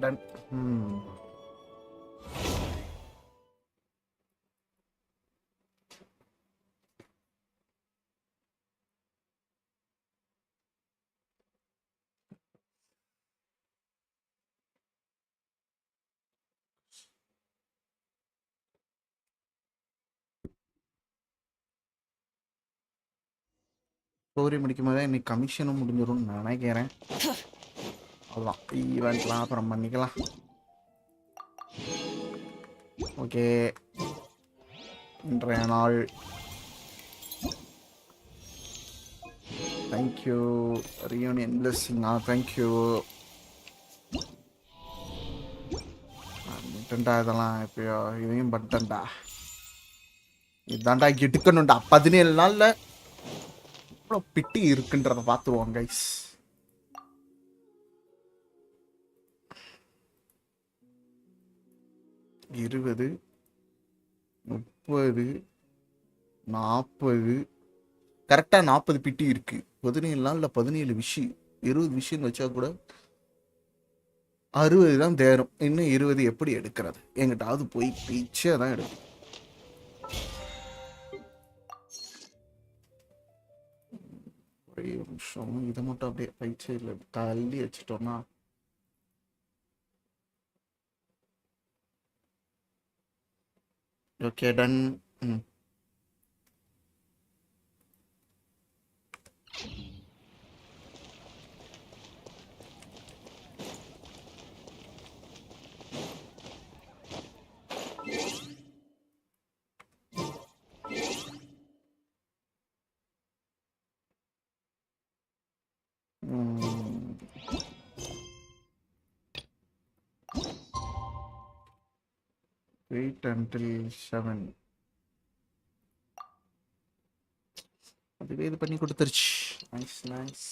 Ton. Story முடிக்கும் போதே இன்னைக்கு கமிஷனும் முடிஞ்சிடும்னு நினைக்கிறேன். அவ்வளோதான், ஈவெண்ட்லாம் அப்புறம் பண்ணிக்கலாம். ஓகே, இன்றைய நாள் தேங்க்யூ ரியூனியன் பிளெஸ்ஸிங்கா, தேங்க்யூ. பண்ணிட்டேன்டா இதெல்லாம், எப்பயோ இதையும் பண்ணிட்டேன்டா. இதான்டா எடுக்கணும்டா. 17 நாளில் எவ்வளோ பிட்டி இருக்குன்றத பார்த்துருவோம் கைஸ். இருபது, 30, 40, கரெக்டாக 40 பிட்டி இருக்கு. 17 நாளில் 17 விஷயம், 20 விஷயம் வச்சா கூட 60 தான் தேரும். இன்னும் 20 எப்படி எடுக்கிறது? எங்கிட்டாவது போய் பிச்சை தான் எடுக்கும். ஒரே ஒரு நிமிஷம், இதை மட்டும் அப்படியே பயிற்சியில் தள்ளி வச்சுட்டோம்னா ஓகே டன். ம், ம். Wait until 7. அதுவே இது பண்ணி கொடுத்துருச்சு. Nice nice.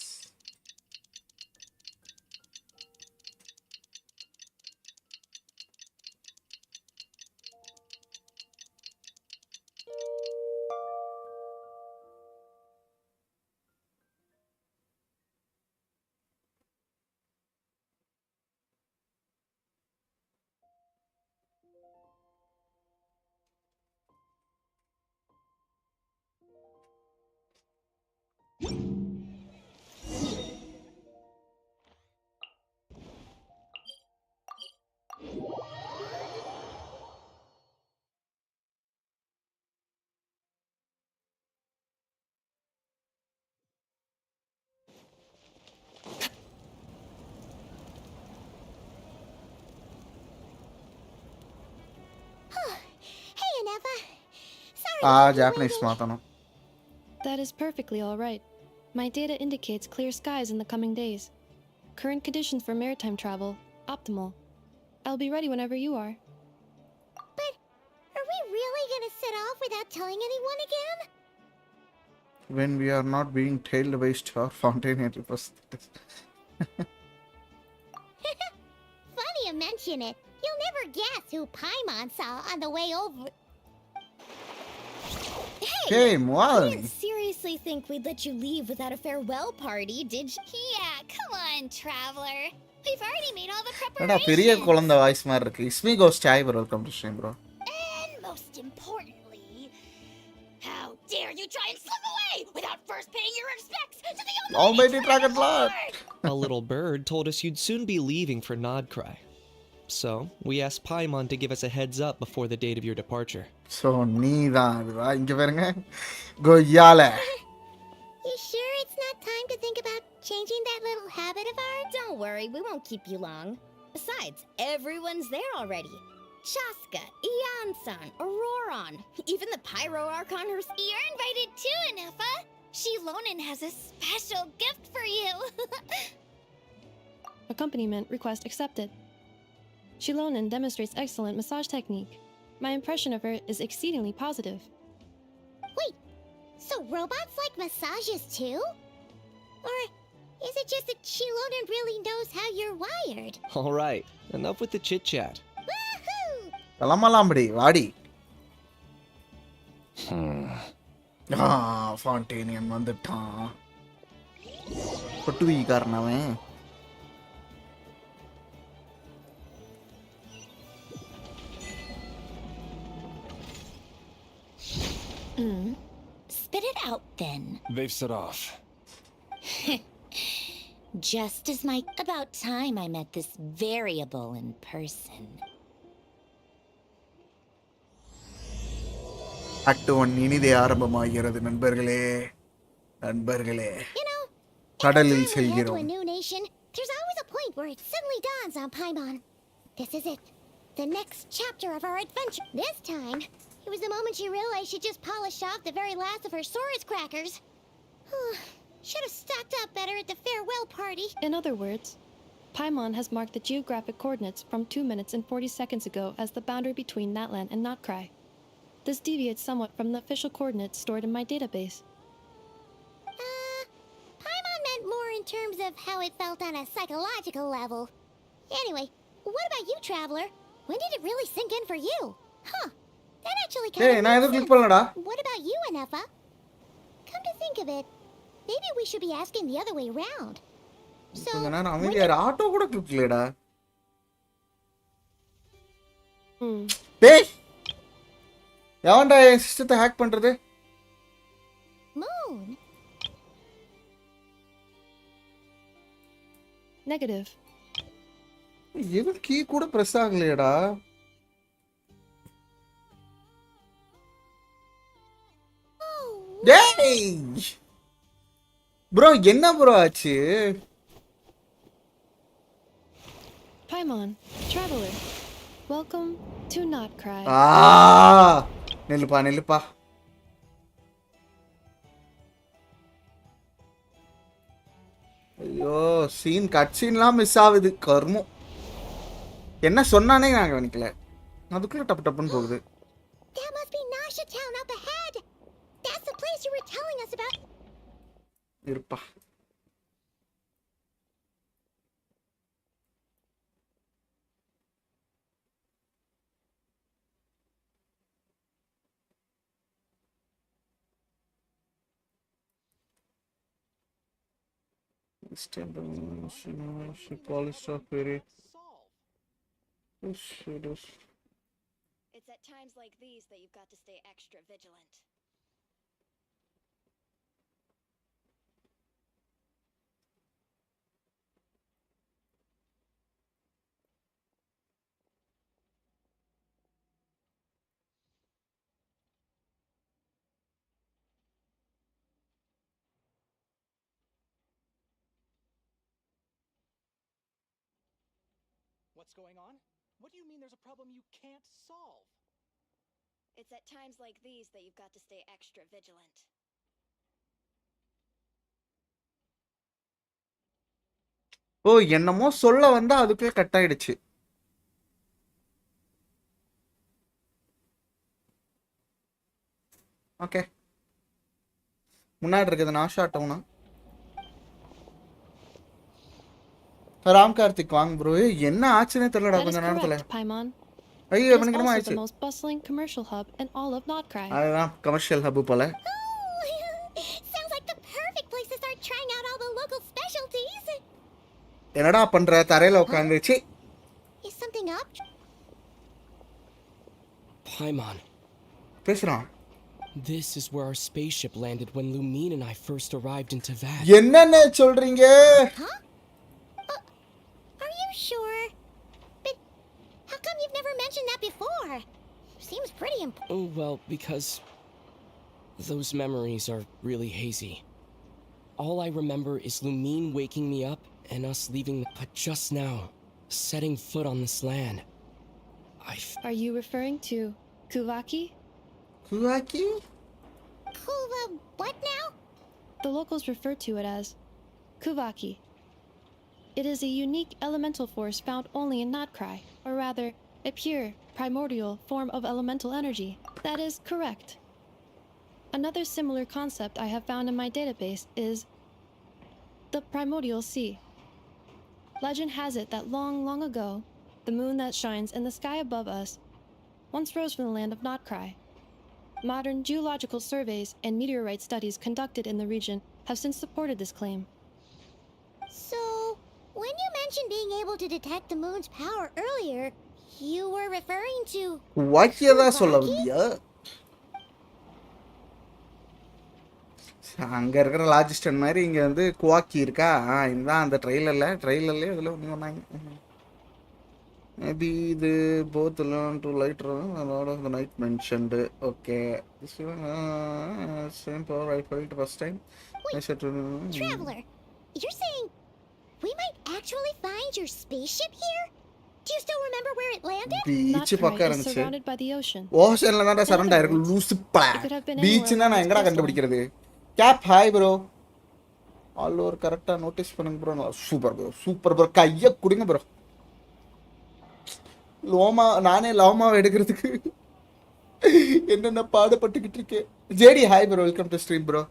ஜாப்பனீஸ் மாற்றணும். That is perfectly all right. My data indicates clear skies in the coming days. Current conditions for maritime travel, optimal. I'll be ready whenever you are. But are we really gonna set off without telling anyone again? When we are not being tailed by Star Fountain 80%. Funny you mention it. You'll never guess who Paimon saw on the way over. Hey, You Moali. didn't seriously think we'd let you leave without a farewell party, did you? Yeah, come on, traveler. We've already made all the என்னடா பெரிய preparations. குழந்தை voice மாதிரி இருக்கு. இஸ்மி ghost hi bro, welcome to stream bro. And most importantly, how dare you try and slip away without first paying your respects to the Almighty Almighty Dragon Lord. A little bird told us you'd soon be leaving for Nodkorai. So, we asked Paimon to give us a heads up before the date of your departure. So நீ தான் அதுவா? இங்கே பாருங்க கொய்யால. You sure it's not time to think about changing that little habit of ours? Don't worry, we won't keep you long. Besides, everyone's there already. Chaska, Ian-san, Auroron, even the Pyro Archon herself. You're invited too, Anefa. Shilonen has a special gift for you. Accompaniment request accepted. Shilonen demonstrates excellent massage technique. My impression of her is exceedingly positive. Wait, so robots like massages too? Or is it just that Shilonen really knows how you're wired? Alright, enough with the chit chat. Woohoo! கிளம்பலாம்படி வாடி. ஃபாண்டேனியன் வந்துட்டான். பொட்டு வீக்காரன் அவன். Spit it out then. They've set off. Just as my... About time I met this variable in person. Act 1 இனிதே ஆரம்பமாகிறது நண்பர்களே. You know, every கடலில் time we head to a செல்கிறோம். new nation, there's always a point where it suddenly dawns on Paimon. This is it. The next chapter of our adventure. This time, it was the moment she realized she just polished off the very last of her Saurus crackers. Should have stocked up better at the farewell party. In other words, Paimon has marked the geographic coordinates from 2 minutes and 40 seconds ago as the boundary between Natlan and Nodkorai. This deviates somewhat from the official coordinates stored in my database. Paimon meant more in terms of how it felt on a psychological level. Anyway, what about you, Traveler? When did it really sink in for you? Huh. That actually kind ஏய் of நான் makes எதுக்கு sense. Click பண்ணலடா? What about you, Anefa? Come to think of it, maybe we should be asking the other way around. So, கொஞ்ச நேரம் when அமைதியா இரு. Auto கூட click இல்லடா. Hmm. டேய். எவன்டா என் சிஸ்டத்தை ஹேக் பண்றது? Moon? Negative. எதுவும் கீ கூட பிரஸ் ஆகலையடா. டேய். ப்ரோ என்ன ப்ரோ ஆச்சு? Paimon, Traveler. Welcome to Nodkorai. நில்லுப்பா. ஐயோ சீன் கட் சீன்லாம் மிஸ் ஆகுது கர்மம். என்ன சொன்னானே நான் கவனிக்கல. அதுக்குள்ள டப்புன்னு போகுது. That must be Nasha Town up ahead. That's the place you were telling us about. இருப்பா. She polished off very. It's at times like these that you've got to stay extra vigilant. What's going on? What do you mean there's a problem you can't solve? It's at times like these that you've got to stay extra vigilant. ஓ என்னமோ சொல்ல வந்தா அதுக்குள்ள cut ஆயிடுச்சு. Okay முன்னாடி இருக்குது நாஷா டவுனா. ராம் கார்த்திக் வாங்க bro. என்ன ஆச்சுன்னே தெரியலடா That is கொஞ்ச நேரத்துல. correct, Paimon. ஐயோ It is எனக்கு also ஆயிடுச்சு. the most bustling commercial hub in all of Nodkorai. அதுதான் கமர்ஷியல் ஹப் போல. Sounds like the perfect place to start trying out all the local specialties. என்னடா பண்ற தரையில உட்காந்துச்சு. Is something up? Paimon, பேசுறான். this is where our spaceship landed when Lumine and I first arrived in Tavad. என்னென்ன சொல்றீங்க? Huh? Are you sure? But how come you've never mentioned that before? Seems pretty important. Oh, well, because those memories are really hazy. All I remember is Lumine waking me up and us leaving, but just now, setting foot on this land. Are you referring to Kuvaki? குவாக்கி? Cool, what now? The locals refer to it as Kuvaki. It is a unique elemental force found only in Nodkorai, or rather, a pure, primordial form of elemental energy. That is correct. Another similar concept I have found in my database is the primordial sea. Legend has it that long ago, the moon that shines in the sky above us once rose from the land of Nodkorai. Modern geological surveys and meteorite studies conducted in the region have since supported this claim. So, when you mentioned being able to detect the moon's power earlier, you were referring to... குவாக்கியை தான் சொல்ல வந்தியா? அங்கே இருக்கிற லாஜிஸ்டன் மாதிரி இங்கே வந்து குவாக்கி இருக்கா இதுதான் அந்த ட்ரெயிலர்லேயே இதில் ஒன்று சொன்னாங்க மேபி இது போத் டு லைட் அதோட the night mentioned okay this same power I felt first time I said to Traveler, you're saying we might actually find your spaceship here? Do you still remember where it landed? Beach பக்கம் Nodkorai is இருந்துச்சு surrounded by the ocean. ஓஷன்ல தான் சரண்டா இருக்கு லூசு பா பீச்னா நான் எங்கடா கண்டுபிடிக்கிறது கேப் ஹாய் ப்ரோ ஆல் ஓவர் கரெக்டாக நோட்டீஸ் பண்ணுங்க ப்ரோ சூப்பர் ப்ரோ கையை கொடுங்க ப்ரோ நானே லாமாவை எடுக்கிறதுக்கு என்னென்ன பாடுபட்டுக்கிட்டு இருக்கேன் JD hi bro welcome to stream bro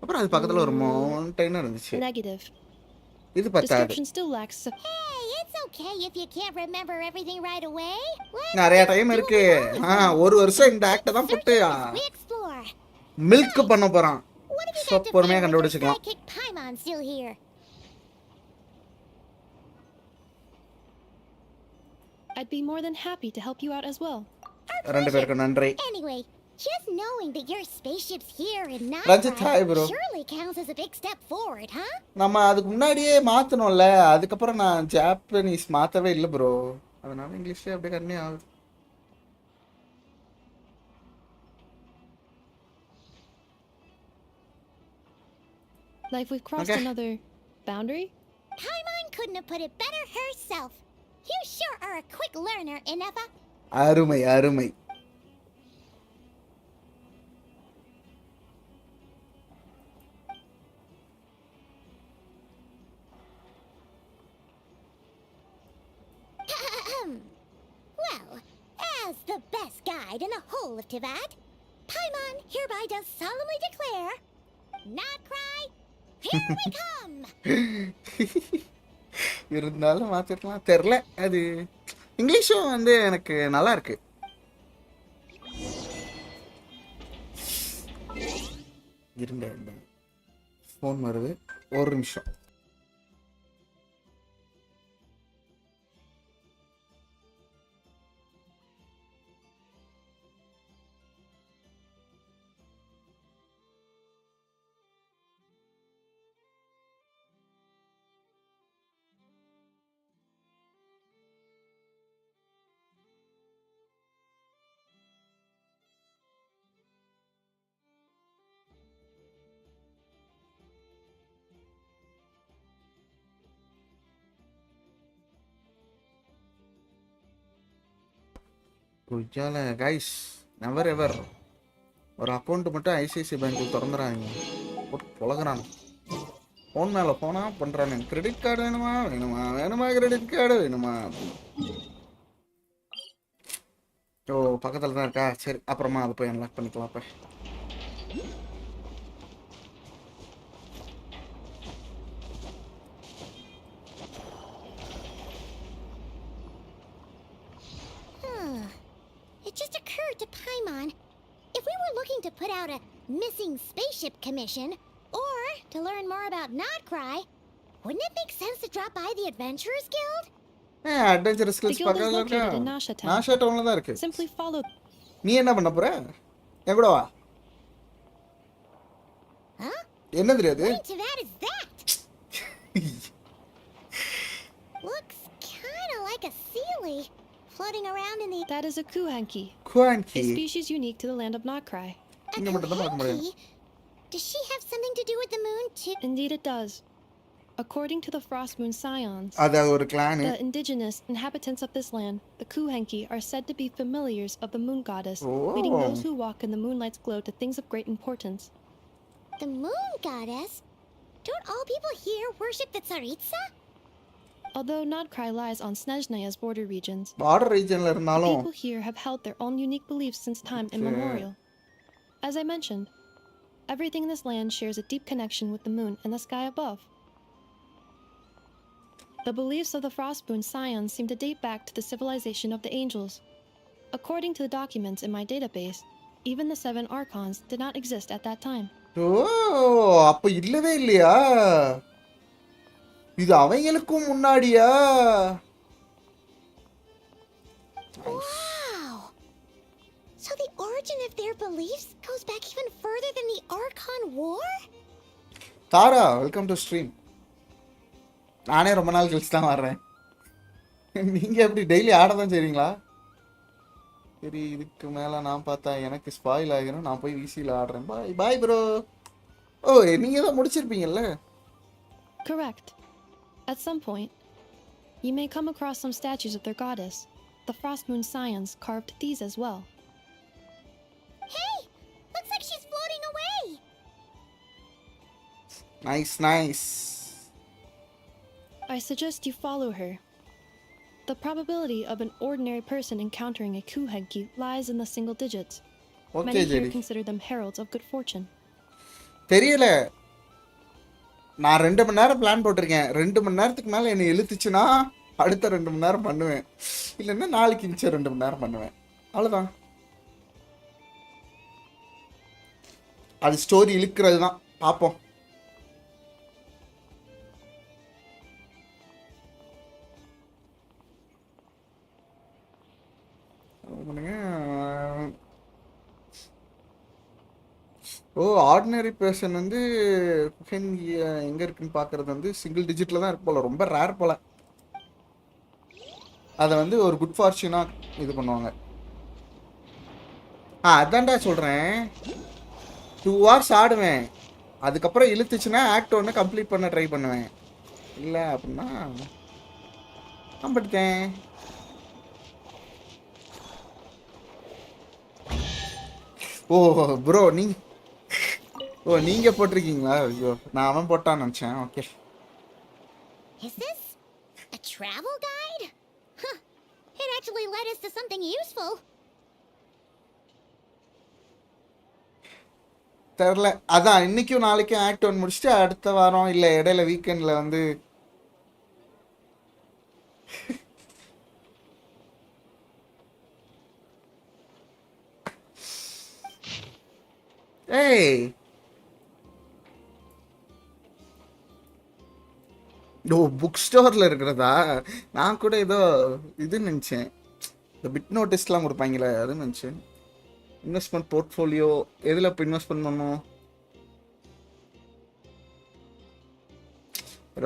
அப்புறம் அது பக்கத்தில் ஒரு மவுண்டைனும் இருந்துச்சு Negative. இது பத்தாது Description still lacks. Hey, it's okay if you can't remember everything right away. நிறைய டைம் இருக்கு ஒரு வருஷம் இந்த ஆக்டை தான் போட்டு We explore. மில்க் பண்ண போகிறான் What have you so got to பொறுமையாக fear with your கண்டுபிடிச்சிக்கலாம் sidekick Paimon still here? I'd be more than happy to help you out as well. ரெண்டு பேருக்கு நன்றி Anyway, just knowing that your spaceship's here in Ranjit, hi, bro. Nodkorai surely counts as a big step forward, huh? நம்ம அதுக்கு முன்னாடியே மாற்றணும்ல அதுக்கப்புறம் நான் Japanese மாற்றவே இல்லை ப்ரோ அதனால இங்கிலீஷ்லேயே அப்படியே கண்ணே ஆகுது Like we've crossed Okay. another boundary? Paimon couldn't have put it better herself. You sure are a quick learner, Inefa. அருமை அருமை Well, as the best guide in the whole of Tivat, Paimon hereby does solemnly declare, Nodkorai, here we come! இருந்தாலும் மாற்றிருக்கலாம் தெரில அது இங்கிலீஷும் வந்து எனக்கு நல்லா இருக்கு இருங்க ஃபோன் வருது ஒரு நிமிஷம் குஜால கைஸ் நெவர் எவர் ஒரு அக்கௌண்ட் மட்டும் ஐசிஐசி பேங்க்கில் திறந்துறாங்க போட்டு புழகிறாங்க ஃபோன் மேலே ஃபோனாக பண்ணுறாங்க கிரெடிட் கார்டு வேணுமா கிரெடிட் கார்டு வேணுமா ஓ பக்கத்தில் தான் இருக்கா சரி அப்புறமா அதை போய் அன்லாக் பண்ணிக்கலாம் அப்போ It just occurred to Paimon, if we were looking to put out a missing spaceship commission, or to learn more about Nodkorai, wouldn't it make sense to drop by the Adventurers Guild? Adventure The skills guild is பக்கத்தில் இருக்கா located in Nasha Town. நாஷா டவுனில் தான் இருக்கு Simply follow. நீ என்ன பண்ண போற என் கூட வா Huh? என்ன தெரியாது What in Tivat is that? Looks kind of like a sealy floating around in the... That is a kuhanki, குவான்கி a species unique to the land of Nodkorai. இங்க மட்டும் தான் பார்க்க முடியும் Kuhanki? Does she have something to do with the moon too? Indeed, it does. According to the Frost Moon Scions, அது ஒரு clan the indigenous inhabitants of this land, the kuhanki, are said to be familiars of the moon goddess, leading Oh. those who walk in the moonlight's glow to things of great importance. The moon goddess? Don't all people here worship the Tsaritsa? Although Nodkorai lies on Snezhnaya's border regions, border ரீஜன்ல இருந்தாலும் people here have held their own unique beliefs since time immemorial. As I mentioned, everything in this land shares a deep connection with the moon and the sky above. The beliefs of the Frostmoon Scions seem to date back to the civilization of the angels. According to the documents in my database, even the 7 archons did not exist at that time. ஓ அப்ப இல்லவே இல்லையா இது அவங்களுக்கும் முன்னாடியா Wow! So the origin of their beliefs goes back even further than the Archon War? Tara welcome to stream. நானே ரொம்ப நாள் கழிச்சு தான் வர்றேன். நீங்கள் எப்படி டெய்லி ஆட தான் செய்றீங்களா? சரி, இதுக்கு மேலே நான் பார்த்தா எனக்கு ஸ்பாயில் ஆகிரும். நான் போய் விசியில் ஆடுறேன். பாய் பாய் ப்ரோ. ஓ, நீங்கள் தான் முடிச்சிருப்பீங்கல்ல? Correct. At some point, you may come across some statues of their goddess. The Frost Moon Scions carved these as well. Hey! Looks like she's floating away! Nice nice. I suggest you follow her. The probability of an ordinary person encountering a Kuhenki lies in the single digits. Okay Many here JD. consider them heralds of good fortune. தெரியல. நான் 2 மணி நேரம் plan போட்டிருக்கேன். 2 மணி நேரத்துக்கு மேலே என்னை இழுத்துச்சுன்னா அடுத்த 2 மணி நேரம் பண்ணுவேன். இல்லைன்னா நாளைக்கு மிச்சம் 2 மணி நேரம் பண்ணுவேன். அவ்வளோதான். அது ஸ்டோரி இழுக்கிறது தான். பார்ப்போம். ஓ, ஆர்டினரி பர்சன் வந்து எங்கே இருக்குன்னு பார்க்குறது வந்து சிங்கிள் டிஜிட்டில் தான் இருக்கு போல. ரொம்ப ரேர் போல. அதை வந்து ஒரு குட் ஃபார்ச்சூனாக இது பண்ணுவாங்க. அதான்டா சொல்கிறேன். 2 hours ஆடுவேன். அதுக்கப்புறம் இழுத்துச்சுன்னா ஆக்ட் 1 கம்ப்ளீட் பண்ண ட்ரை பண்ணுவேன். இல்லை அப்படின்னா நம்பிட்டேன். ஓ ப்ரோ, நீங்கள் போட்டிருக்கீங்களா? ஐயோ, நான் அவன் போட்டான்னு நினச்சேன். Okay. Is this a travel guide? Huh. It actually led us to something useful. தெரில. அதான் இன்னைக்கும் நாளைக்கும் ஆக்ட் 1 முடிச்சுட்டு அடுத்த வாரம் இல்லை இடையில வீக்கெண்டில் வந்து ஏய், ஓ புக் ஸ்டோரில் இருக்கிறதா? நான் கூட ஏதோ இதுன்னு நினச்சேன். இந்த பிட் நோட்டீஸ்லாம் கொடுப்பாங்களே அதுன்னு நினச்சேன். இன்வெஸ்ட்மெண்ட் போர்ட்ஃபோலியோ எதில் இப்போ இன்வெஸ்ட்மெண்ட் பண்ணணும்?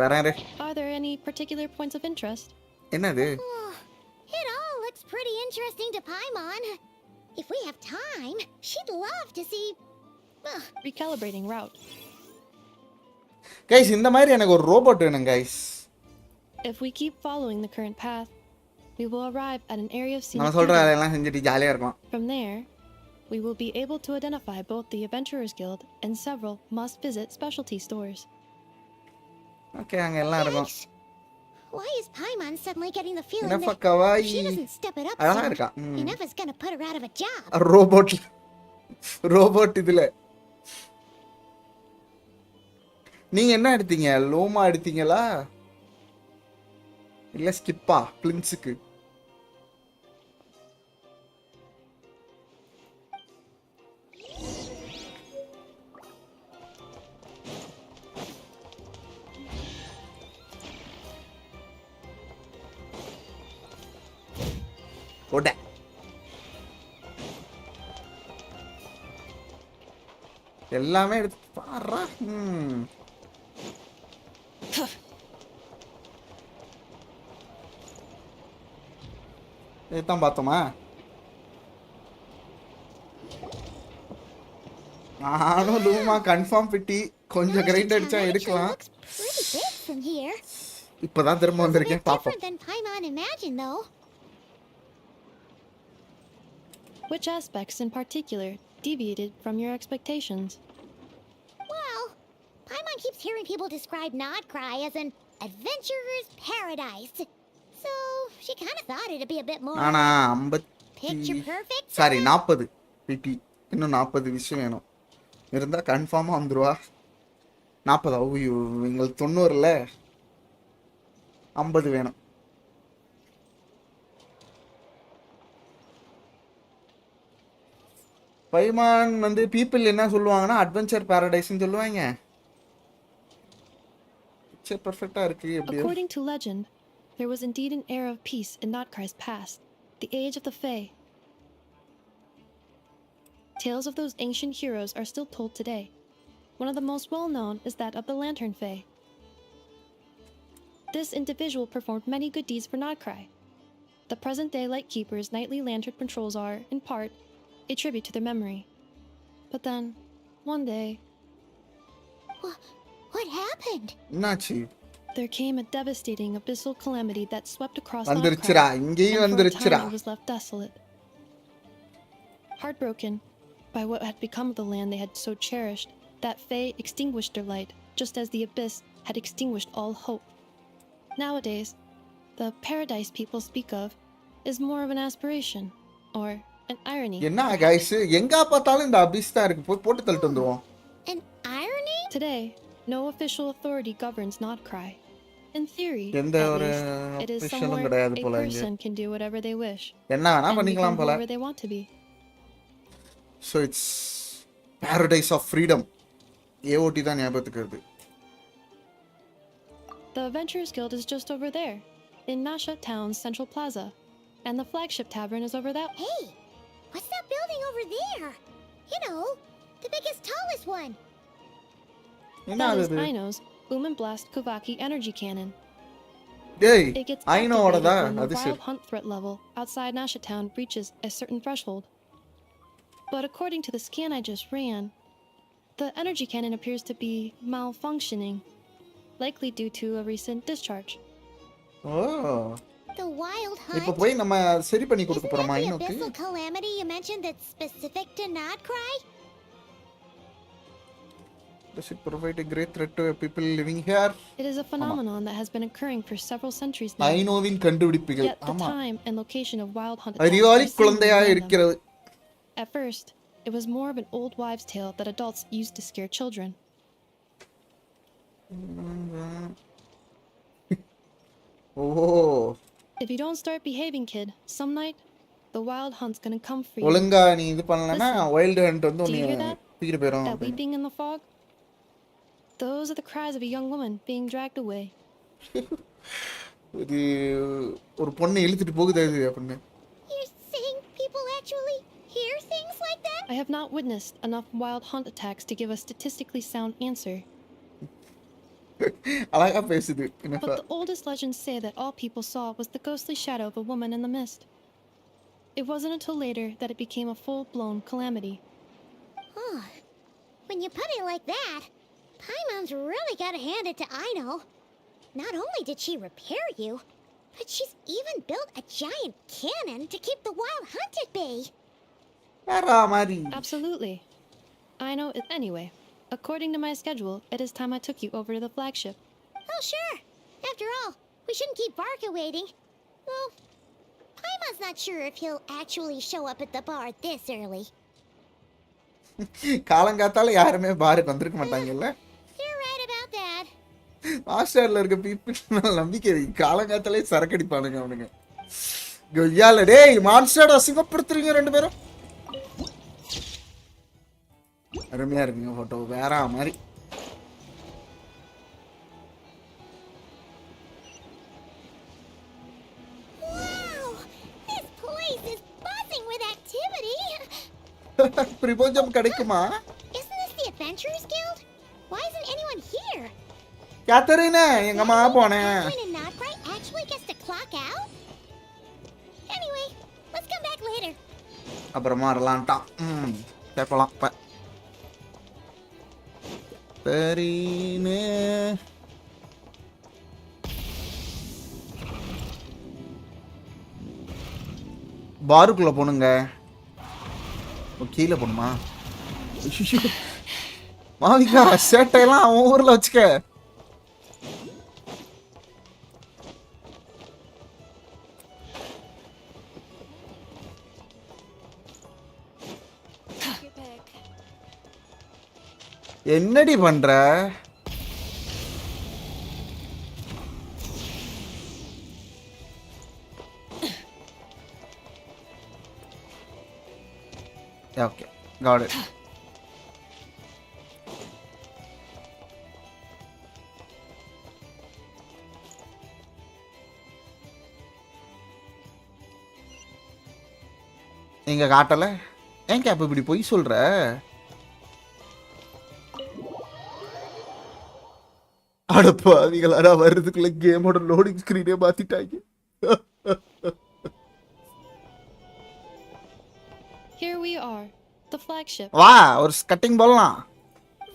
வரேன். Are there any particular points of interest? என்னது? Oh, it all looks pretty interesting to Paimon. If we have time, she'd love to see... Recalibrating route. Guys, இந்த மாதிரி எனக்கு ஒரு ரோபோட் வேணும் guys. If we keep following the current path, we will arrive at an area of நம்ம scenic சொல்கிற beauty. வேலையெல்லாம் செஞ்சுட்டு ஜாலியாக இருக்கலாம். From there, we will be able to identify both the Adventurers Guild and several must-visit specialty stores. Okay, அங்கே எல்லாம் இருக்கும். Thanks. Why is Paimon suddenly getting the feeling என்னப்பா that if கவாயி she doesn't step it up அழகா soon, இருக்கா. enough is gonna put her out of a job? Robot இதில் நீங்கள் என்ன எடுத்தீங்க? லோமா எடுத்தீங்களா இல்லை ஸ்கிப்பா பிளின்ஸுக்கு? ஓட எல்லாமே எடுத்து பாடுறா. இதுதான் பார்த்தோமா? நானும் லூமா கன்ஃபார்ம் பிட்டி கொஞ்சம் கிரைண்ட் அடிச்சா எடுக்கலாம். Pretty big from here. இப்பதான் திரும்ப வந்திருக்கேன். பாப்போம். Different than Paimon imagined, though. Which aspects in particular deviated from your expectations? Well, Paimon keeps hearing people describe Nodkorai as an adventurer's paradise. So, she kind of thought it'd be a bit more ஆனா picture perfect. Sorry 40 பிடி. இன்னும் 40 விஷயம் வேணும். இருந்தால் கன்ஃபார்மாக வந்துடுவா. 40 ஐயோ, எங்களுக்கு 90ல் 50 வேணும். பைமான் வந்து பீப்புள் என்ன சொல்லுவாங்கன்னா அட்வென்ச்சர் பேரடைஸ்ன்னு சொல்லுவாங்க. பிக்சர் பர்ஃபெக்டாக இருக்குது எப்படியோ. According to legend, there was indeed an era of peace in Nodkorai's past, the age of the Fae. tales of those ancient heroes are still told today. One of the most well-known is that of the Lantern Fae. This individual performed many good deeds for Nodkorai. The present-day Lightkeeper's nightly lantern patrols are, in part, a tribute to their memory. But then, one day, What happened? என்னாச்சு there came a devastating abyssal calamity that swept across வந்துருச்சுடா Nodkorai, இங்கேயும் and for a வந்துருச்சுடா time it was left desolate. Heartbroken by what had become of the land they had so cherished, that Fae extinguished their light, just as the abyss had extinguished all hope. Nowadays, the paradise people speak of is more of an aspiration, or an irony. என்ன guys எங்க பார்த்தாலும் இந்த அபிஸ் தான் இருக்கு போய் போட்டு தள்ளிட்டு வந்துருவோம் An irony? Today, no official authority governs Nodkorai. In theory, எந்த at ஒரு least, it is official-ம் somewhere கிடையாது a போல இங்க person can do whatever they wish என்ன வேணா and பண்ணிக்கலாம் become போல whoever they want to be. So it's paradise of freedom AOT தான் ஞாபகத்துக்கு வருது The Adventurers Guild is just over there, in Nasha Town's Central Plaza, and the flagship tavern is over that. Hey, what's that building over there? You know, the biggest, tallest one. என்ன That is ஆகுது Aino's Boom and Blast Kuvaki energy cannon. டேய் It gets ஐனோடதா activated when the அது wild சரி hunt threat level outside Nasha Town reaches a certain threshold. But according to the scan I just ran, the energy cannon appears to be malfunctioning, likely due to a recent discharge. O The wild இப்போ hunt? போய் நம்ம சரி பண்ணி கொடுக்க Isn't போறோமா that the ஐனோக்கு abyssal calamity you mentioned that's specific to Nodkorai? Does it provide a great threat to people living here? It is a phenomenon that has been occurring for several centuries now. ஐனோவின் கண்டுபிடிப்புகள் Yet the ஆமா time and location of wild hunt attacks அறிவாளி are seemingly குழந்தையா random. இருக்கிறது At first, it was more of an old wives' tale that adults used to scare children. O If you don't start behaving, kid, some night, the wild hunt's gonna come for you. ஒழுங்கா நீ இது பண்ணலனா Listen, wild hunt வந்து do you உன்னை hear that? தூக்கிட்டு போயிடும் That weeping in the fog? Those are the cries of a young woman being dragged away. இது ஒரு பொண்ணை இழுத்துட்டு போகுது அது அப்படின்னு You're saying people actually hear things like that? I have not witnessed enough wild hunt attacks to give a statistically sound answer. அழகா பேசுது என்ன But the oldest legends say that all people saw was the ghostly shadow of a woman in the mist. It wasn't until later that it became a full-blown calamity. Oh, when you put it like that, Paimon's really gotta hand it to Aino. Not only did she repair you, but she's even built a giant cannon to keep the wild hunt at bay. வேற மாதிரி Absolutely. I know it anyway. According to my schedule, it is time I took you over to the flagship. Oh, sure. After all, we shouldn't keep Barca waiting. Well, Paimon's not sure if he'll actually show up at the bar this early. காலங்காத்தால யாருமே பாருக்கு வந்திருக்க மாட்டாங்கல்ல You're right about that. மாஸ்டர்ல இருக்க people நம்பிக்கை வை. காலங்காத்தாலே சரக்கடிப்பானுங்க அவனுங்க கொய்யால டேய் மான்ஸ்டர் அசிங்கப்படுத்துறீங்க ரெண்டு பேரும் அருமையா இருக்குங்க போட்டோ வேற மாதிரி Wow! This place is buzzing with activity. பிரபஞ்சம் கிடைக்குமா Isn't this the Adventurers Guild? Why isn't anyone here? Catherina எங்க அம்மா போனேன் Anyone in Nodkorai actually gets to clock out? Anyway, let's come back later. அப்புறமா வரலான்ட்டான் கேட்கலாம் இப்போ சரின்னு பாருக்குள்ள போனுங்க கீழே போணுமா மாவிகா சேட்டையெல்லாம் அவன் ஊர்ல வச்சுக்க என்னடி பண்ற ஓகே காட் இட் இங்க காட்டல ஏன் கேப் இப்படி பொய் சொல்ற? அடப்பா அவங்களா வர்றதுக்குள்ள கேமோட லோடிங் ஸ்கிரீனே மாத்திட்டாங்க. Here we are, the flagship. வா ஒரு கட்டிங் போடலாம்.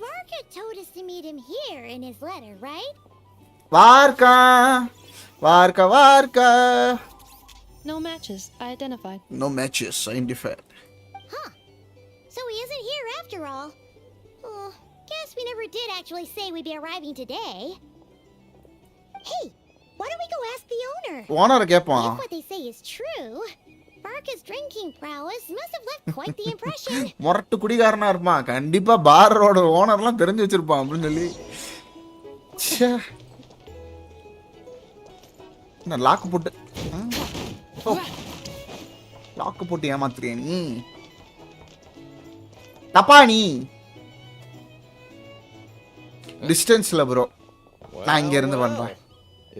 Varka told us to meet him here in his letter, right? வார்க்கா வார்க்கா வார்க்கா. No matches identified. No matches identified. Huh. So he isn't here after all. Oh, guess we never did actually say we'd be arriving today. Hey, why don't we go ask the owner? ஓனரை கேட்பான். If what they say is true, Varka's drinking prowess must have left quite the impression. முரட்டு குடிகாரனா இருப்பான் கண்டிப்பா. பாரோட ஓனர்லாம் தெரிஞ்சு வச்சிருப்பான் அப்படின்னு சொல்லி. என்ன lock போட்டு லாக்கு போட்டு ஏமாத்துறியா நீ? தப்பா நீ டிஸ்டன்ஸ்ல ப்ரோ. நான் இங்க இருந்து பண்றேன்.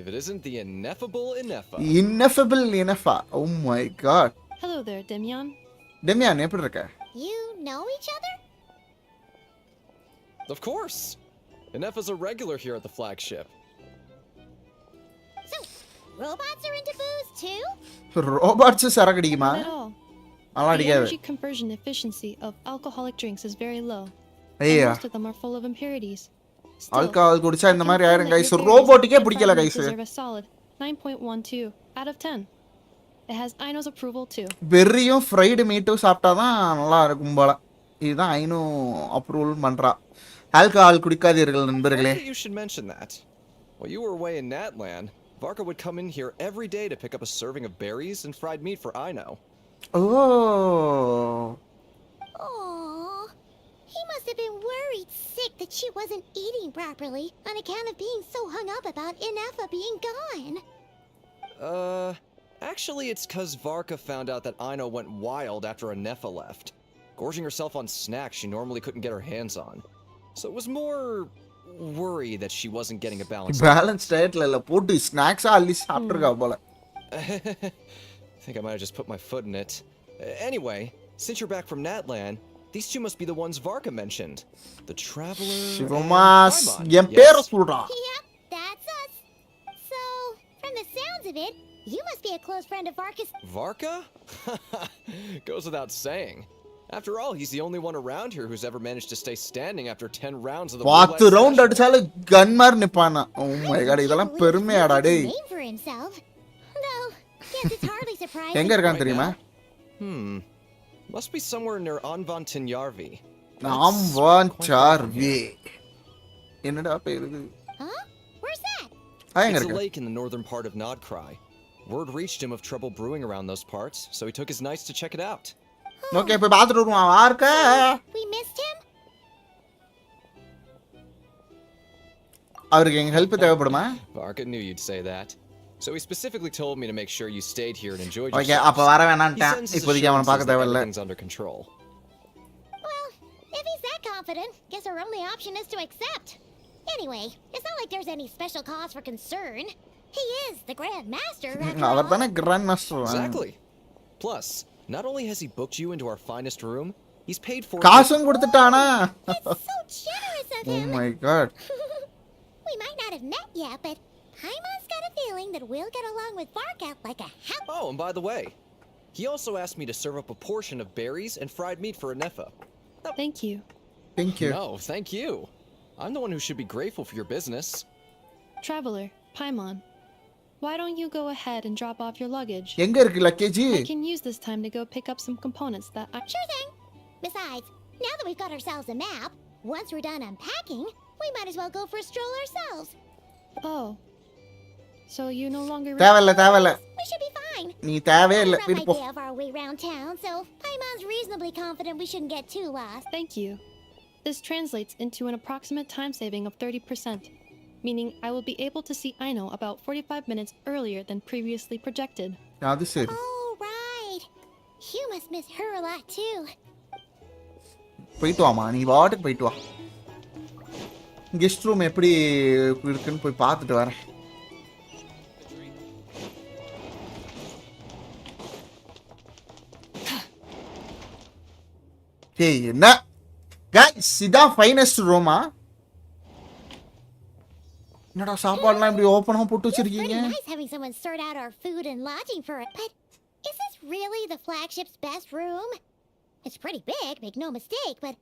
If it isn't the ineffable Ineffa. Ineffable Ineffa. Oh my god. Hello there, Demyan. டெமியான் எப்படி இருக்க? You know each other? Of course. Ineffa's a regular here at the flagship. So, robots are into booze too? Robots சரக்கு அடிக்குமா? Not at all. நல்லா The அடிக்காது. energy conversion efficiency of alcoholic drinks is very low. And ஐயா most of them are full of impurities. Still, alcohol குடிச்சா இந்த I மாதிரி can ஆயிரும் confirm guys. that your ரோபோட்டிக்கே berries பிடிக்கல and guys. fragments deserve a solid 9.12 out of 10. It has Aino's approval too. பெர்ரியும் fried மீட்டும் சாப்பிட்டாதான் நல்லா இருக்கும் போல. இதுதான் ஐனும் அப்ரூவல் பண்றா. ஆல்கஹால் குடிக்காதீர்கள் நண்பர்களே. Funny you should mention that. While you were away in Natland, Varka would come in here every day to pick up a serving of berries and fried meat for Aino. Oh Aww. He must have been worried sick that she wasn't eating properly on account of being so hung up about Ineffa being gone. Actually it's 'cause Varka found out that Aino went wild after Ineffa left, gorging herself on snacks she normally couldn't get her hands on. So it was more worry that she wasn't getting a balanced diet. Balance டயட்ல இல்ல போட்டு ஸ்நாக்ஸா அள்ளி சாப்பிட்டுருக்கா போல. I think I might have just put my foot in it. Anyway, since you're back from Natland, these two must be the ones Varka mentioned. The Traveler and சிவமாஸ் Paimon. என் பேரை Yes. சொல்றா. Yep, that's us. So, from the sounds of it, you must be a close friend of Varka's. Varka? Goes without saying. After all, he's the only one around here who's ever managed to stay standing after 10 rounds of the 10 round special. அடிச்சாலும் கன் மாதிரி நிப்பானா. ஓ my God இதெல்லாம் பெருமையாடா டேய். Name for himself. Though, guess it's hardly surprising. எங்க இருக்கான் தெரியுமா? Must be somewhere near Anvantinjarvi. நாம் வாஞ்சார்வே. என்னடா பேரு இது? Huh? Where's that? எங்க It's a இருக்கு? lake in the northern part of Nodkorai. Word reached him of trouble brewing around those parts, so he took his knights to check it out. Okay போய் பாத்துட்டு வருவான். வார்க்கா We missed him? அவருக்கு எங்க help தேவைப்படுமா? Varka knew you'd say that. So he specifically told me to make sure you stayed here and enjoyed okay yourself. அப்ப வர He வேணாம்ட்டான். sends his இப்போதைக்கு அவன assurances பார்க்க that தேவையில்ல. everything's under control. Well, if he's that confident, guess our only option is to accept. Anyway, it's not like there's any special cause for concern. He is the Grand Master, after அவர் all. தானே grand master. Exactly. Plus, not only has he booked you into our finest room, he's paid for காசும் கொடுத்துட்டானா? It's so generous of oh him. My god. We might not have met yet, but Paimon's got a feeling that we'll get along with Varka like a house. Oh, and by the way, he also asked me to serve up a portion of berries and fried meat for Ineffa. Thank you. Thank you. No, thank you. I'm the one who should be grateful for your business. Traveler, Paimon, why don't you go ahead and drop off your luggage? எங்க இருக்கு luggage? I can use this time to go pick up some components that I... Sure thing. Besides, now that we've got ourselves a map, once we're done unpacking, we might as well go for a stroll ourselves. Oh. So you no longer... தேவையில்ல தேவையில்ல. We should be fine. நீ தேவையே இல்ல. Rough வீட்டு போ. idea of our way around town, so Paimon's reasonably confident we shouldn't get too lost. Thank you. This translates into an approximate time saving of 30%, meaning I will be able to see Aino about 45 minutes earlier than previously projected. அது சரி. Oh, right. You must miss her a lot too. போயிட்டு வாமா நீ வாட்டுக்கு போயிட்டு வா. Guest room எப்படி இருக்குன்னு போய் பார்த்துட்டு வரேன். ஏய் என்ன கைஸ் இதான் ஃபைனஸ்ட் ரூமா? என்னடா சாப்பாடுலாம் இப்படி ஓப்பனா போட்டு It's pretty வச்சிருக்கீங்க? nice having someone sort out our food and lodging for it, but is this really the flagship's best room? It's pretty big, make no mistake, but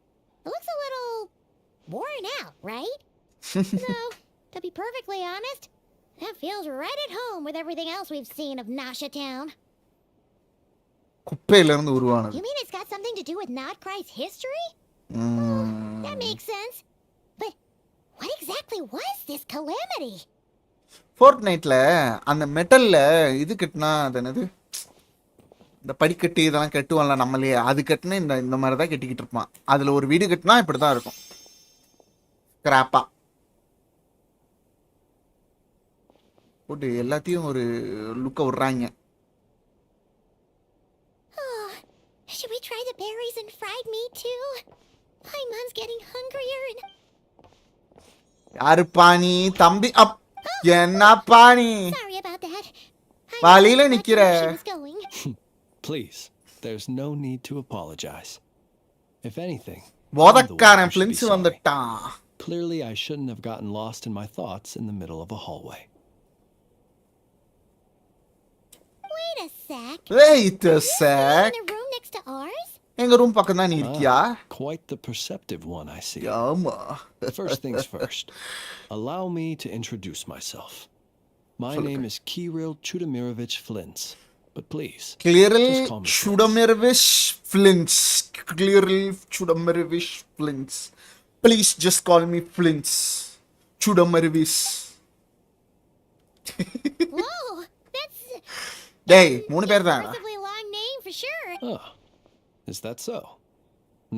it looks a little worn out, right? No, to be perfectly honest, that feels right at home with everything else we've seen of Nasha Town. குப்பையில இருந்து உருவானது. You mean it's got something to do with Nodkorai's history? That makes sense. But what exactly was this calamity? ஃபோர்ட்நைட்ல அந்த மெட்டல்ல இது கட்டினா அது என்னது, இந்த படிக்கட்டு இதெல்லாம் கட்டுவான்ல நம்மளே, அது கட்டினா இந்த மாதிரி தான் கட்டிக்கிட்டு இருப்பான். அதில் ஒரு வீடு கட்டினா இப்படி தான் இருக்கும், கிராப்பா போட்டு எல்லாத்தையும் ஒரு லுக்கை விட்றாங்க. Oh, should we try the berries and fried meat too? Paimon's getting hungrier and... யாரு பாணி தம்பி அப் என்ன பாணி Sorry about that. வழியில Paimon நிக்கிற thought she was going. Please, there's no need to apologize. If anything, I'm the one போதக்காரன் who should be பிளின்ஸ் sorry. வந்துட்டான். Clearly, I shouldn't have gotten lost in my thoughts in the middle of a hallway. Wait a sec. Wait In சாக், the room next to ours? எங்க room பக்கம் தான் நீ இருக்கியா? Quite the perceptive one, I see. ஆமா. First things first, allow me to introduce myself. My name is Kirill Chudamirovich Flintz, but please, கிளியரில் just call me Flintz. Chudamirovich Flintz. கிளியரில் Chudamirovich Flintz. Please just call me Flintz. Chudamirovich. Whoa, that's டேய் 3 பேர் தான். impressively long name for sure. Oh, is that so?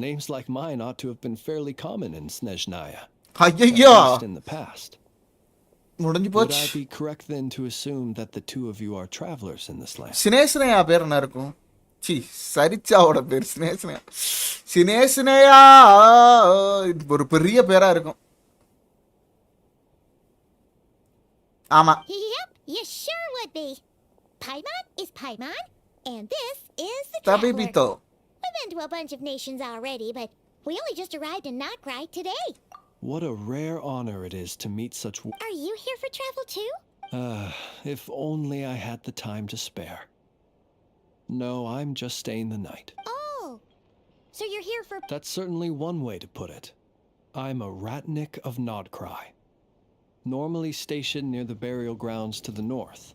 Names like mine ought to have been fairly common in Snezhnaya, at ஐயோ least in the past. முடிஞ்சு Would போச்சு. I be correct then to assume that the two of you are travelers in this land? சினேசனையா பேர் என்ன இருக்கும்? C சரிச்சாவோட பேர் சினேசனையா. சினேசனையா இது ஒரு பெரிய பேரா இருக்கும். ஆமா. Yep, you sure would be. Paimon is Paimon, and this is the traveler. தபிபித்தோ. We've been to a bunch of nations already, but we only just arrived in Nodkorai today. What a rare honor it is to meet such. Are you here for travel too? If only I had the time to spare. No, I'm just staying the night. Oh, so you're here for... That's certainly one way to put it. I'm a Ratnik of Nodkorai, normally stationed near the burial grounds to the north.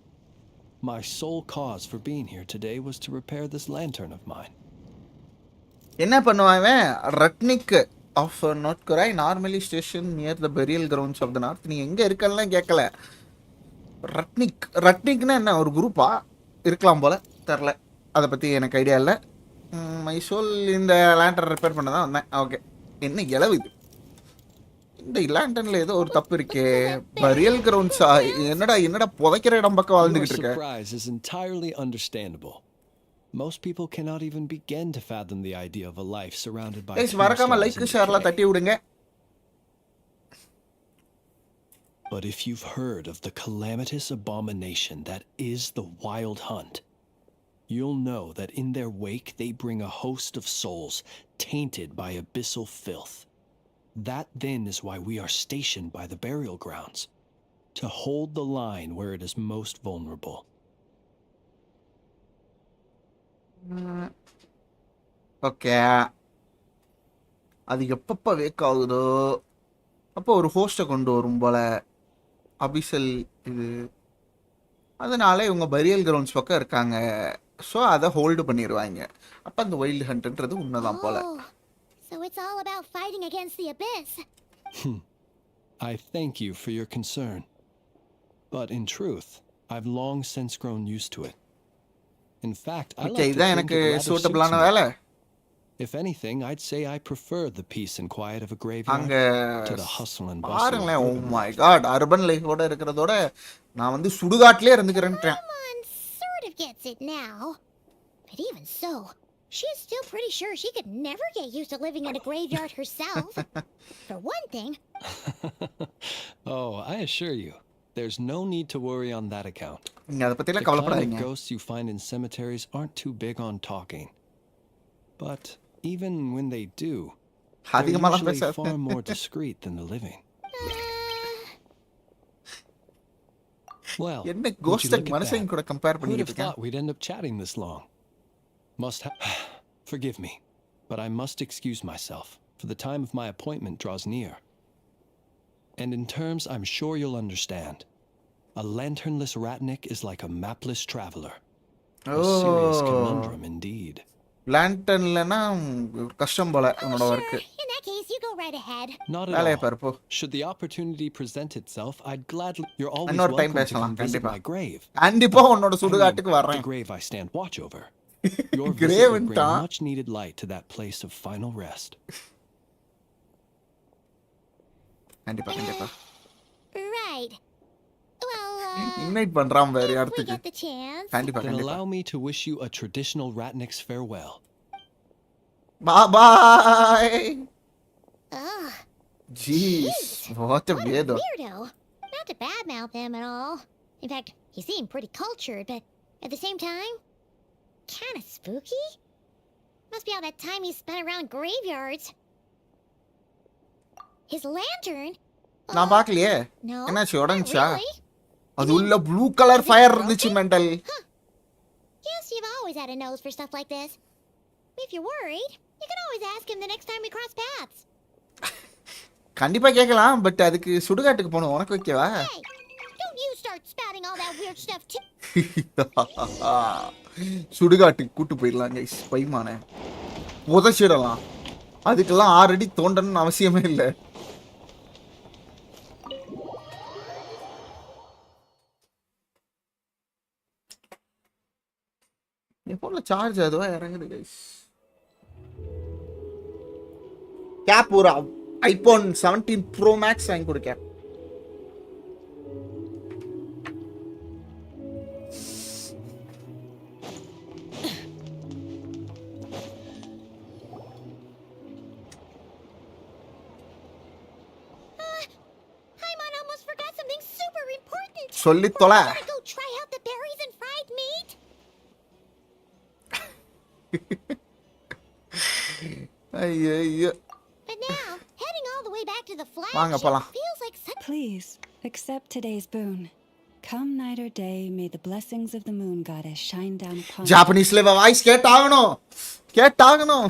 My sole cause for being here today was to repair this lantern of mine. என்ன பண்ணுவான் Ratnik of Nodkrai normally station near the burial grounds of the north. நீ எங்கே இருக்கல்லாம் கேட்கல. ரட்னிக்னா என்ன, ஒரு குரூப்பா இருக்கலாம் போல, தெரில, அதை பற்றி எனக்கு ஐடியா இல்லை. மை சோல் இந்த லேண்டர் ரிப்பேர் பண்ண தான் வந்தேன். ஓகே, என்ன இளவு இது, இந்த லேண்டனில் ஏதோ ஒரு தப்பு இருக்கே. பரியல் கிரவுண்ட்ஸா, என்னடா புதைக்கிற இடம் பக்கம் Your வாழ்ந்துக்கிட்டு இருக்க. surprise is entirely understandable. Most people cannot even begin to fathom the idea of a life surrounded by மறக்காம tombstones லைக் and ஷேர்லாம் decay. தட்டி விடுங்க. But if you've heard of the calamitous abomination that is the Wild Hunt, you'll know that in their wake they bring a host of souls tainted by abyssal filth. That then is why we are stationed by the burial grounds, to hold the line where it is most vulnerable. Okay, அது எப்பப்போ wake ஆகுதோ அப்போ ஒரு ஹோஸ்ட்டை கொண்டு வரும் போல அபிசல் இது. அதனால இவங்க பரியல் கிரவுண்ட்ஸ் பக்கம் இருக்காங்க. ஸோ அதை ஹோல்டு பண்ணிடுவாங்க. அப்போ அந்த வைல்டு ஹண்ட்ன்றது உண்மைதான் போல. Oh, so it's all about fighting against the abyss. I thank you for your concern. But in truth, I've long since grown used to it. In fact, I okay, like to இதான் think எனக்கு it rather suits சூட்டபிளான me. வேலை. If anything, I'd say I prefer the peace and quiet of a அங்க graveyard to the hustle and bustle of பாருங்களேன், oh urban my life. God, urban லைஃபோட இருக்கிறதோட நான் வந்து சுடுகாட்டிலே இருந்துக்கிறேன்ட்டேன். Paimon sort of gets it now. But even so, she's still pretty sure she could never get used to living in a graveyard herself. For one thing, Oh, I assure you, there's no need to worry on that account. நீங்கள் அதை The பற்றிலாம் kind of கவலைப்படாதீங்க. ghosts you find in cemeteries aren't too big on talking. But even when they do, they're அதிகமாலாம் usually பேசாத. far more discreet than the living. Well, என்ன would you ghost look at மனுஷங்க that? கூட compare Who'd பண்ணிட்டு have இருக்கேன். thought we'd end up chatting this long? Must have. Forgive me, but I must excuse myself, for the time of my appointment draws near. And in terms I'm sure you'll understand, a lanternless ratnik is like a mapless traveler. A serious conundrum indeed. லாண்டன்லனா கஷ்டம் போல உன்னோட Sure. Work. In that case, you go right ahead. Not at வேலையை all. பாரு போ. Should the opportunity present itself, I'd gladly. You're always இன்னொரு time welcome to பேசலாம் come visit கண்டிப்பா. my grave. கண்டிப்பா உன்னோட I mean, சுடுகாட்டுக்கு the வர்றேன். grave I stand watch over. Your visit Grave would bring ன்ட்டான். much needed light to that place of final rest. கண்டிப்பா கண்டிப்பா. Right. Well, invite பண்றான் வேற if we இடத்துக்கு. get the chance. கண்டிப்பா Then கண்டிப்பா. allow me to wish you a traditional ratnik's farewell. Bye. Ugh, Jeez, what a what a weirdo. weirdo. Not to badmouth him at all. In fact, he seemed pretty cultured, but at the same time, kind of spooky. Must be all that time he spent around graveyards. His lantern? நான் பார்க்கலையே. No, என்னாச்சு not உடஞ்சிச்சா? really. அது உள்ள blue colour fire இருந்துச்சு mental. Yes, you've always had a nose for stuff like this. If you're worried, you can always ask him the next time we cross paths. கண்டிப்பா கேட்கலாம் but அதுக்கு சுடுகாட்டுக்கு போகணும் உனக்கு வைக்கவா? Hey, don't you start spouting all that weird stuff too. சுடுகாட்டுக்கு கூட்டு போயிடலாம் கைஸ் பைமானே. புதைச்சிடலாம். அதுக்கெல்லாம் 6 அடி தோண்டணும்னு அவசியமே இல்லை. என் ஃபோனில் சார்ஜ் அதுவா இறங்குது கைஸ். கேப் ஒரு ஐபோன் 17 ப்ரோ மேக்ஸ் வாங்கி கொடுக்க. Paimon almost forgot something super important. சொல்லி தொலை. Wanna go try out the berries and fried meat? ஐயோ. But now, heading all the way back to the வாங்க flagship போலாம். feels like such. Please, accept today's boon. Come night or day, may the blessings of the moon goddess shine down upon you. ஜாப்பனீஸ்ல voice கேட்டாகணும். கேட்டாகணும்.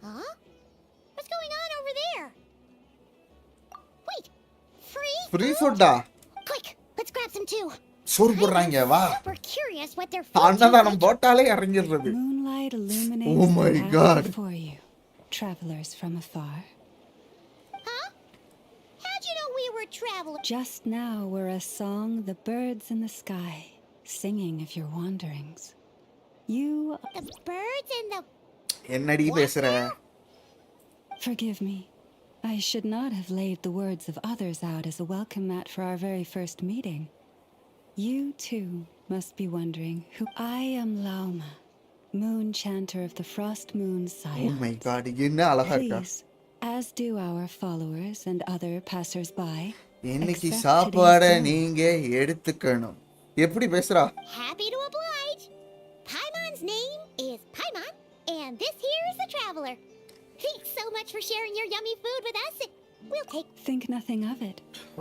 Huh? What's going on over there? Wait, free? Free ஃபுட்டா? Quick, let's grab some too. சோறு போடுறாங்க வா. Super curious what their food அன்னதானம் tastes போட்டாலே இறங்கிடுறது. Moonlight illuminates Oh my the path God. before you, travelers from afar. like. Huh? How'd you know we were travelers? Just now were a song the birds in the sky, singing of your wanderings. You The birds and the. என்னடி பேசுற? forgive me. I should not have laid the words of others out as a welcome mat for our very first meeting. You too must be wondering who I am. Lauma, moon chanter of the frost moon Oh scion. my god, என்ன அழகா இருக்கா. Please, as do our followers and other passers-by, இன்னைக்கு accept சாப்பாட today's boon. நீங்க எடுத்துக்கணும். எப்படி பேசுறா? Happy to oblige. Paimon's name is Paimon, and this here is the traveler. Thanks so much for sharing your yummy food with us. We'll take. Think nothing of it.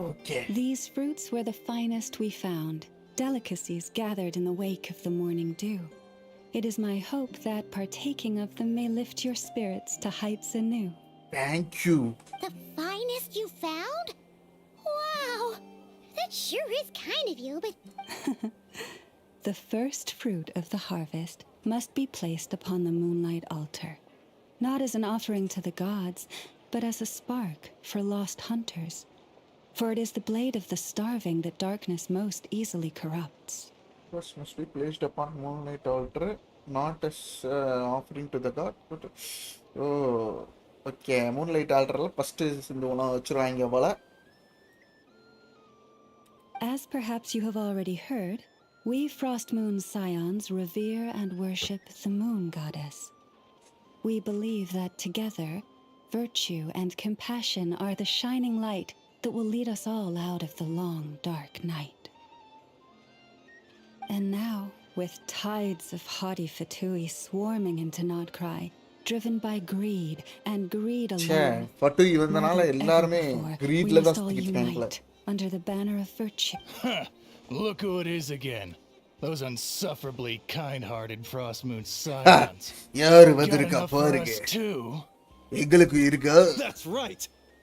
Okay. These fruits were the finest we found, delicacies gathered in the wake of the morning dew. It is my hope that partaking of them may lift your spirits to heights anew. Thank you. The finest you found? Wow, that sure is kind of you, but The first fruit of the harvest must be placed upon the moonlight altar, not as an offering to the gods, but as a spark for lost hunters. For it is the blade of the starving that darkness most easily corrupts. First must be placed upon moonlight altar, not as offering to the god. But, oh, okay. Moonlight altarல first இந்த உணவு வச்சிருவாங்க போல. As perhaps you have already heard, we Frost Moon Scions revere and worship the moon goddess. We believe that together, virtue and compassion are the shining light that will lead us all out of the long, dark night. And now, with tides of haughty Fatui swarming into Nodkorai, driven by greed and greed ச்சே alone. பட்டு More இவந்தனால than ever எல்லாருமே before, we கிரீட்ல தான் must all சுத்திக்கிட்டாங்களே. unite under the banner of virtue. Look who it is again. Those unsufferably kind-hearted Frost Moon scions. யாரு Got வந்திருக்கா enough for பாருங்க. us too. எங்களுக்கு இருக்கா? That's right.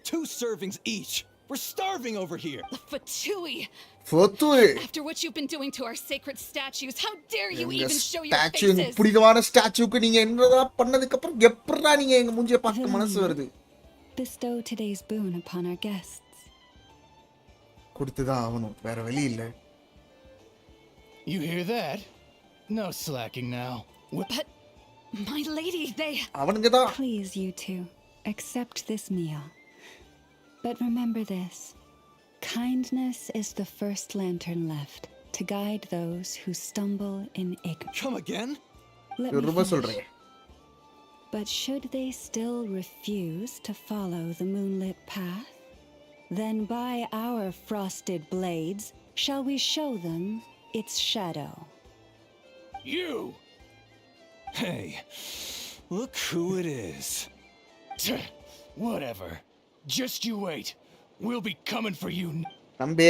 2 servings each. We're starving over here. The Fatui! சொத்து After what you've been doing to our sacred statues, how dare you எங்க even show your statue எங்க faces? பிடிக்கமான ஸ்டாச்சுக்கு நீங்க என்னதான் பண்ணதுக்கு அப்புறம் எப்படா நீங்க எங்க மூஞ்சிய பார்க்க மனசு வருது? Bestow today's boon upon our guests. கொடுத்துதான் ஆகணும், வேற வழி இல்ல. You hear that? No slacking now. But, my lady, they... அவனுங்க தான். Please, you two, accept this meal. But remember this. Kindness is the first lantern left to guide those who stumble in ignorance. Come again? Let me ரொம்ப finish. சொல்றீங்க. But should they still refuse to follow the moonlit path, then by our frosted blades shall we show them its shadow. You! Hey, look who it is. Whatever. Just you wait. We'll be coming for you. தம்பி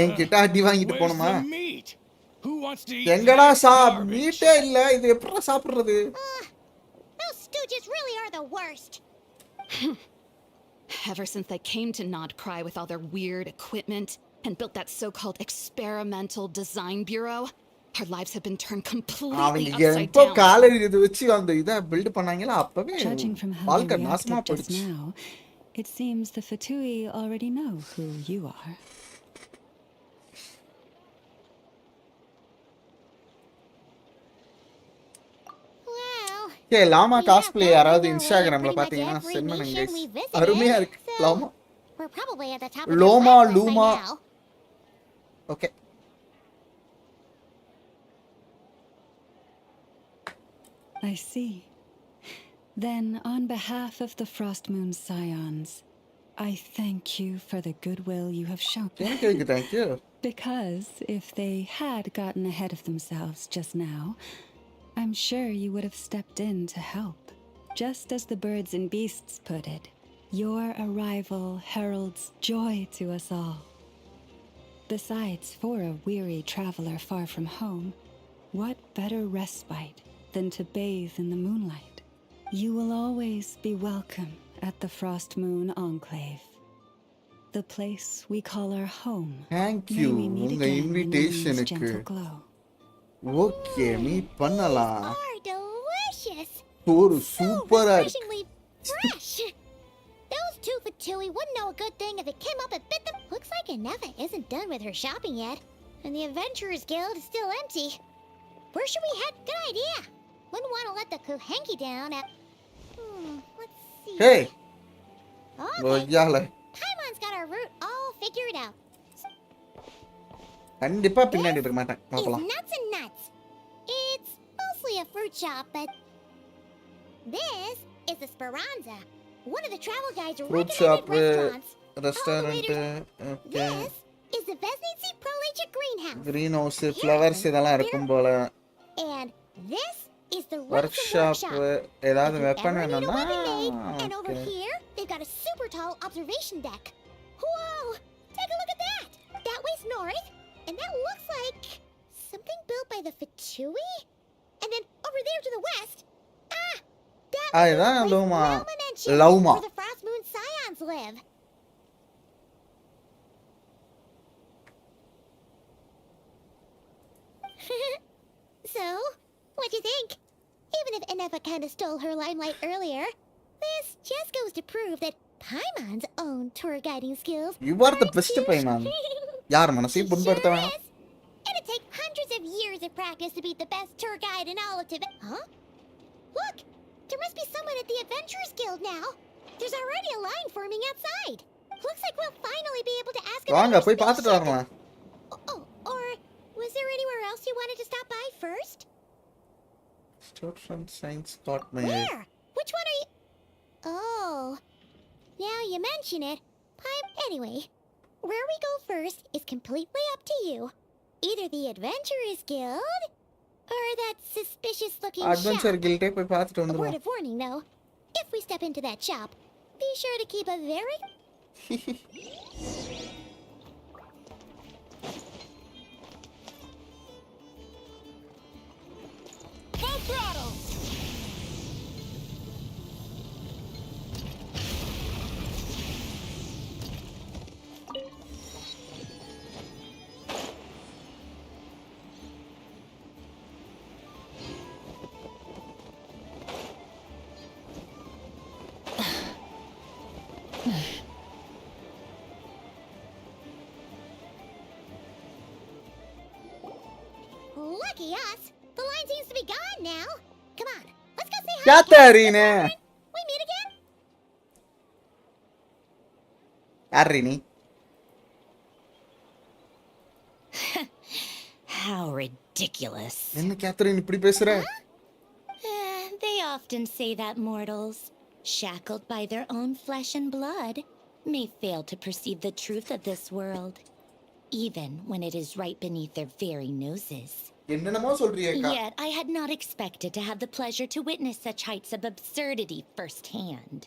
என்கிட்ட அடி வாங்கிட்டு Where's போணுமா? the meat? Who wants to eat எங்கடா that garbage? மீட்டே இல்ல, இது எப்படா சாப்பிடுறது? Those stooges really are the worst. Ever since they came to Nodkorai with all their weird equipment and built that so-called experimental design bureau, our lives have been turned completely அவங்க upside எப்போ down. College இது வச்சு அந்த இதை build பண்ணாங்களா அப்பவே Judging from how வாழ்க்கை you நாசமா reacted just போயிடுச்சு. now, it seems the Fatui already know who you are. Well, A Lama we have cosplay gone யாராவது our way இன்ஸ்டாகிராம்ல pretty much பாத்தீங்கன்னா every சென்ட் பண்ணுங்க nation guys. we visited, அருமையா இருக்கு so Lama. we're probably at the top of Loma, their blacklist by Luma. now. Okay I see. Then, on behalf of the Frost Moon Scions, I thank you for the goodwill you have shown. Thank you thank you. Because if they had gotten ahead of themselves just now, I'm sure you would have stepped in to help. Just as the birds and beasts put it, your arrival heralds joy to us all. Besides, for a weary traveler far from home, what better respite than to bathe in the moonlight? You will always be welcome at the Frost Moon Enclave, the place we call our home. Thank May you we meet உங்க again in the moon's இன்விடேஷனுக்கு. gentle glow. Okay meet பண்ணலாம். Are delicious. ஒரு So சூப்பரா இருக்கு. refreshingly fresh. Those two Fatui wouldn't know a good thing if it came up and bit them. Looks like Inefa isn't done with her shopping yet, and the Adventurers Guild is still empty. Where should we head? Good idea. Wouldn't want to let the Kuhenki down at... let's see. Hey Okay, கொய்யால Paimon's got our route all figured out. கண்டிப்பா பின்னாடி இருக்க மாட்டேன் It's பார்க்கலாம். nuts and nuts. It's mostly a fruit shop, but this is the Speranza, one of the travel guide's Fruit recommended shop, restaurants. Restaurant okay This is the Vesnitsi Prolicha greenhouse, green house flowers இதெல்லாம் இருக்கும் போல. and this is the work Russian shop workshop. ஏதாவது If you weapon ever need a வேணும்னா weapon made, and over okay here they've got a super tall observation deck. Whoa! Take a look at that. That way's north, and that looks like something built by the Fatui. And then over there to the west, that Ah, was the இதான் place லூமா. Lauma mentioned, லௌமா. where the Frost Moon Scions live. So, what'd you think? Even if Inefa kind of stole her limelight earlier, this just goes to prove that Paimon's own tour guiding skills you are the best Paimon. யார் மனசையும் புண்படுத்த வேணாம். It'd take hundreds of years of practice to be the best tour guide in all of Tibet. Huh? Look! There must be someone at the Adventurers Guild now. There's already a line forming outside. Looks like we'll finally be able to ask about வாங்க our போய் பார்த்துட்டு spaceship. வரலாம். Oh, or was there anywhere else you wanted to stop by first? Student science taught me. Where? Which one are you? Oh, now you mention it. Anyway, where we go first is completely up to you. Either the Adventurers Guild or that suspicious-looking adventure shop. கில்டே போய் பார்த்துட்டு A word வந்துருவோம். of warning, though. If we step into that shop, be sure to keep a very... Full throttle! Lucky us. The line seems to be gone now. Come on, let's go say hi. Catherine. We meet again? யாரு நீ? How ridiculous. என்ன Catherine இப்படி பேசுற? They often say that mortals, shackled by their own flesh and blood, may fail to perceive the truth of this world, even when it is right beneath their very noses. என்னென்னமோ சொல்றியேக்கா. Yet I had not expected to have the pleasure to witness such heights of absurdity firsthand.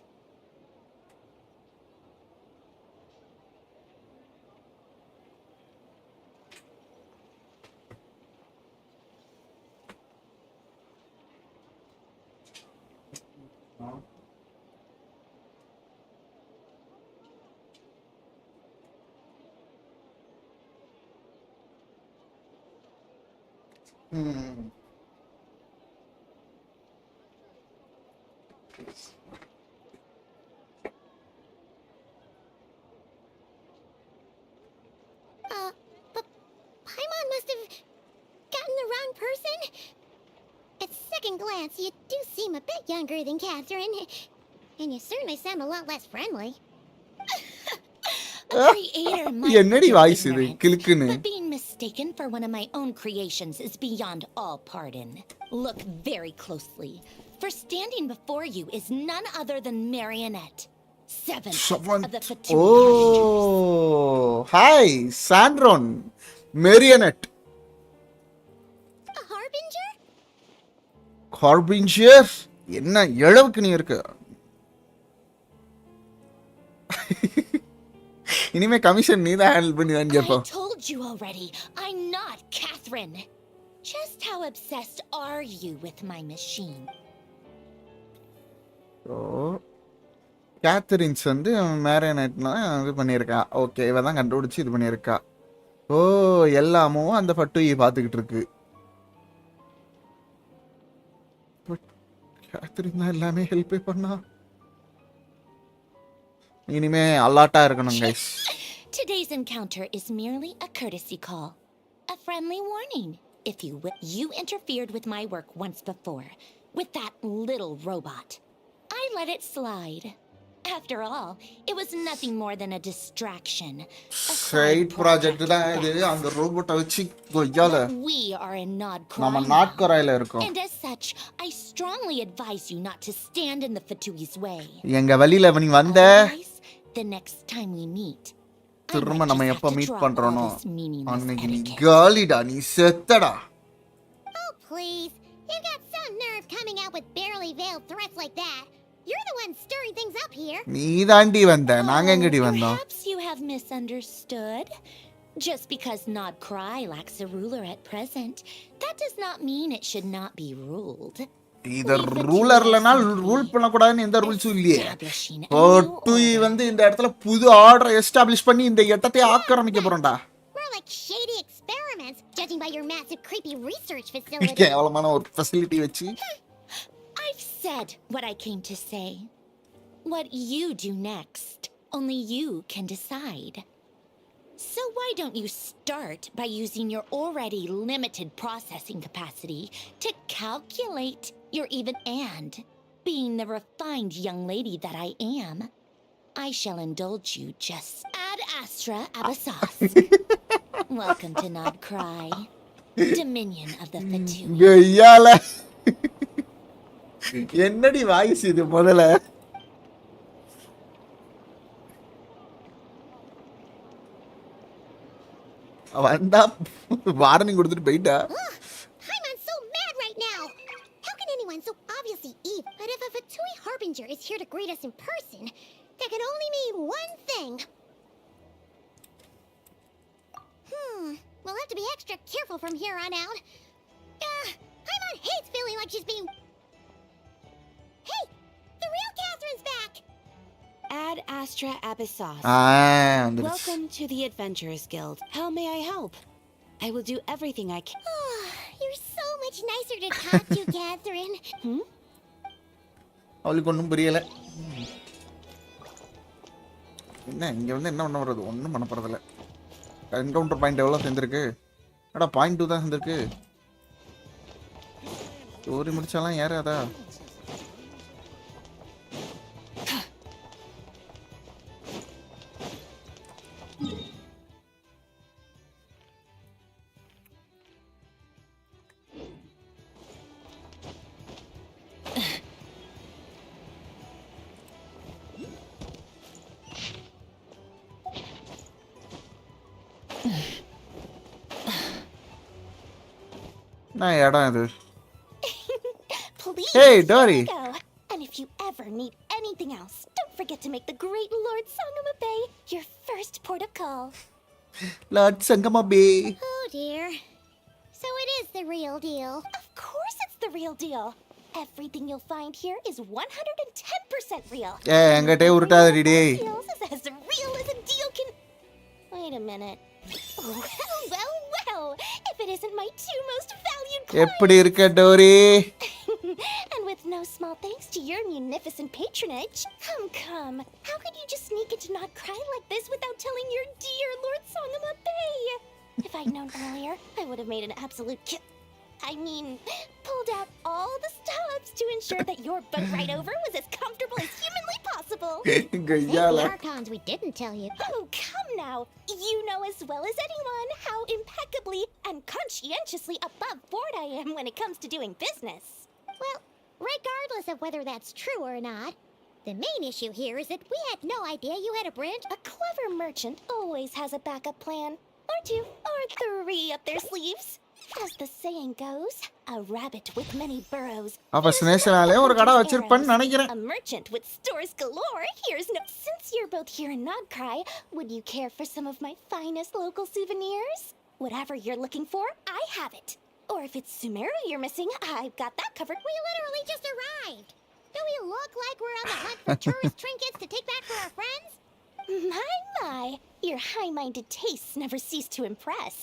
But Paimon must have gotten the wrong person. At second glance, you do seem a bit younger than Catherine. And you certainly sound a lot less friendly. A creator might என்னடி be voice இது ignorant, கிளுக்குன்னு? but being mistaken for one of my own creations is beyond all pardon. Look very closely, for standing before you is none other than Marionette, seventh of the Fatui Oh, hi, Sandron, Marionette, A harbinger? Harbinger. என்ன எழவுக்கு நீ இருக்கு? இனிமே commission நீ தான் handle பண்ணி தான் I கேட்போம். told you already, I'm not Catherine. Just how obsessed are you with my machine? So Catherine's வந்து மேரியனட்லாம் இது பண்ணியிருக்கா. ஓகே, இவ தான் கண்டுபிடிச்சி இது பண்ணியிருக்கா. ஓ, எல்லாமும் அந்த ஃபட்டுயை பார்த்துக்கிட்டு இருக்கு. கேத்தரின் தான் எல்லாமே ஹெல்ப்பே பண்ணா. இனிமே அலாட்டா இருக்கணும் guys. Today's encounter is merely a courtesy call. A friendly warning, if you will. You interfered with my work once before, with that little robot. I let it slide. After all, it was nothing more than a distraction. Side project தான் இது. அந்த ரோபோட்டை வச்சு கொய்யால We are in Nodkorai. நம்ம நாட்கொராயில இருக்கோம். And as such, I strongly advise you not to stand in the Fatui's way. எங்க வழியில நீ வந்த Otherwise, the next time we meet, திரும்ப நம்ம எப்ப மீட் பண்றோனோ அன்னைக்கு நீ etiquette. காலிடா, நீ செத்தடா. Oh, please. You've got some nerve coming out with barely veiled threats like that. You're the one stirring things up here. நீ தாண்டி வந்த, நாங்க எங்கடி வந்தோம்? Perhaps you have misunderstood. Just because Nodkorai lacks a ruler at present, that does not mean it should not be ruled. இத ரூலர்லனா rule பண்ண கூடாதுன்னு எந்த ரூல்ஸும் இல்லையே. ஃபட்டுய் வந்து இந்த இடத்துல புது ஆர்டர் எஸ்டாப்லிஷ் பண்ணி இந்த இடத்தை ஆக்கிரமிக்க போறோம்டா. More like shady experiments, judging by your massive creepy research facility. கேவலமான ஒரு ஃபெசிலிட்டி வச்சு. I've said what I came to say. What you do next, only you can decide. So why don't you start by using your already limited processing capacity to calculate your even, and being the refined young lady that I am, I shall indulge you just ad astra abyssos. Welcome to Nodkorai, Dominion of the Fatui. ஐயால என்னடி voice இது முதல்ல? வந்தா warning கொடுத்துட்டு போயிட்டா. Paimon's so mad right now. How can anyone so obviously evil? But if a Fatui Harbinger is here to greet us in person, that can only mean one thing. We'll have to be extra careful from here on out. Paimon hates feeling like she's being... Hey! The real Catherine's back! Ad Astra Abyssos. வந்துருச்சு. Welcome to the Adventurers Guild. How may I help? I will do everything I can. You're so much nicer to talk to, Catherine. அவளுக்கு ஒன்றும் புரியல. என்ன இங்க வந்து என்ன பண்ண போறது? ஒன்றும் பண்ண போறதில்ல. என்கவுண்டர் பாயிண்ட் எவ்வளோ சேர்ந்துருக்கு? அடா 0.2 தான் சேர்ந்துருக்கு. ஸ்டோரி முடிச்சாலாம் யாரு அதா? நான் இடம் இது. Please, Hey, Dory. go. And if you ever need anything else, don't forget to make the great Lord Sangama Bay your first port of call. Lord Sangama Bay. Oh dear. So it is the real deal. Of course it's the real deal. Everything you'll find here is 110% real. என்கிட்டே உருட்டாதடி டேய். Deals is as real as a deal can... Wait a minute. Well, if it isn't my two most valued clients. எப்படி இருக்க Tory? And with no small thanks to your munificent patronage. Come. How could you just sneak into Nodkorai like this without telling your dear Lord Sangama Bay? If I'd known earlier, I would have made an absolute pulled out all the stops to ensure that your boat ride over was as comfortable as humanly possible. கையால. Archons we didn't tell you. Oh, come now. You know as well as anyone how impeccably and conscientiously above board I am when it comes to doing business. Well, regardless of whether that's true or not, the main issue here is that we had no idea you had a branch. A clever merchant always has a backup plan. Or two, or three up their sleeves. As the saying goes, a rabbit with many burrows. அப்ப ஸ்னேஷனாலே ஒரு கடை வச்சிருப்பேன்னு நினைக்கிறேன். A merchant with stores galore. Here's no... Since you're both here in Nodkorai, would you care for some of my finest local souvenirs? Whatever you're looking for, I have it. Or if it's Sumeru you're missing, I've got that covered. We literally just arrived. Do we look like we're on the hunt for tourist trinkets to take back for our friends? My. Your high-minded tastes never cease to impress.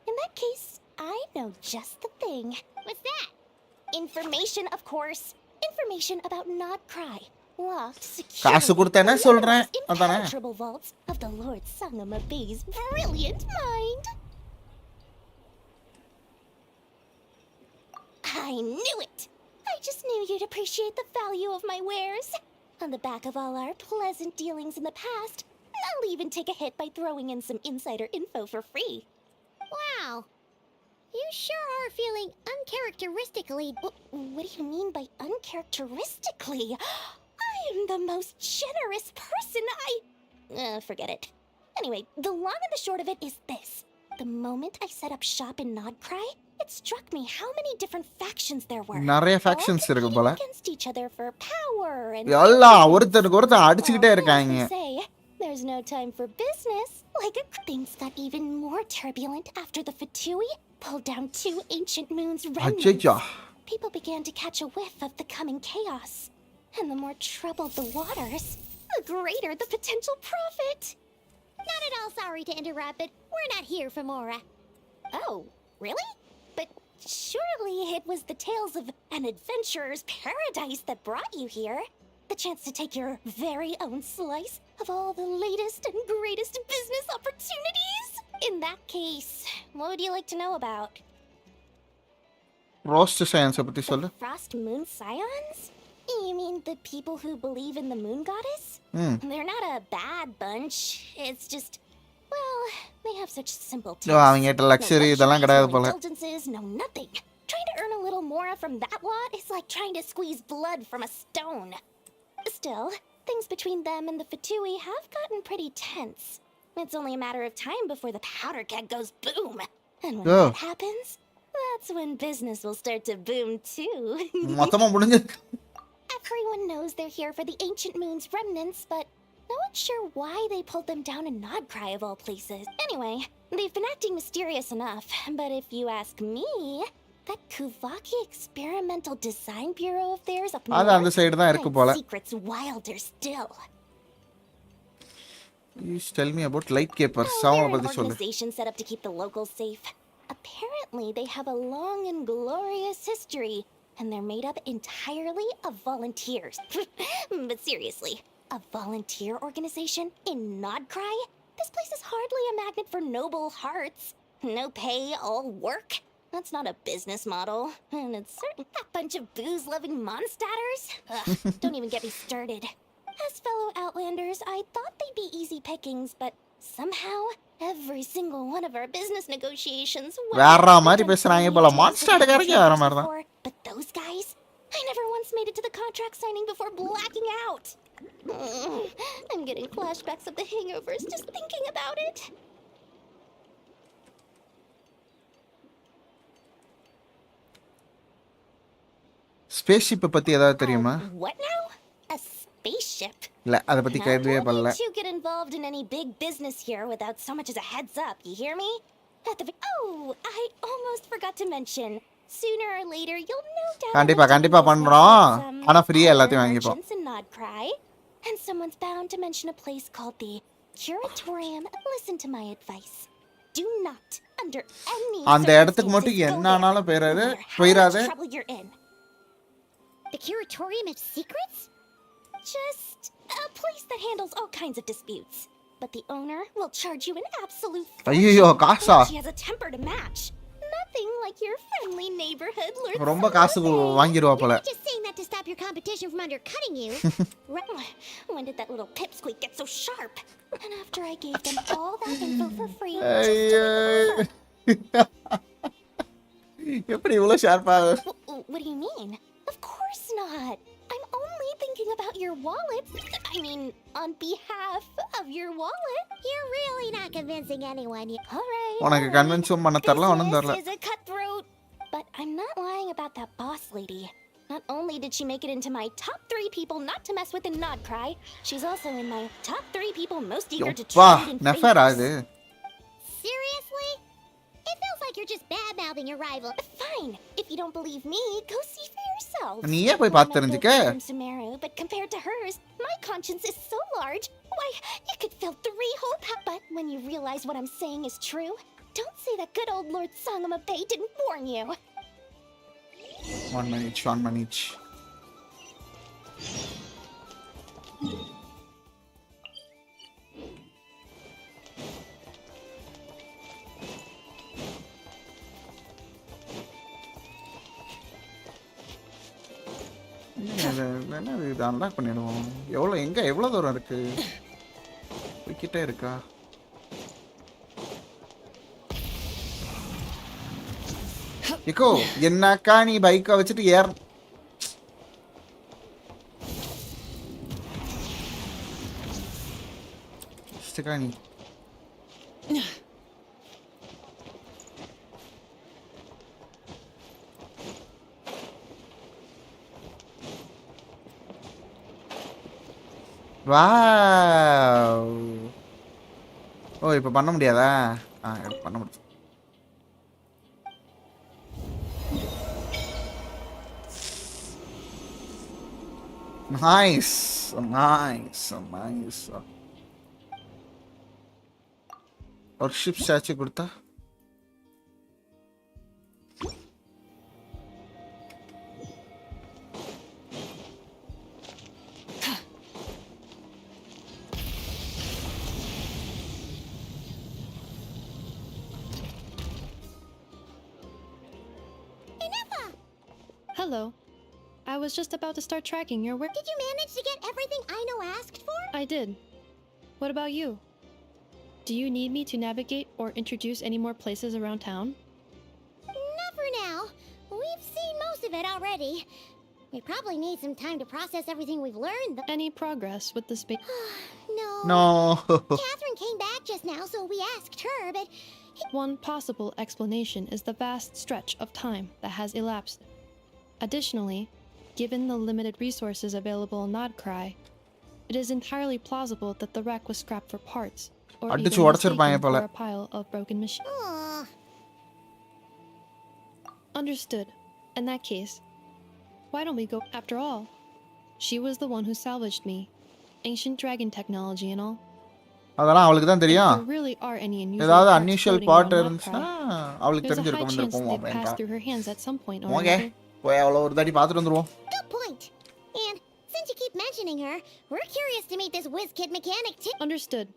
In that case, I know just the thing. What's that? Information, of course. Information about Nodkorai. Locked, secure. காசு கொடுத்தேனே சொல்றேன். அதானே. Impenetrable vaults of the Lord Sangama Bay's brilliant mind. I knew it! I just knew you'd appreciate the value of my wares. On the back of all our pleasant dealings in the past, I'll even take a hit by throwing in some insider info for free. Wow. You sure are feeling uncharacteristically... What do you mean by uncharacteristically? I am the most generous person forget it. Anyway, the long and the short of it is this. The moment I set up shop in Nodkorai, it struck me how many different factions there were. நிறைய factions இருக்கு போல. Against each other for power and... எல்லாம் ஒருத்தருக்கு ஒருத்தர் அடிச்சிட்டே இருக்காங்க. There's no time for business. Things got even more turbulent after the Fatui pulled down 2 ancient moons' remnants. People began to catch a whiff of the coming chaos. And the more troubled the waters, the greater the potential profit. Not at all sorry to interrupt, but we're not here for Mora. Oh, really? But surely it was the tales of an adventurer's paradise that brought you here. The chance to take your very own slice of all the latest and greatest business opportunities. In that case, what would you like to know about? Roast science பத்தி சொல்லு. Frost Moon Scions? You mean the people who believe in the moon goddess? They're not a bad bunch. It's just, well, they have such simple tastes. அவங்கட்ட luxury இதெல்லாம் கிடையாது போல. Indulgences, no nothing. Trying to earn a little more from that lot is like trying to squeeze blood from a stone. Still, things between them and the Fatui have gotten pretty tense. It's only a matter of time before the powder keg goes boom. And when Oh. that happens, that's when business will start to boom too. மொத்தமா முடிஞ்சு. Everyone knows they're here for the ancient moon's remnants, but no one's sure why they pulled them down in Nodkorai of all places. Anyway, they've been acting mysterious enough, but if you ask me, that Kuvaki Experimental Design Bureau of theirs up அது அந்த north side தான் இருக்கு போல. hides secrets wilder still. You tell me about light keepers. Oh, சாவ they're an பத்தி சொல்லு. organization set up to keep the locals safe. Apparently, they have a long and glorious history, and they're made up entirely of volunteers. But seriously, a volunteer organization in Nodkorai? This place is hardly a magnet for noble hearts. No pay, all work. That's not a business model. And it's certain that bunch of booze-loving monsters. Ugh, don't even get me started. As fellow Outlanders, I thought they'd be easy pickings, but somehow every single one of our business negotiations வேற மாதிரி பேசுறாங்க போல. மான்ஸ்டர்காரங்க வேற மாதிரி தான். But those guys, I never once made it to the contract signing before blacking out. I'm getting flashbacks of the hangovers just thinking about it. Spaceship பத்தி ஏதாவது தெரியுமா? What now? A spaceship? இல்ல அத பத்தி கேள்வியே Not பண்ணல. wanting to get involved in any big business here without so much as a heads up, you hear me? Oh, I almost forgot to mention. Sooner or later, you'll no doubt கண்டிப்பா பண்றோம். ஆனா ஃப்ரீயா எல்லாத்தையும் வாங்கிப்போம். in Nodkorai, and someone's bound to mention a place called the Curatorium. Listen to my advice. Do not, under any அந்த இடத்துக்கு மட்டும் என்ன ஆனாலும் போயிராது. trouble you're in. The Curatorium of Secrets? Just a place that handles all kinds of disputes. But the owner will charge you an absolute ஐயோ காசா? fortune. She has a temper to match. Nothing like your friendly neighborhood Lord ரொம்ப காசு வாங்கிடுவா போல. You're just saying that to stop your competition from undercutting you. When did that little pipsqueak get so sharp? And after I gave them all that info for free, எப்படி இவ்வளவு ஷார்ப்பா? What do you mean? Of course not. I'm only thinking about your wallet. I mean, on behalf of your wallet. You're really not convincing anyone. All right. உனக்கு convince பண்ண தெரியல, ஒண்ணும் தெரியல. This is a cutthroat. But I'm not lying about that boss lady. Not only did she make it into my top 3 people not to mess with in Nodkorai, she's also in my top 3 people most eager to trade in நெஃபரா favors. இது? Seriously? It feels like you're just bad-mouthing your rival. Fine. If you don't believe me, go see for yourself. நீயே போய் பார்த்து தெரிஞ்சுக்க. But compared to hers, my conscience is so large. Why, you could fill 3 whole But when you realize what I'm saying is true, don't say that good old Lord Sangamabe didn't warn you. One minute. என்னது இது unlock பண்ணிடுவோம். எவ்வளோ தூரம் இருக்கு? போய்கிட்டே இருக்கா? Eco என்னக்கா நீ பைக்கை வச்சுட்டு ஏற நீ வாவ். ஓ இப்போ பண்ண முடியாதா? பண்ண முடியும். நைஸ். ஒரு ஷிப் ஸ்டாச்சு கொடுத்தா Hello. I was just about to start tracking your work. Did you manage to get everything Aino asked for? I did. What about you? Do you need me to navigate or introduce any more places around town? Not for now. We've seen most of it already. We probably need some time to process everything we've learned. Any progress with the space? No. No. Catherine came back just now, so we asked her, but One possible explanation is the vast stretch of time that has elapsed. Additionally, given the limited resources available in Nodkorai, it is entirely plausible that the wreck was scrapped for parts, or even அடிச்சு உடைச்சிருப்பாங்க mistaken போல. for a pile of broken machines. Aw. Understood. In that case, why don't we go after all? She was the one who salvaged me. Ancient dragon technology and all. அதெல்லாம் அவளுக்கு தான் If தெரியும். there really are any unusual ஏதாவது parts unusual floating part around இருந்துச்சுன்னா Nodkorai, அவளுக்கு there's a high தெரிஞ்சிருக்கும் chance வந்திருக்கும் they've அப்படின்ட்டா. passed through her hands at some point or okay another. போய் அவளை ஒரு தாடி பார்த்துட்டு வந்துருவோம். Good point. And since you keep mentioning her, we're curious to meet this whiz kid mechanic too. Understood.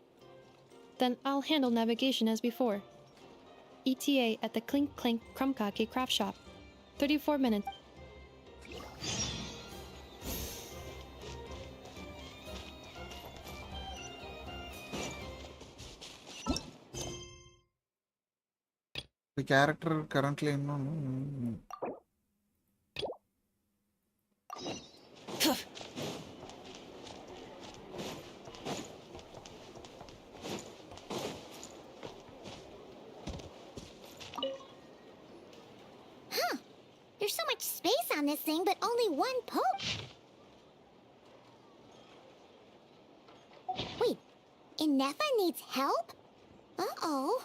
Then I'll handle navigation as before. ETA at the Clink Clank Krumkake craft shop. 34 minutes. The character currently இன்னும் There's so much space on this thing, but only one poke. Wait, Inefa needs help? Uh-oh.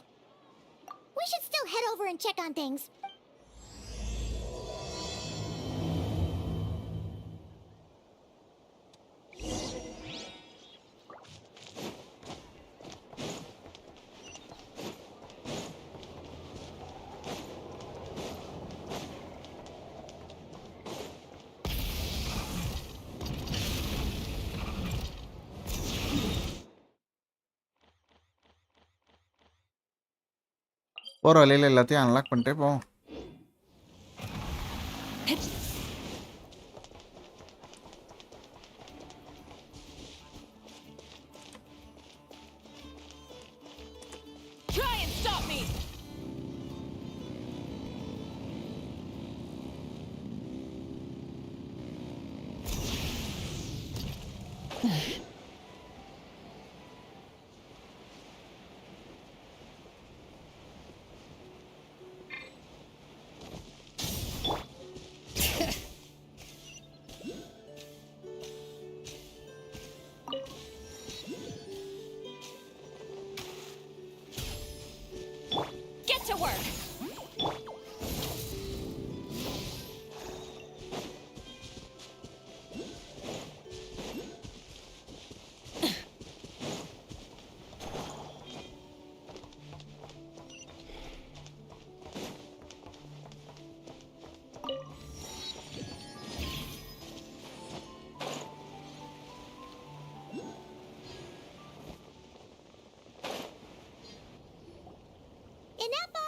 We should still head over and check on things. போகிற வழியில் எல்லாத்தையும் unlock பண்ணிட்டே போவோம். Try and stop me! Get to work! Inefa!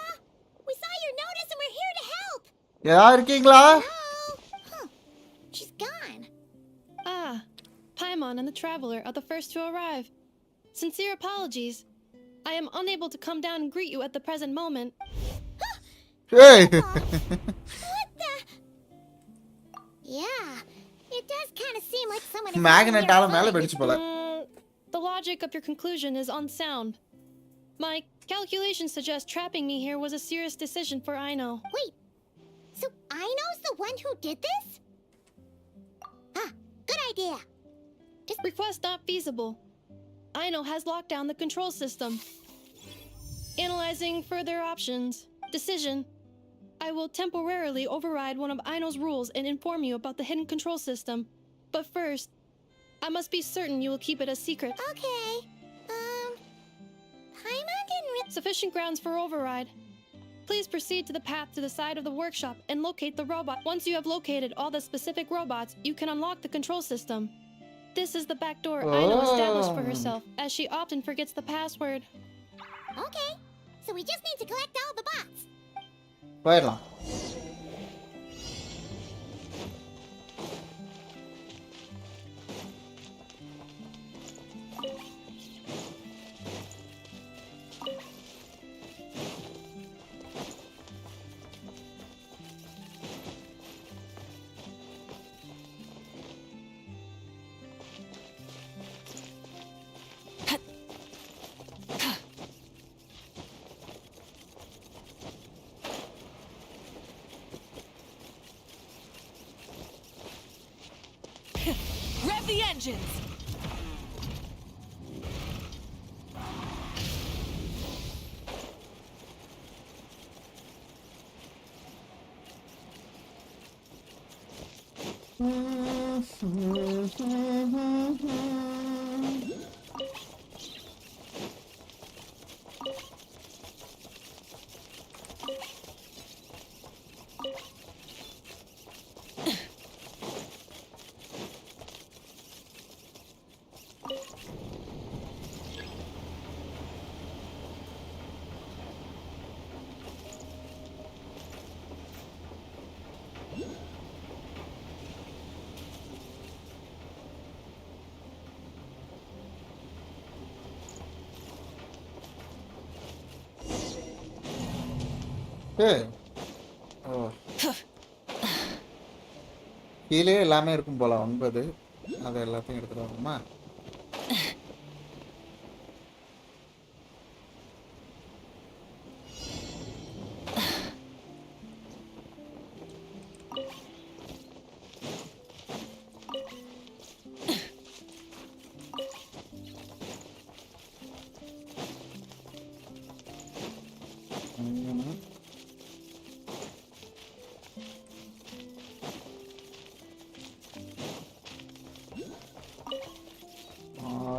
We saw your notice and we're here to help! யாரா இருக்கீங்களா? Oh! Huh. She's gone. Ah, Paimon and the Traveler are the first to arrive. Sincere apologies. I am unable to come down and greet you at the present moment. Hey. What the? Yeah, it does kind of seem like someone is magnet ஆல மேல having their வெடிச்சு போல. The logic of your conclusion is unsound. My calculations suggest trapping me here was a serious decision for Aino. Wait, so Aino's the one who did this? Ah, good idea. Request not feasible. Aino has locked down the control system. Analyzing further options. Decision. I will temporarily override one of Aino's rules and inform you about the hidden control system. But first, I must be certain you will keep it a secret. Okay. Paimon didn't Sufficient grounds for override. Please proceed to the path to the side of the workshop and locate the robot. Once you have located all the specific robots, you can unlock the control system. This is the back door Aino established for herself, as she often forgets the password. Okay, so we just need to collect all the bots. போயிடலாம். vengeance! ஏய் ஓ கீழே எல்லாமே இருக்கும் போல 9 அதை எல்லாத்தையும் எடுத்துட்டு வரணுமா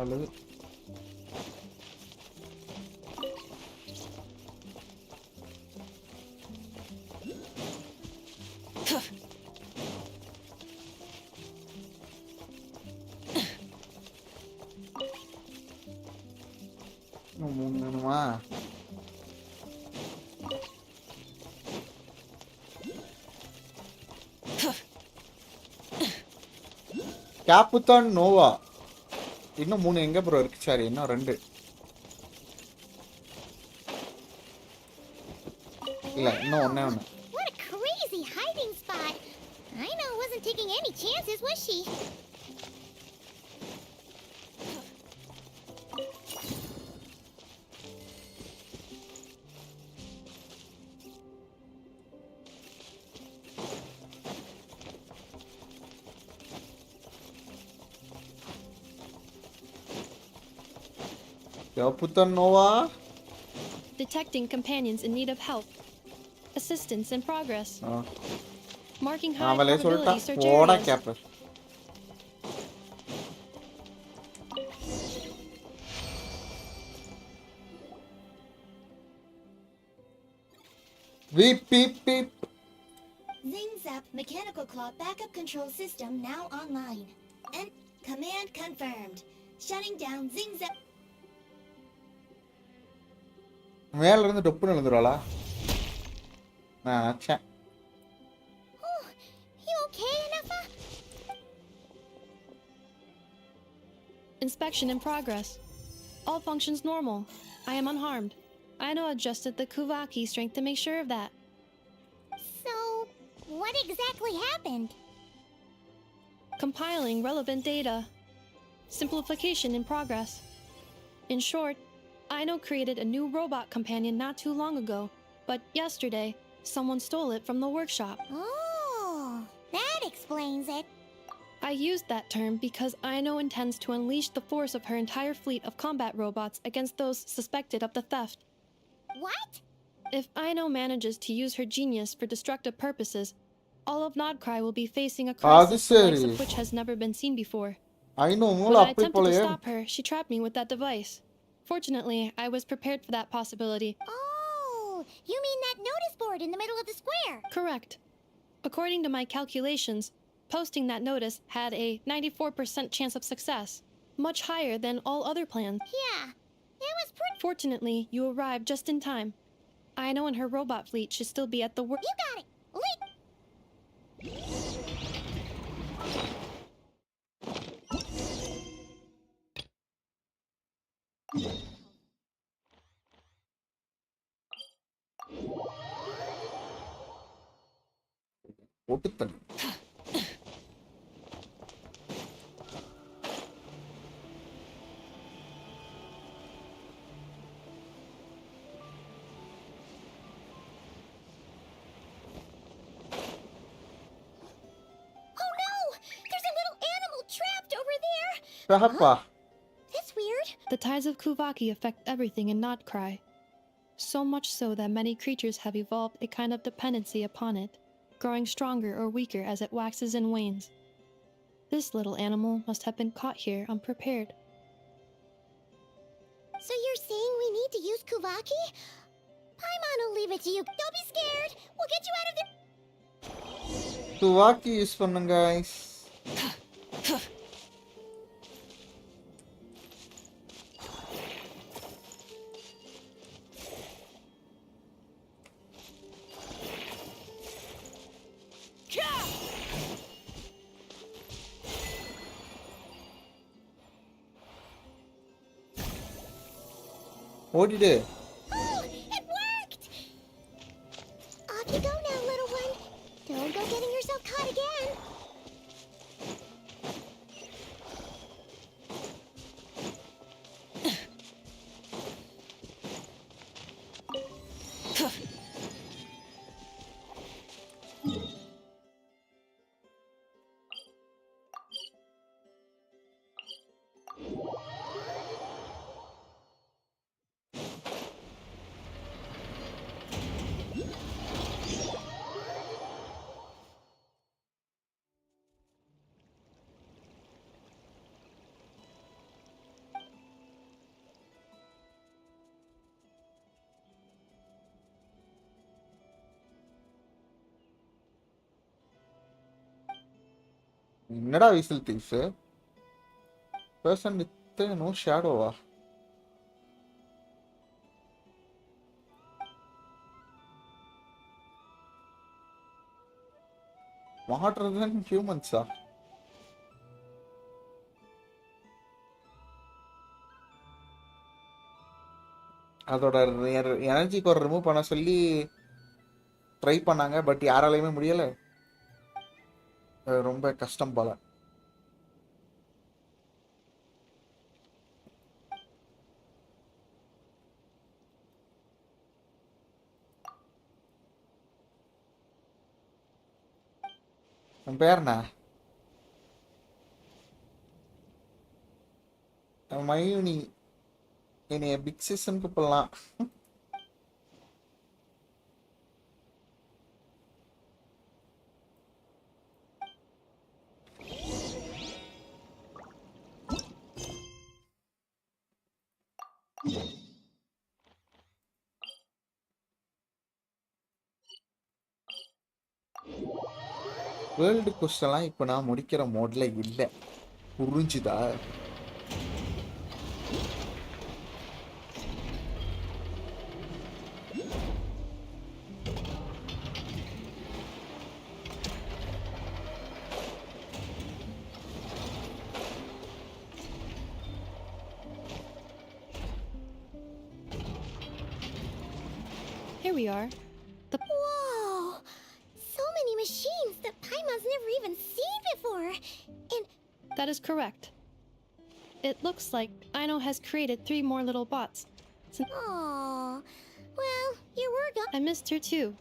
நாலு இன்னும் 3 வேணுமா கேப்புத்தான் நோவா இன்னும் 3 எங்க ப்ரோ இருக்கு சாரி இன்னும் 2 இல்ல இன்னும் ஒண்ணே ஒண்ணு What a crazy hiding spot! I know wasn't taking any chances, was she? கேப்புத்தான் நோவா Detecting companions in need of help. Assistance in progress. Marking high அவளே probability சொல்லிட்டான் search போடா areas. கேப்பர் வீப் beep beep Zing Zap mechanical clock backup control system now online. And command confirmed. Shutting down Zing Zap. மேல இருந்து டொப்புன்னு விழுந்துருவாளா நான் நினைச்சேன் Oh, you okay, Anafa? Inspection in progress. All functions normal. I am unharmed. I know adjusted the Kuvaki strength to make sure of that. So, what exactly happened? Compiling relevant data. Simplification in progress. In short, Aino created a new robot companion not too long ago, but yesterday, someone stole it from the workshop. Oh, that explains it. I used that term because Aino intends to unleash the force of her entire fleet of combat robots against those suspected of the theft. What? If Aino manages to use her genius for destructive purposes, all of Nodkorai will be facing a crisis the likes of which has never been seen before. I know When I attempted to stop her, she trapped me with that device. Fortunately, I was prepared for that possibility. Oh, you mean that notice board in the middle of the square? Correct. According to my calculations, posting that notice had a 94% chance of success, much higher than all other plans. Yeah, it was pretty. Fortunately, you arrived just in time. Aino and her robot fleet should still be at the work. You got it. Leap. ஒட்டுத்தல் Oh no! There's a little animal trapped over there! Papa. That's weird. The tides of Kuvaki affect everything in Nodkorai. So much so that many creatures have evolved a kind of dependency upon it, growing stronger or weaker as it waxes and wanes. This little animal must have been caught here unprepared. So you're saying we need to use Kuvaki? Paimon will leave it to you. Don't be scared. We'll get you out of there. Kuvaki use பண்ணுங்க guys. ஓடிடு. Oh, it worked! Off you go now, little one. Don't go getting yourself caught again. என்னடா whistle thief? Person with no ஷேடோவா? smarter than humans ஆ? அதோட energy core remove பண்ண சொல்லி try பண்ணாங்க, but யாராலையுமே முடியல. அது ரொம்ப கஷ்டம் போல. உன் பேர் என்ன? மயூனி. என்னைய பிக் சிஸ்ன்னு கூப்பிடலாம். வேர்ல்டு கொஸ்டெல்லாம் இப்போ நான் முடிக்கிற மோட்ல இல்லை, புரிஞ்சுதா? Here we are. Whoa! So many machines that Paimon's never even seen before. And That is correct. It looks like Aino has created 3 more little bots. Aw. Well, your word got... I missed her too.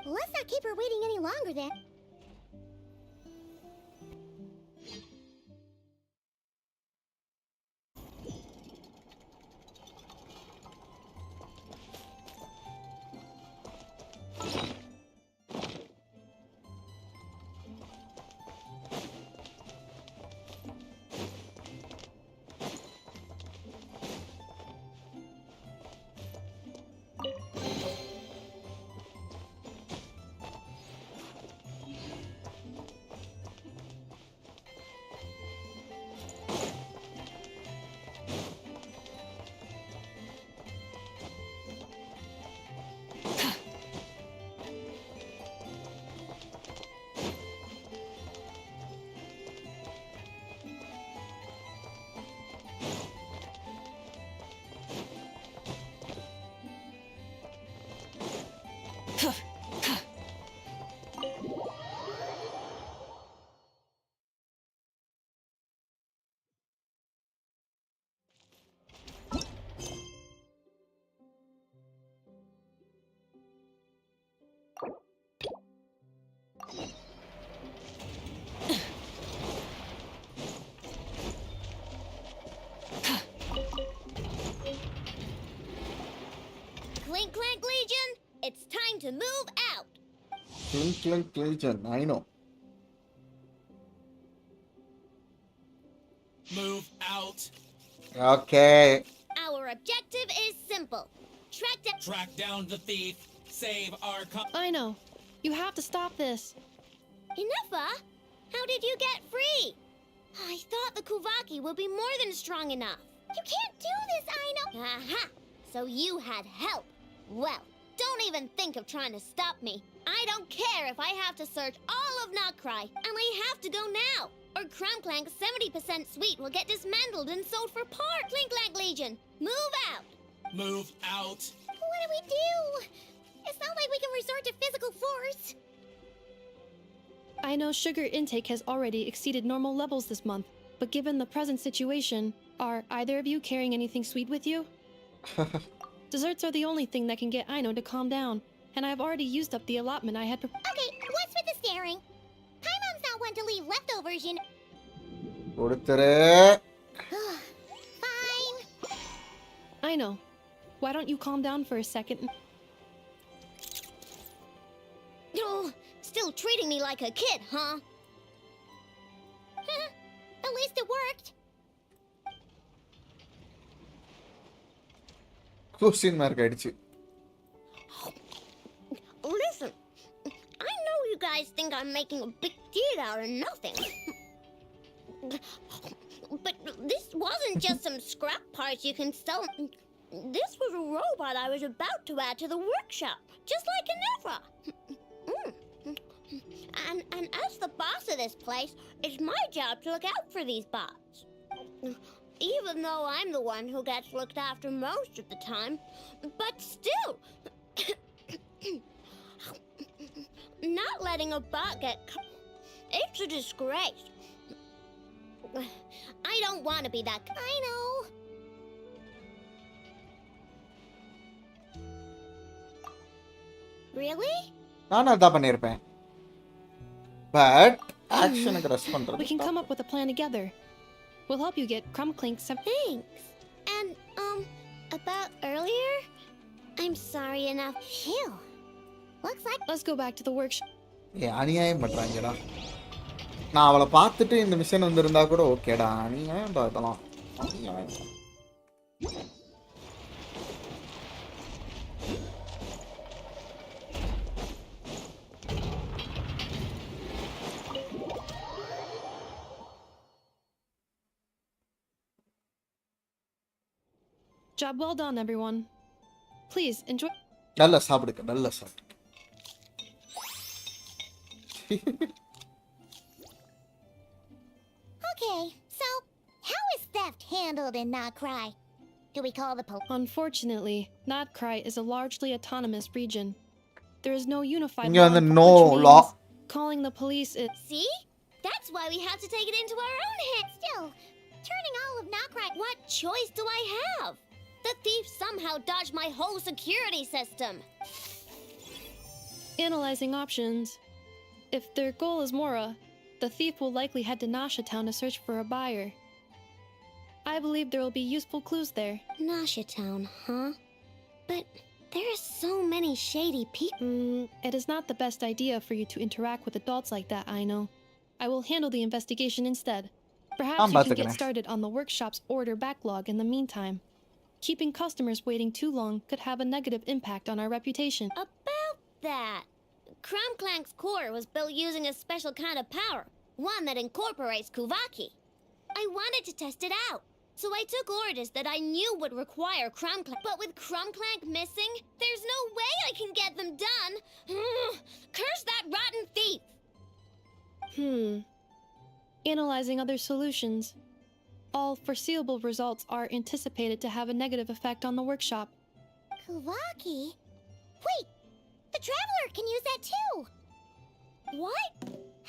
Let's not keep her waiting any longer then. to move out. Clink, Legion. I know. Move out. Okay. Our objective is simple. Track down the thief. Save our I know. You have to stop this. Inefa, how did you get free? I thought the Kuvaki would be more than strong enough. You can't do this, I know. Aha! So you had help. Well, don't even think of trying to stop me. I don't care if I have to search all of Nodkorai, and I have to go now. Or Crumclank's 70% suite will get dismantled and sold for parts. Clinklank Legion, move out. Move out. What do we do? It's not like we can resort to physical force. I know sugar intake has already exceeded normal levels this month, but given the present situation, are either of you carrying anything sweet with you? Desserts are the only thing that can get Aino to calm down, and I've already used up the allotment I had Okay, what's with the staring? Paimon's not one to leave leftovers, you know. கொடுத்துரு. Fine. Aino, why don't you calm down for a second? Oh, still treating me like a kid, huh? At least it worked. Question mark ஆயிடுச்சு. Listen, I know you guys think I'm making a big deal out of nothing. But this wasn't just some scrap parts you can sell. This was a robot I was about to add to the workshop, just like Inefa. And as the boss of this place, it's my job to look out for these bots. Even though I'm the one who gets looked after most of the time. But still, not letting a bot get it's a disgrace. I don't want to be that. I know. Really? நானும் அதான் பண்ணியிருப்பேன். But ஆக்ஷனுக்கு rest பண்றது. We can come up with a plan together. We'll help you get Crumclink some. Thanks. And about earlier, I'm sorry enough. Phew. Looks like. Let's go back to the workshop. அநியாயம் பண்றாங்கடா. நான் அவளை பார்த்துட்டு இந்த mission வந்திருந்தா கூட ஓகேடா. அநியாயம் இதெல்லாம். அநியாயம். Job well done, everyone. Please enjoy. நல்லா சாப்பிடுங்க, நல்லா சாப்பிடுங்க. Okay, so how is theft handled in Nodkorai? Do we call the police? Unfortunately, Nodkorai is a largely autonomous region. There is no unified இங்க law, வந்து which no means law. calling the police is. See? That's why we have to take it into our own hands. Still, turning all of Nodkorai. What choice do I have? The thief somehow dodged my whole security system. Analyzing options. If their goal is Mora, the thief will likely head to Nasha Town to search for a buyer. I believe there will be useful clues there. Nasha Town, huh? But there are so many shady people. It is not the best idea for you to interact with adults like that, I know. I will handle the investigation instead. Perhaps you can get started on the workshop's order backlog in the meantime. Keeping customers waiting too long could have a negative impact on our reputation. About that, Crumclank's core was built using a special kind of power, one that incorporates Kuvaki. I wanted to test it out, so I took orders that I knew would require Crumclank. But with Crumclank missing, there's no way I can get them done. Curse that rotten thief! Analyzing other solutions. All foreseeable results are anticipated to have a negative effect on the workshop. Kuvaki? Wait! The Traveler can use that too! What?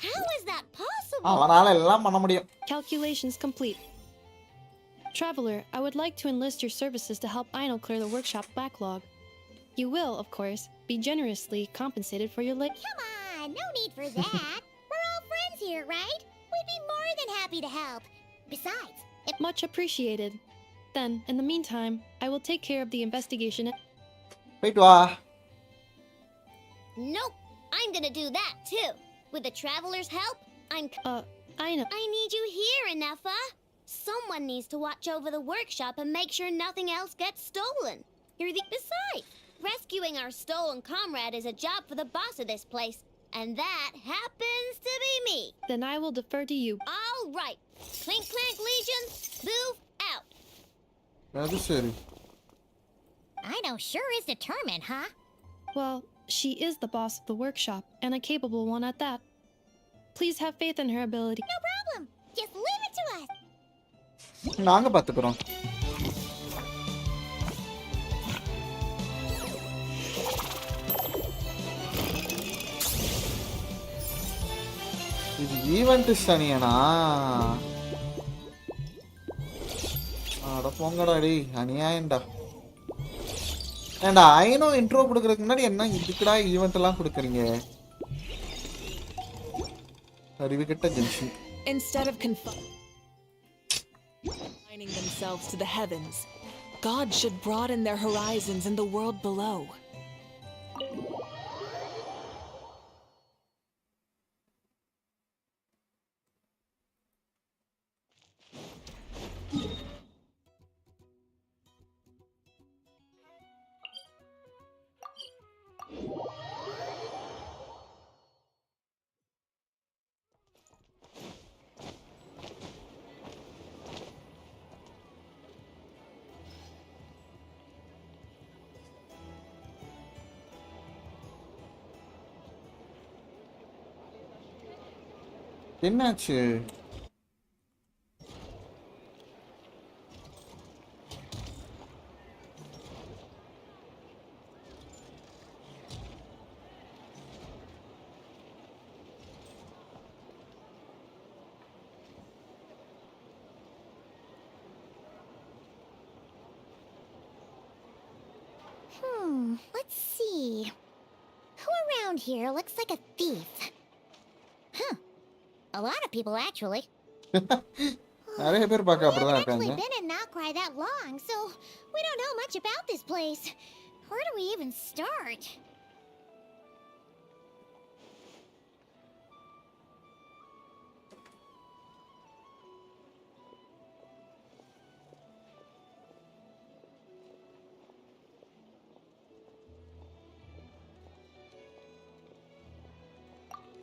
How is that possible? அவனால எல்லாம் பண்ண முடியும். Calculations complete. Traveler, I would like to enlist your services to help Aino clear the workshop backlog. You will, of course, be generously compensated for your late. Come on, no need for that. We're all friends here, right? We'd be more than happy to help. Besides, Much appreciated. Then, in the meantime, I will take care of the investigation. போயிட்டு வா. Nope. I'm gonna do that too. With the traveler's help, I know. I need you here, Inefa. Someone needs to watch over the workshop and make sure nothing else gets stolen. Besides, rescuing our stolen comrade is a job for the boss of this place, and that happens to be me. Then I will defer to you. All right. Clink Clank Legion, move out. அது சரி. I know sure is determined, huh? Well, she is the boss of the workshop, and a capable one at that. Please have faith in her ability. No problem. Just leave it to us. நாங்க பாத்துக்கறோம். இது event சனியனா? அட போங்கடா டேய், அநியாயம்டா. ஏண்டா ஐனோ intro கொடுக்கறதுக்கு முன்னாடி என்ன இதுக்குடா event எல்லாம் கொடுக்கறீங்க? அறிவுகெட்ட gentian. Instead of confining themselves to the heavens, God should broaden their horizons in the world below. என்னாச்சு? Let's see. Who around here looks like a thief? Huh. A lot of people, actually. நிறைய பேர் பார்க்க அப்படிதான் We haven't இருக்காங்க. actually been in Nodkorai that long, so we don't know much about this place. Where do we even start?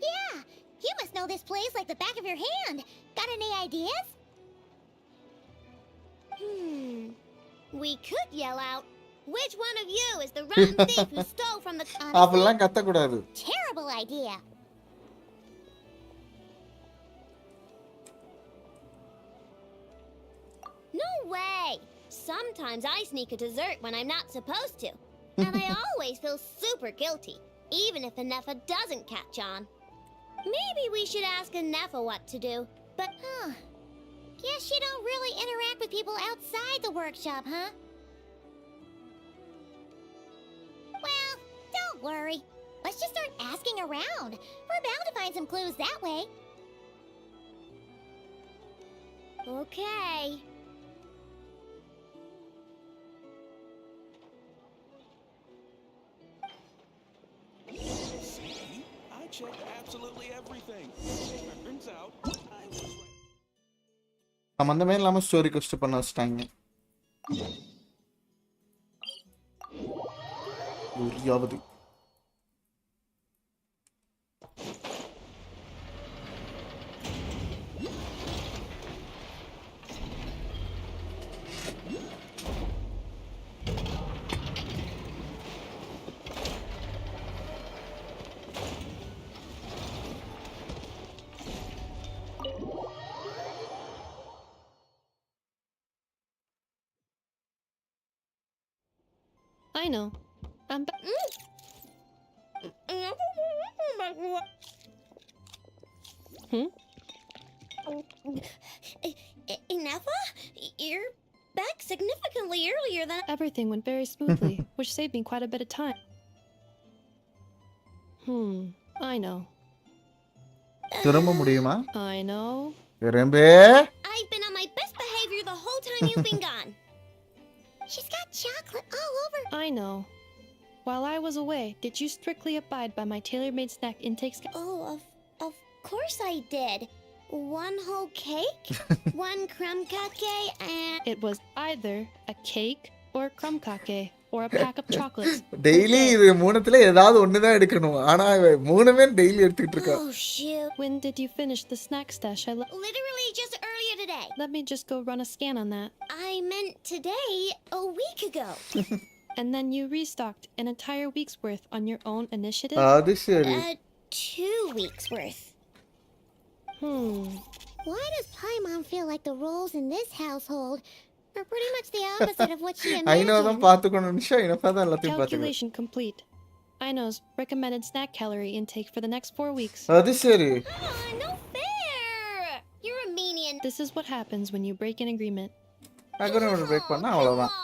Yeah, you must know this place like the back of your hand. Got any ideas? We could yell out, which one of you is the rotten thief who stole from the... அப்படிலாம் கத்த கூடாது. Terrible idea. No way. Sometimes I sneak a dessert when I'm not supposed to. And I always feel super guilty, even if Anefa doesn't catch on. Maybe we should ask Anefa what to do. But, guess you don't really interact with people outside the workshop, huh? Well, don't worry. Let's just start asking around. We're bound to find some clues that way. Okay. See? I checked absolutely everything. Turns out I was right. சம்பந்தமே இல்லாம story கொஸ்ட் பண்ண வச்சிட்டாங்க. யாவது I know. I'm Inefa? You're back significantly earlier than... Everything went very smoothly, which saved me quite a bit of time. I know. திரும்ப முடியுமா? I know. திரும்பே. I've been on my best behavior the whole time you've been gone. She's got chocolate all over. I know. While I was away, did you strictly abide by my tailor-made snack intake schedule? Oh, of course I did. One whole cake, one crumb cake, and It was either a cake or crumb cake or a pack of chocolates. Daily இது மூணுத்துல ஏதாவது ஒன்று தான் எடுக்கணும். ஆனால் மூணுமே daily எடுத்துக்கிட்டு இருக்கா. oh shoot. When did you finish the snack stash I left? Literally just earlier today. Let me just go run a scan on that. I meant today, a week ago. And then you restocked an entire week's worth on your own initiative? அது சரி. 2 weeks worth. Why does Paimon feel like the roles in this household are pretty much the opposite of what she imagined? ஐநோதான் பார்த்துக்கணும் நிஷா. இனப்பா தான் எல்லாத்தையும் பார்த்துக்கணும். Calculation complete. Ino's recommended snack calorie intake for the next 4 weeks. அது சரி. No fair! You're a meanian. This is what happens when you break an agreement. Agreement break பண்ணா அவ்வளவுதான்.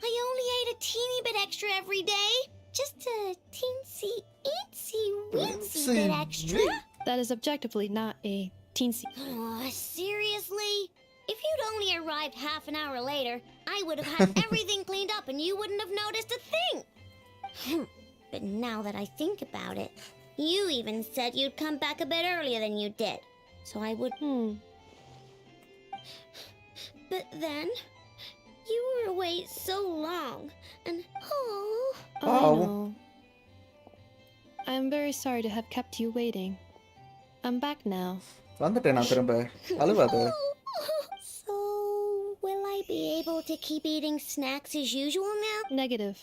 I only ate a teeny bit extra every day. Just a teensy, weensy bit extra. That is objectively not a teensy. Seriously? If you'd only arrived half an hour later, I would have had everything cleaned up and you wouldn't have noticed a thing. But now that I think about it, you even said you'd come back a bit earlier than you did. So I would... But then, you were away so long, and I know. I'm very sorry to have kept you waiting. I'm back now. வந்துட்டேன் நான் திரும்ப. அழுவாத. So, will I be able to keep eating snacks as usual now? Negative.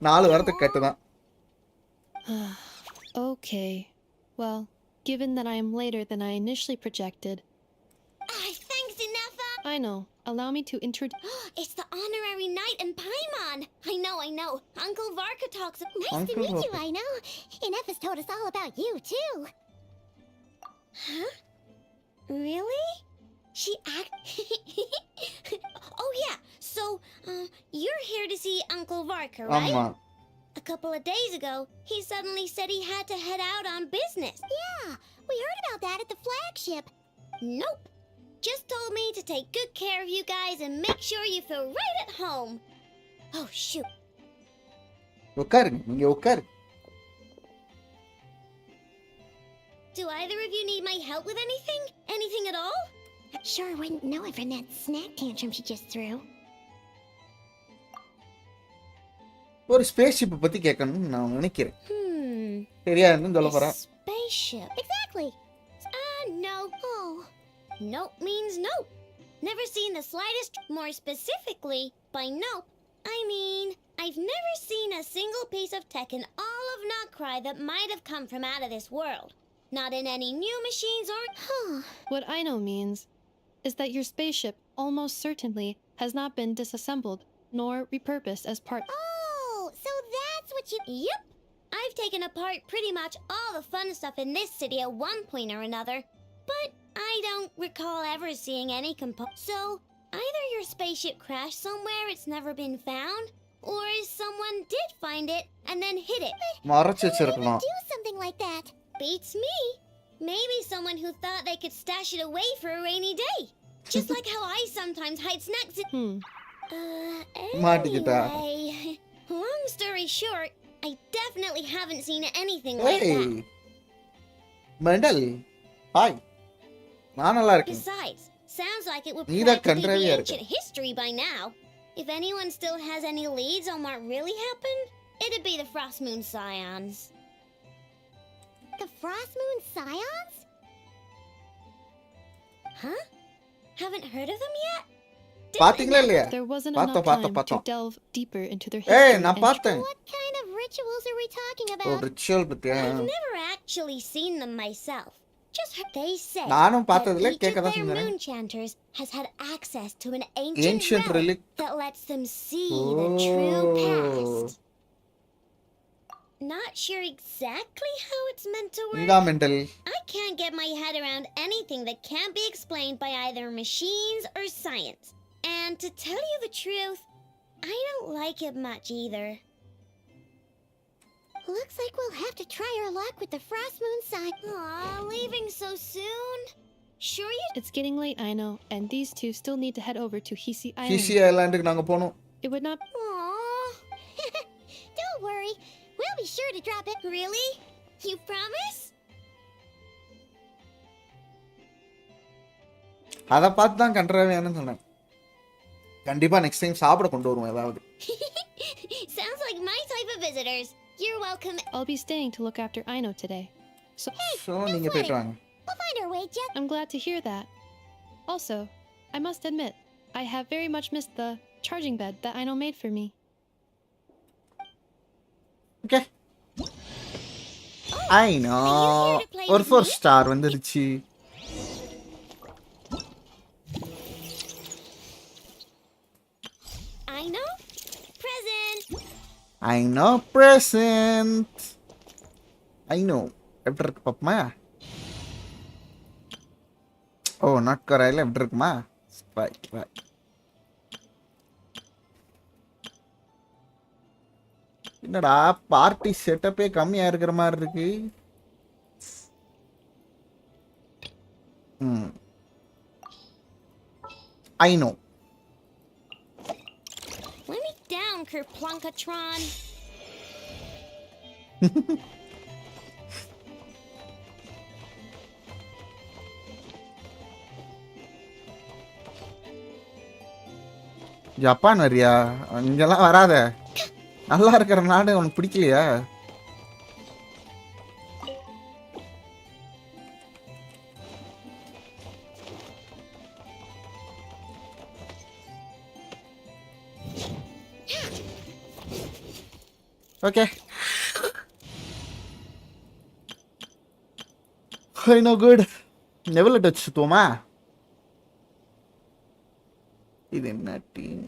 4 வாரத்துக்கு கட்டுதான். Okay. Well, given that I am later than I initially projected... Thanks, Inefa! I know. Allow me to introduce... It's the honorary knight and Paimon! I know. Uncle Varka talks... Nice Uncle to meet you, Varka. I know. Inefa's told us all about you, too. Huh? Really? She Oh, yeah. So, you're here to see Uncle Varka, right? ஆமா. A couple of days ago, he suddenly said he had to head out on business. Yeah, we heard about that at the flagship. Nope. Just told me to take good care of you guys and make sure you feel right at home. Oh, shoot. உட்காருங்க. நீங்க உட்காரு. Do either of you need my help with anything? Anything at all? Sure wouldn't know it from that snack tantrum she just threw. ஒரு spaceship பத்தி கேட்கணும்னு நான் நினைக்கிறேன். தெரியாதுன்னு சொல்ல போறேன். Spaceship. Exactly. No. Oh. Nope means nope. Never seen the slightest. More specifically, by nope, I mean, I've never seen a single piece of tech in all of Nodkorai that might have come from out of this world. Not in any new machines or... What I know means is that your spaceship almost certainly has not been disassembled nor repurposed as part... Oh, so that's what you... Yep. I've taken apart pretty much all the fun stuff in this city at one point or another, but I don't recall ever seeing any So, either your spaceship crashed somewhere it's never been found, or someone did find it and then hid it. மறைச்சு வச்சிருக்கலாம். Do something like that. Beats me. Maybe someone who thought they could stash it away for a rainy day. Just like how I sometimes hide snacks in... மாட்டிக்கிட்டா. Anyway, long story short, I definitely haven't seen anything like that. Mental. Hi. நான் நல்லா இருக்கேன். Besides, sounds like it would நீதான் practically be கன்றாவியா இருக்க. ancient history by now. If anyone still has any leads on what really happened, it'd be the Frost Moon Scions. The Frost Moon Scions? Huh? Haven't heard of them yet? பாத்தீங்களா இல்லையா? There wasn't enough time to delve deeper into their ஏய் history நான் and பார்த்தேன். What kind of rituals are we talking ஒரு about? Ritual பத்தியா? I've never actually seen them myself. Just heard they say நானும் that பார்த்ததுல each கேட்க of தான் their செஞ்சேன். moon chanters has had access to an ancient Ancient relic relic. that lets them see the true past. Not sure exactly how it's meant to work. இந்தா mental. I can't get my head around anything that can't be explained by either machines or science. And to tell you the truth, I don't like it much either. Looks like we'll have to try our luck with the Frost Moon sign. Aw, leaving so soon? Sure you... It's getting late, I know, and these two still need to head over to Hisi Island. ஹிசி ஐலாண்டுக்கு நாங்க போனோம். It would not... Aww. Don't worry. We'll be sure to drop it. Really? You promise? அத பார்த்து தான் கண்டறவேன்னு சொன்னேன். கண்டிப்பா next time சாப்பிட கொண்டு வருவோம் ஏதாவது. Sounds like my type of visitors. You're welcome. I'll be staying to look after Aino today. So நீங்க போயிட்டு வாங்க. We'll find our way, Jet. I'm glad to hear that. Also, I must admit, I have very much missed the charging bed that Aino made for me. Okay. I know. ஒரு 4 star வந்துருச்சு. I know. Present. I know present. I know. எப்படி இருக்கு பாப்பமா? ஓ Nodkorai எப்படி இருக்குமா? Right. என்னடா party செட்டப்பே கம்மியா இருக்கிற மாதிரி இருக்கு. I know. Let me down, Kerplunkatron. Japan வரியா? இங்கெல்லாம் வராத. நல்லா இருக்கிற நாடு உனக்கு பிடிக்கலையா? Okay. I know good. Never touch சுத்துவோமா? இது என்ன டீம்?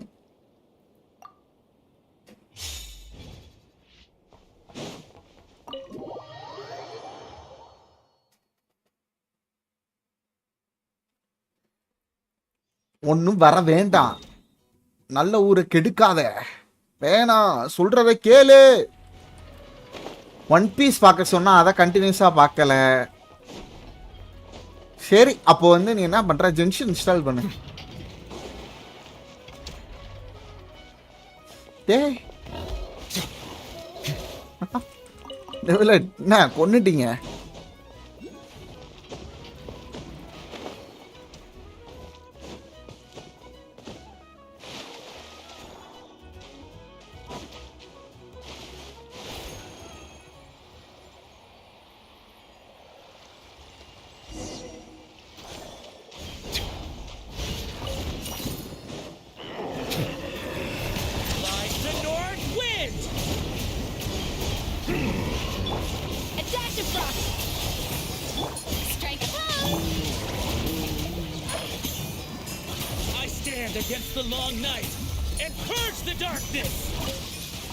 ஒன்னும் வர வேண்டாம். நல்ல ஊரை கெடுக்காத. வேணாம், சொல்றத கேளு. ஒன் பீஸ் பார்க்க சொன்னா அதை கண்டினியூஸா பார்க்கல. சரி, அப்போ வந்து நீ என்ன பண்ற? ஜென்ஷன் இன்ஸ்டால் பண்ணு. டேய், என்ன கொன்னுட்டீங்க?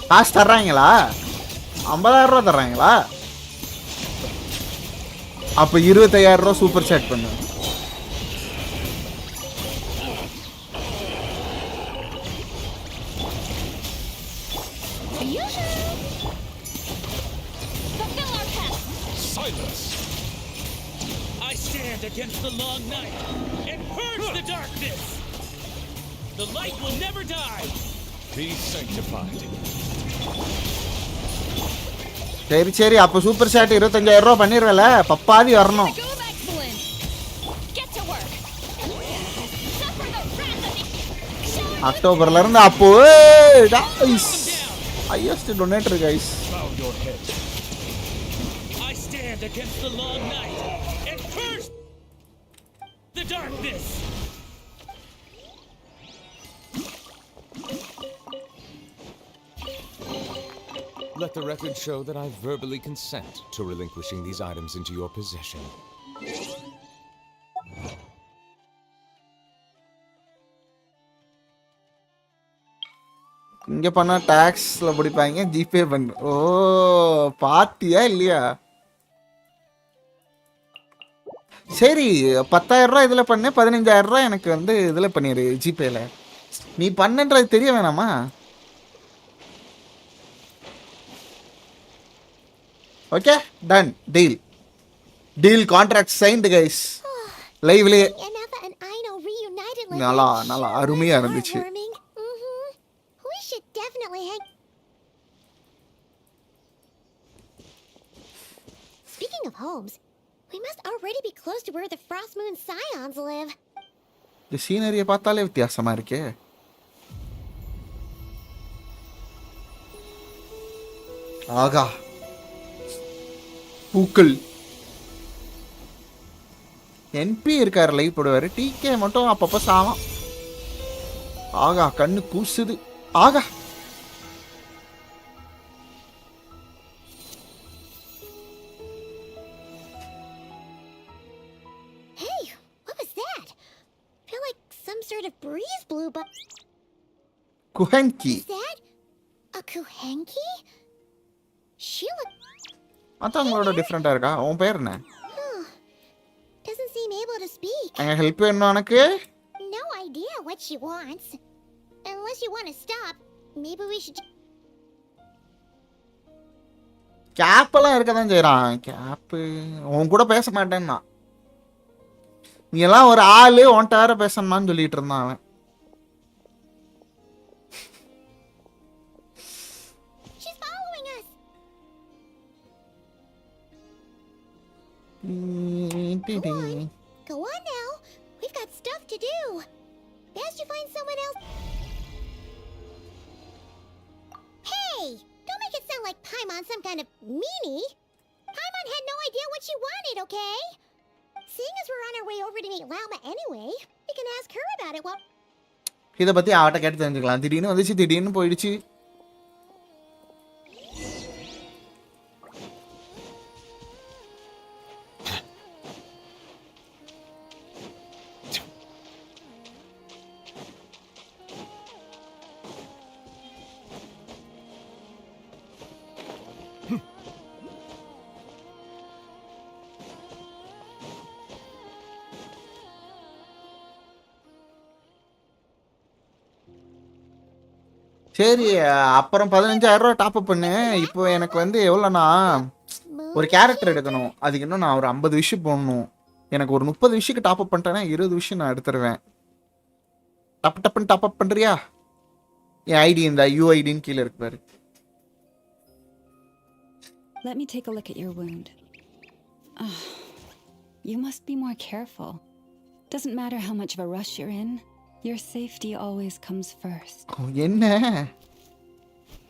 காசு தர்றாங்களா? 50,000 ரூபா தர்றாங்களா? அப்ப 25,000 ரூபா சூப்பர் சாட் பண்ணு. Against the long night and purge the darkness. The light will never die. Be sanctified. சரி, அப்ப சூப்பர் சாட் 25,000 ரூபா பண்ணிரல. பப்பாதி வரணும். அக்டோபர்ல இருந்து அப்போ highest donator guys. I stand against the long night and purge the darkness. Let the record show that I verbally consent to relinquishing these items into your possession. இங்க பண்ணா டாக்ஸ்ல பிடிப்பாங்க, GPay பண்ணு. ஓ, பாத்தியா இல்லையா? சரி, 10,000 ரூபா இதுல பண்ணு, 15,000 ரூபா எனக்கு வந்து இதுல பண்ணிரு ஜிபேல. நீ பண்ணன்றது தெரிய வேணாமா? Okay, done. Deal contract signed guys. லைவ்லயே நல்லா அருமையா இருந்துச்சு. Speaking of homes, we must already be close to where the Frost Moon Scions live. இந்த சீனரியை பார்த்தாலே வித்தியாசமா இருக்கே. ஆகா, பூக்கள். என்பி இருக்காரு, லைவ் போடுவாரு. டிகே மட்டும் அப்பப்போ சாவான். ஆகா, கண்ணு கூசுது. ஆகா, Hey, what was that? I feel like some sort of breeze blew by. குஹென்கி. Is that a Kuhenki? She அதான் உங்களோட டிஃப்ரெண்டா இருக்கா. உன் பேர் என்ன? doesn't seem able to speak. எங்க ஹெல்ப் வேணும் எனக்கு? No idea what she wants. Unless you want to stop, maybe we should. கேப்பெல்லாம் இருக்க தான் செய்கிறான். கேப்பு உன் கூட பேச மாட்டேன்னா. நீ எல்லாம் ஒரு ஆளு, உன்ட்ட வேற பேசணுமான்னு சொல்லிட்டு இருந்தான் அவன். She's following us. Go on now. We've got stuff to do. Best you find someone else. Hey, don't make it sound like Paimon's some kind of meanie. Paimon had no idea what she wanted, okay? Seeing as we're on our way over to meet Lauma anyway, we can ask her about it. Well, இதை பற்றி அவட்ட கேட்டு தெரிஞ்சுக்கலாம். திடீர்னு வந்துச்சு, திடீர்னு போயிடுச்சு. சரி, அப்புறம் 15,000 ரூபா டாப் அப் பண்ணு. இப்போ எனக்கு வந்து எவ்வளோண்ணா, ஒரு கேரக்டர் எடுக்கணும். அதுக்கு இன்னும் நான் ஒரு 50 விஷயம் போடணும். எனக்கு ஒரு 30 விஷயத்துக்கு டாப் அப் பண்ணிட்டேன்னா 20 விஷயம் நான் எடுத்துருவேன். டப்புன்னு டாப் அப் பண்ணுறியா? என் ஐடி இந்த யூஐடின்னு கீழே இருக்கு பாரு. Let me take a look at your wound. You must be more careful. Doesn't matter how much of a rush you're in. Your safety always comes first. என்ன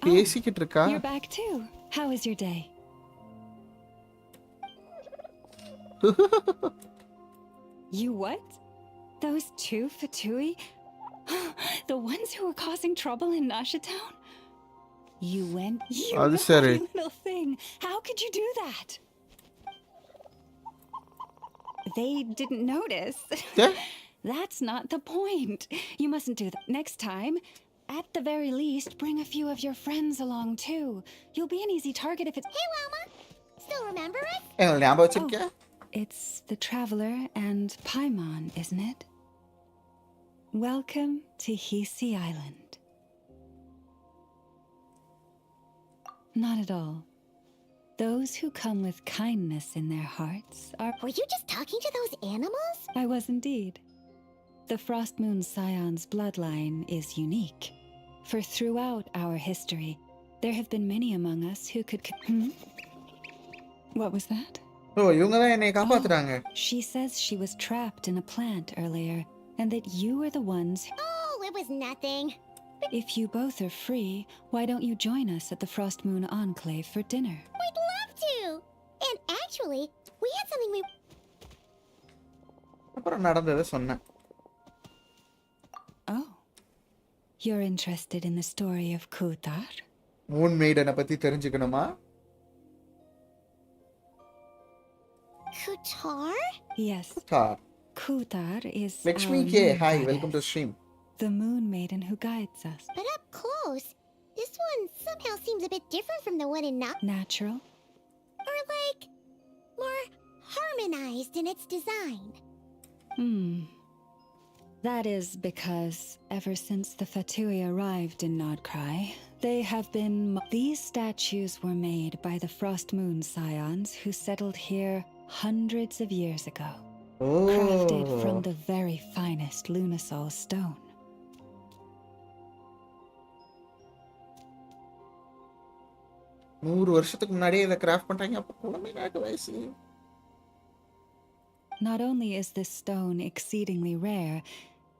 பேசிக்கிட்டு இருக்கா? You're back too. How was your day? You what? Those two Fatui? The ones who were causing trouble in Nasha Town? You went. You naughty little thing. How could you do that? They didn't notice. That's not the point. You mustn't do that. Next time, at the very least, bring a few of your friends along too. You'll be an easy target if it's. Hey, Lama! Still remember us? ஞாபகம் வச்சிருக்கியா? It's the Traveler and Paimon, isn't it? Welcome to Hisi Island. Not at all. Those who come with kindness in their hearts are. Were you just talking to those animals? I was indeed. The Frost Moon Scion's bloodline is unique. For throughout our history, there have been many among us who could. What was that? Oh, இவங்க தான் என்னை காப்பாத்துறாங்க. She says she was trapped in a plant earlier, and that you were the ones. Oh, it was nothing. If you both are free, why don't you join us at the Frost Moon Enclave for dinner? We'd love to. And actually, we had something we. அப்புறம் நடந்ததை சொன்னேன். Oh, you're interested in the story of Kutar? Moon மெய்டனை பத்தி தெரிஞ்சுக்கணுமா? Kutar? Yes. Kutar. Kutar is. Lakshmi our K. moon Hi, goddess, welcome to stream. The moon maiden who guides us. But up close, this one somehow seems a bit different from the one in Natural? Or like, more harmonized in its design. That is because ever since the Fatui arrived in Nodkorai, they have been. These statues were made by the Frost Moon Scions who settled here hundreds of years ago. Crafted from the very finest Lunasol stone. 100 வருஷத்துக்கு முன்னாடியே இதை craft பண்ணிட்டாங்க. அப்போ குழந்தைங்களுக்கு வயசு. Not only is this stone exceedingly rare,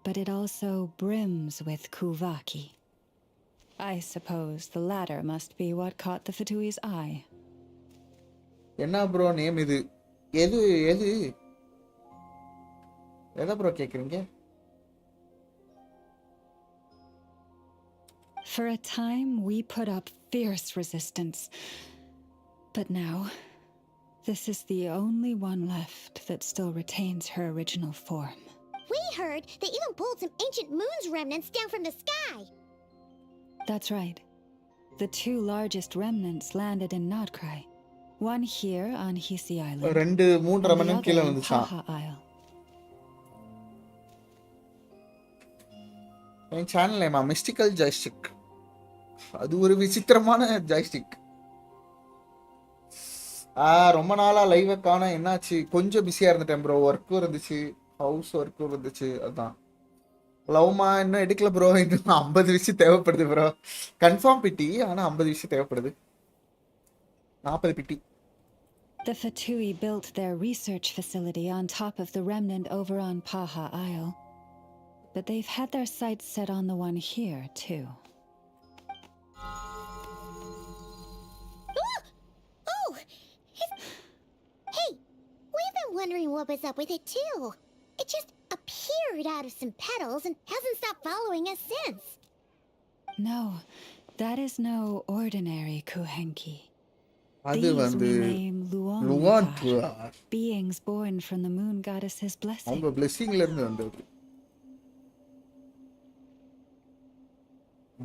but it also brims with kuvaki. I suppose the latter must be what caught the Fatui's eye. என்ன bro name இது? எது எது எதை ப்ரோ கேட்குறீங்க? For a time, we put up fierce resistance. But now, this is the only one left that still retains her original form. We heard they even pulled some ancient moon's remnants down from the sky. That's right. The 2 largest remnants landed in Nodkorai. One here on Hisi Island, and the other in Paha Isle. என் channel நேமா mystical joystick. அது ஒரு விசித்திரமான joystick. ரொம்ப நாளாக லைவை காண. என்னாச்சு? கொஞ்சம் பிஸியாக இருந்துட்டேன் ப்ரோ. ஒர்க்கும் இருந்துச்சு, ஹவுஸ் ஒர்க்கும் இருந்துச்சு. அதுதான். லவ்மா இன்னும் எடுக்கல ப்ரோ. இன்னும் 50 விஷயம் தேவைப்படுது ப்ரோ. கன்ஃபார்ம் பிட்டி, ஆனால் 50 விஷயம் தேவைப்படுது. 40 பிட்டி. The Fatui built their research facility on top of the remnant over on Paha Isle. But they've had their sights set on the one here, too. Oh! Hey! We've been wondering what was up with it, too. It just appeared out of some petals and hasn't stopped following us since. No, that is no ordinary kuhenki. அது வந்து Luontar, beings born from the moon goddess's blessing. அவங்க பிளெஸிங்ல இருந்து வந்தது.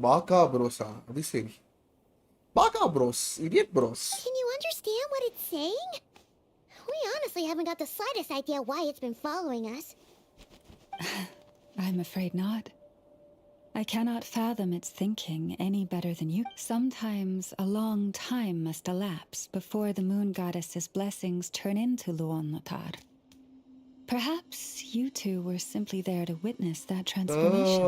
பாக்கா ப்ரோஸா? அது சரி. பாக்கா bros, idiot bros. Can you understand what it's saying? We honestly haven't got the slightest idea why it's been following us. I'm afraid not. I cannot fathom its thinking any better than you. Sometimes a long time must elapse before the moon goddess's blessings turn into Luontar. Perhaps you two were simply there to witness that transformation.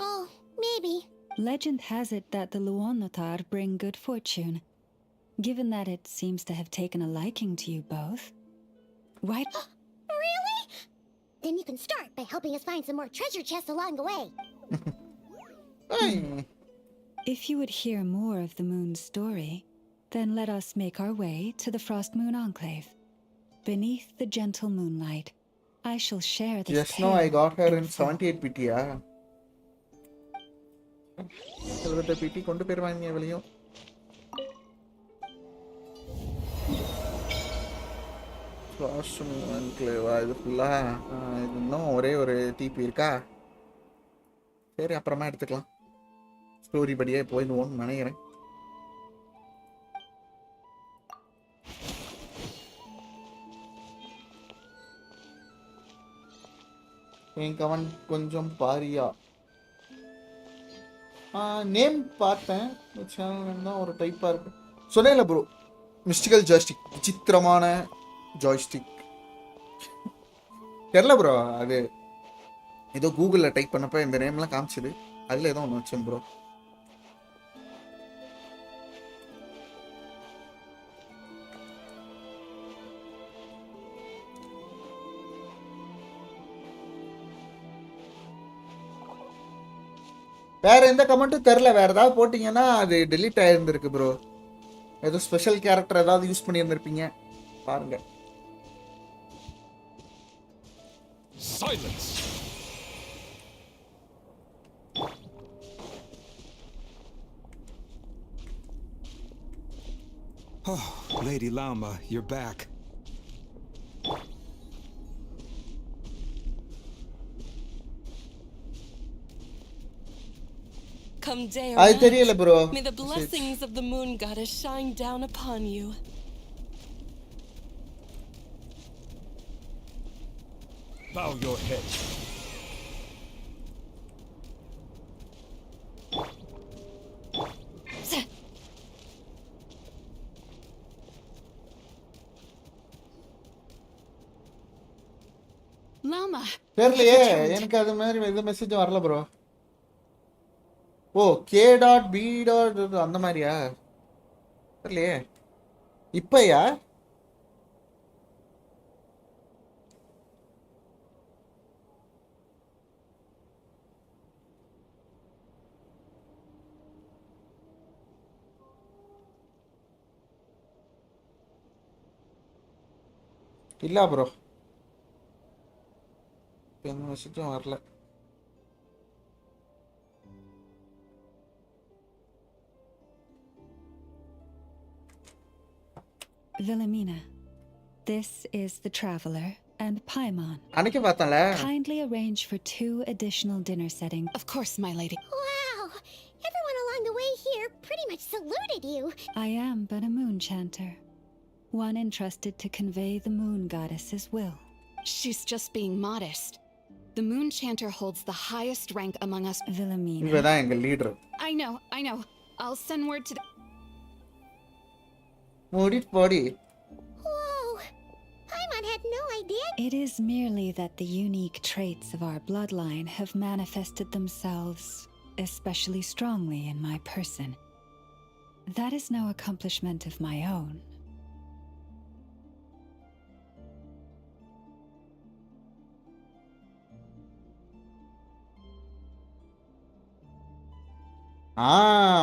Oh, maybe. Legend has it that the Luontar bring good fortune. Given that it seems to have taken a liking to you both, why... Really? Then you can start by helping us find some more treasure chests along the way. If you would hear more of the moon's story, then let us make our way to the Frost Moon Enclave. Beneath the gentle moonlight, I shall share this Just now I got her in 78 PT. 78 PT கொண்டு போயிருவாங்க வெளியும். Frost Moon Enclave இது ஃபுல்லா இன்னும் ஒரே ஒரு DP இருக்கா? சரி, அப்புறமா எடுத்துக்கலாம். ஸ்டோரி படியே போயிடுவோம்னு நினைக்கிறேன். எனக்கு அவன் கொஞ்சம் பாரியா நேம் பார்த்தேன். சேனல் தான் ஒரு டைப்பாக இருக்கு. சொன்னேன்ல ப்ரோ, மிஸ்டிக்கல் ஜாய்ஸ்டிக், விசித்திரமான ஜாய்ஸ்டிக். தெரில ப்ரோ, அது ஏதோ கூகுளில் டைப் பண்ணப்போ இந்த நேம்லாம் காமிச்சிது. அதில் ஏதோ ஒன்று வச்சேன் ப்ரோ. வேற எந்த கமெண்ட்டும் தெரில. வேற ஏதாவது போட்டிங்கன்னா அது டெலீட் ஆகிருந்துருக்கு ப்ரோ. ஏதோ ஸ்பெஷல் கேரக்டர் ஏதாவது யூஸ் பண்ணியிருந்திருப்பீங்க, பாருங்க. Silence! Oh, Lady Lauma, you're back. Come day or அது night, தெரியல bro. may the blessings of the moon goddess shine down upon you. Bow your head. Llama. தெரியலையே, எனக்கு அது மாதிரி எந்த மெசேஜும் வரல bro. O K dot P dot அந்த மாதிரியா தெரியலையே இப்பயா இல்ல ப்ரோ என்ன விஷயம் வரல Wilhelmina, this is the traveler and Paimon. அன்னைக்கு பார்த்தல Kindly arrange for 2 additional dinner settings. Of course, my lady. Wow! Everyone along the way here pretty much saluted you. I am but a moon chanter, one entrusted to convey the moon goddess's will. She's just being modest. The moon chanter holds the highest rank among us. Wilhelmina. இவதான் எங்க leader I know. I'll send word to the... மூடிட்டு போடி Whoa! Paimon had no idea. It is merely that the unique traits of our bloodline have manifested themselves especially strongly in my person. That is no accomplishment of my own.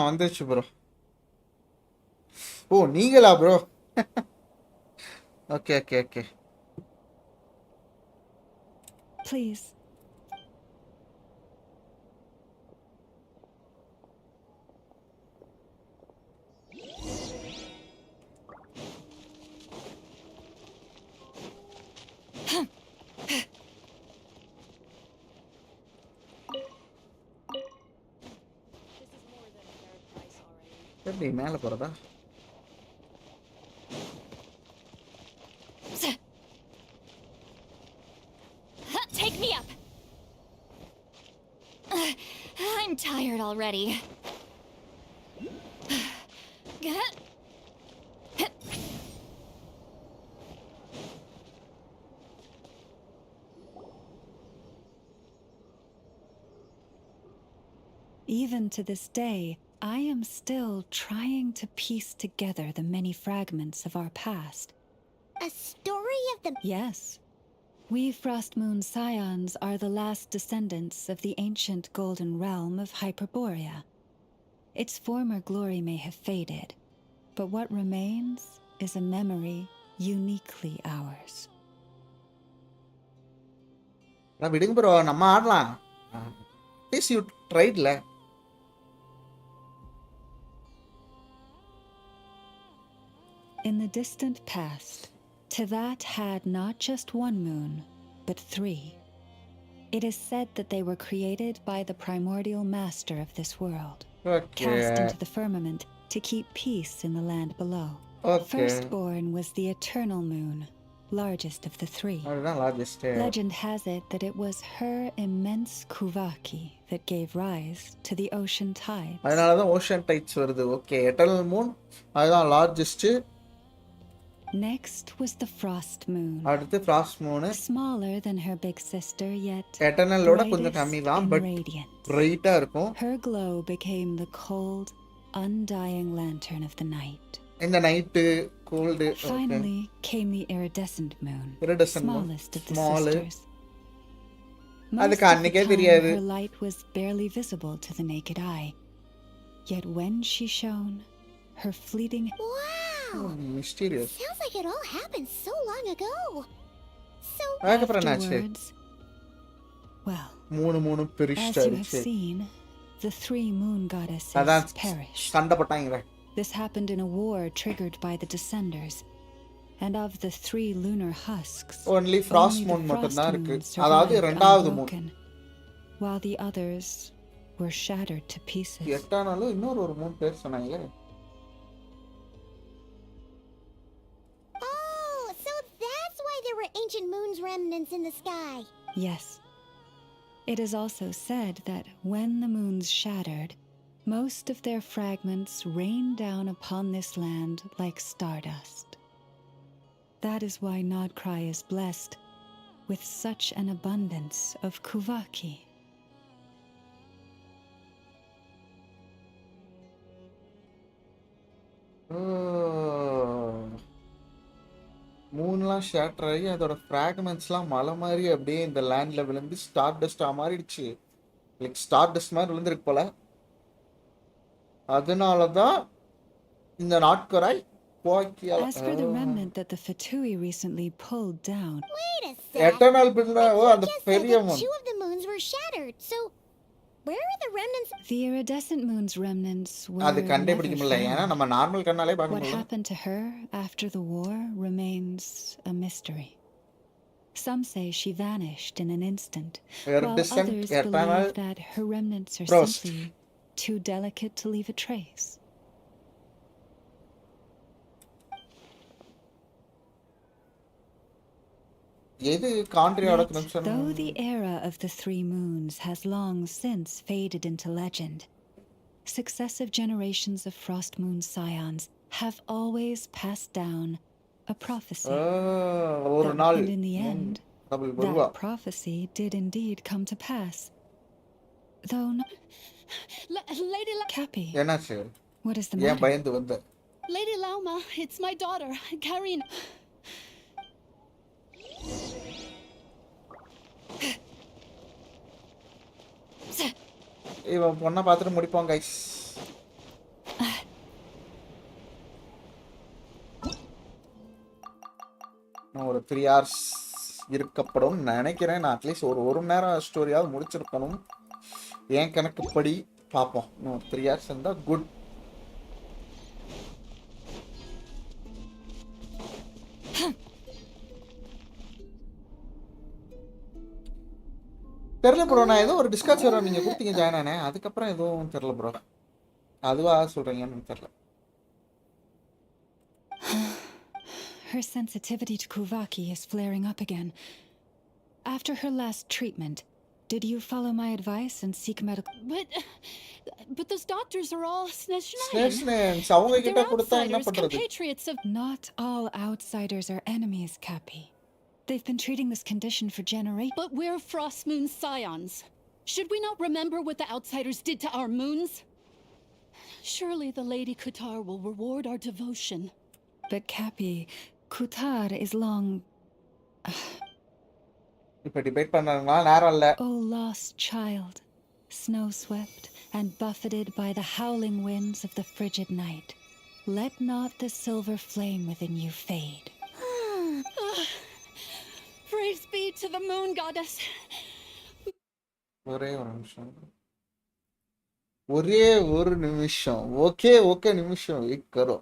வந்துச்சு bro ஓ நீங்களா bro okay okay okay Please. எப்படி மேலே போகிறதா Take me up. I'm tired already. Even to this day, I am still trying to piece together the many fragments of our past. A story of the... Yes. We Frostmoon Scions are the last descendants of the ancient golden realm of Hyperborea. Its former glory may have faded, but what remains is a memory uniquely ours. விடுங்க bro நம்ம ஆடலாம் please you ட்ரைட்ல In the distant past, Tevat had not just one moon, but 3. It is said that they were created by the primordial master of this world, cast into the firmament to keep peace in the land below. Firstborn was the eternal moon, largest of the 3. Legend has it that it was her immense Kuvaki that gave rise to the ocean tides. அதனாலதான் ocean tides வருது okay eternal moon அதுதான் largest. Next was the frost moon. அடுத்து frost moon. Smaller than her big sister, yet eternal ஓட கொஞ்சம் கம்மி தான் but bright இருக்கும். Her glow became the cold, undying lantern of the night. In the night cold. Finally came the iridescent moon. Smallest of the sisters. Most of the time, her light was barely visible to the naked eye. Yet when she shone, her fleeting... Wow! Mysterious. Sounds like it all happened so long ago. So afterwards, well, as you have seen, the 3 moon goddesses perished. This happened in a war triggered by the Descenders. And of the 3 lunar husks, only frost moon மட்டும்தான் இருக்கு அதாவது இரண்டாவது moon while the others were shattered to pieces. எட்டானாலும் இன்னொரு ஒரு Moon பேர் சொன்னாங்களே there were ancient moon's remnants in the sky. Yes. It is also said that when the moons shattered, most of their fragments rained down upon this land like stardust. That is why Nodkorai is blessed with such an abundance of Kuvaki. மூன்லாம் shatter ஆகி அதோட ஃப்ராக்மெண்ட்ஸ்லாம் மலை மாதிரி அப்படியே இந்த லேண்டில் விழுந்து star டஸ்ட்டாக மாறிடுச்சு. லைக் ஸ்டார் டஸ்ட் மாதிரி விழுந்துருக்கு போல. அதனால தான் இந்த நாட்கராய் குவாக்கியால As for the remnant that the Fatui recently pulled down. Wait a sec. Eternal பின்ன You அந்த just said பெரிய that Moon. 2 of the moons were shattered, so where are the remnants? The iridescent moon's remnants were அது கண்டுபிடிக்க never முடியல. ஏன்னா found. நம்ம normal கண்ணாலே பார்க்க What முடியல. happened to her after the war remains a mystery. Some say she vanished in an instant, while Iridescent others eternal believe that her remnants are frost. simply too delicate to leave a trace. எது கான்ட்ரியோட Yet, crimson? though the era of the three moons has long since faded into legend, successive generations of Frost Moon scions have always passed down a prophecy. ஒரு நாள் And in the end, அவள் வருவா. that prophecy did indeed come to pass. Though not... Lady Cappy, என்னாச்சு? what is the ஏன் matter? பயந்து வந்த? Lady Lauma, it's my daughter, Karina. இவன் பொண்ணை பார்த்துட்டு முடிப்போம் கைஸ். நான் ஒரு 3 hours இருக்கப்படும் நினைக்கிறேன். நான் அட்லீஸ்ட் ஒரு மணி நேரம் ஸ்டோரியாவது முடிச்சிருக்கணும். என் கணக்குப்படி பார்ப்போம். இன்னும் 3 hours இருந்தால் குட். தெரில ப்ரோ, நான் ஏதோ ஒரு டிஸ்கார்ட் சர்வர் நீங்கள் கொடுத்தீங்க ஜாயின் ஆனேன். அதுக்கப்புறம் எதுவும் தெரில ப்ரோ. அதுவா சொல்கிறீங்கன்னு தெரில. Her sensitivity to Kuvaki is flaring up again. After her last treatment, did you follow my advice and seek medical... But those doctors are all Snitch அவங்க கிட்ட கொடுத்தா என்ன பண்றது? compatriots of... Not all outsiders are enemies, Cappy. They've been treating this condition for generations. But we're Frost Moon scions. Should we not remember what the outsiders did to our moons? Surely the Lady Kutar will reward our devotion. But Cappy, Kutar is long... இப்ப debate பண்றாங்களா? நேரம் இல்ல. Oh, lost child, snow-swept and buffeted by the howling winds of the frigid night, let not the silver flame within you fade. Praise be to the moon goddess. ஒரே ஒரு நிமிஷம். Okay நிமிஷம் wait करो.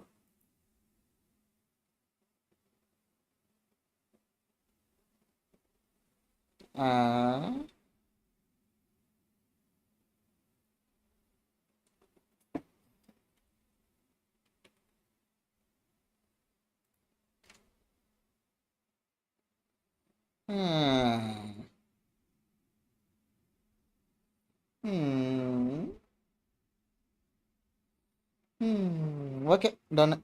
Okay done.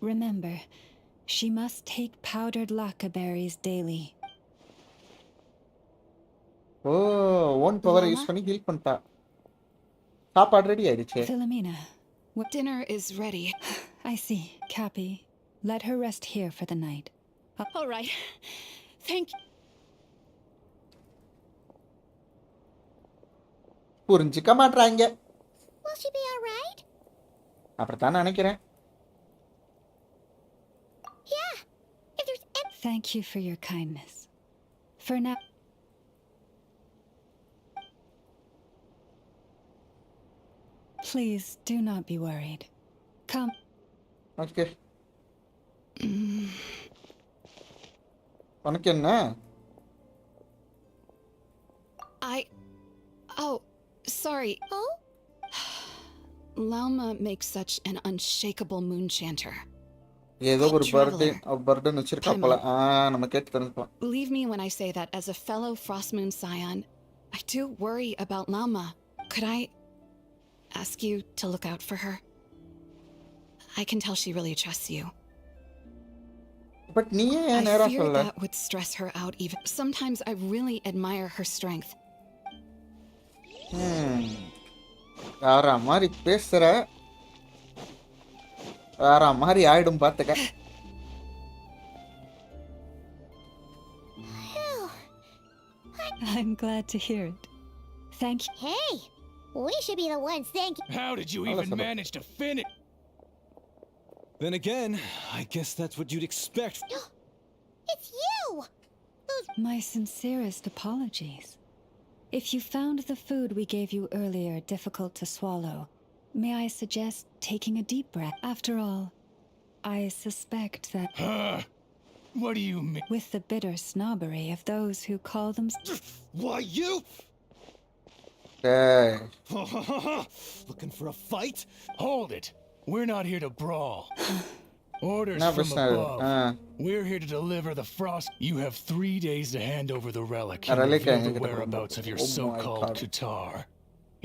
Remember, she must take powdered lacca berries daily. Own power use பண்ணி heel பண்ணிட்டா. சாப்பாடு ready ஆயிடுச்சு. Philomena, what dinner is ready? I see. Cappy, let her rest here for the night. All right. Thank you. புரிஞ்சுக்க மாட்றாங்க. Will she be all right? அப்படித்தான் நினைக்கிறேன். Yeah. If there's Thank you for your kindness. For now... Please do not be worried. Come. Okay. உனக்கு என்ன? Oh, sorry. Oh? Lauma makes such an unshakable moon chanter. ஏதோ ஒரு Burton வச்சிருக்கா போல. நம்ம கேட்டு தெரிஞ்சுப்போம். Believe me when I say that as a fellow Frost Moon scion, I do worry about Lauma. Could I ask you to look out for her? I can tell she really trusts you. But நீ ஏன் நேரா I fear சொல்லல? that would stress her out even. Sometimes I really admire her strength. வேற மாதிரி பேசுற, வேற மாதிரி ஆயிடும் பாத்துக்க. I'm glad to hear it. Thank you. Hey, we should be the ones thank you. How did you even manage to finish? Then again, I guess that's what you'd expect. It's you! My sincerest apologies. If you found the food we gave you earlier difficult to swallow, may I suggest taking a deep breath? After all, I suspect that... What do you mean? With the bitter snobbery of those who call them... Why, you? Hey. Looking for a fight? Hold it. We're not here to brawl. Orders No, from but no, above. We're here to deliver the frost. You have 3 days to hand over the relic A and relic, reveal I the get it. whereabouts of your Oh my so-called God. Kutar.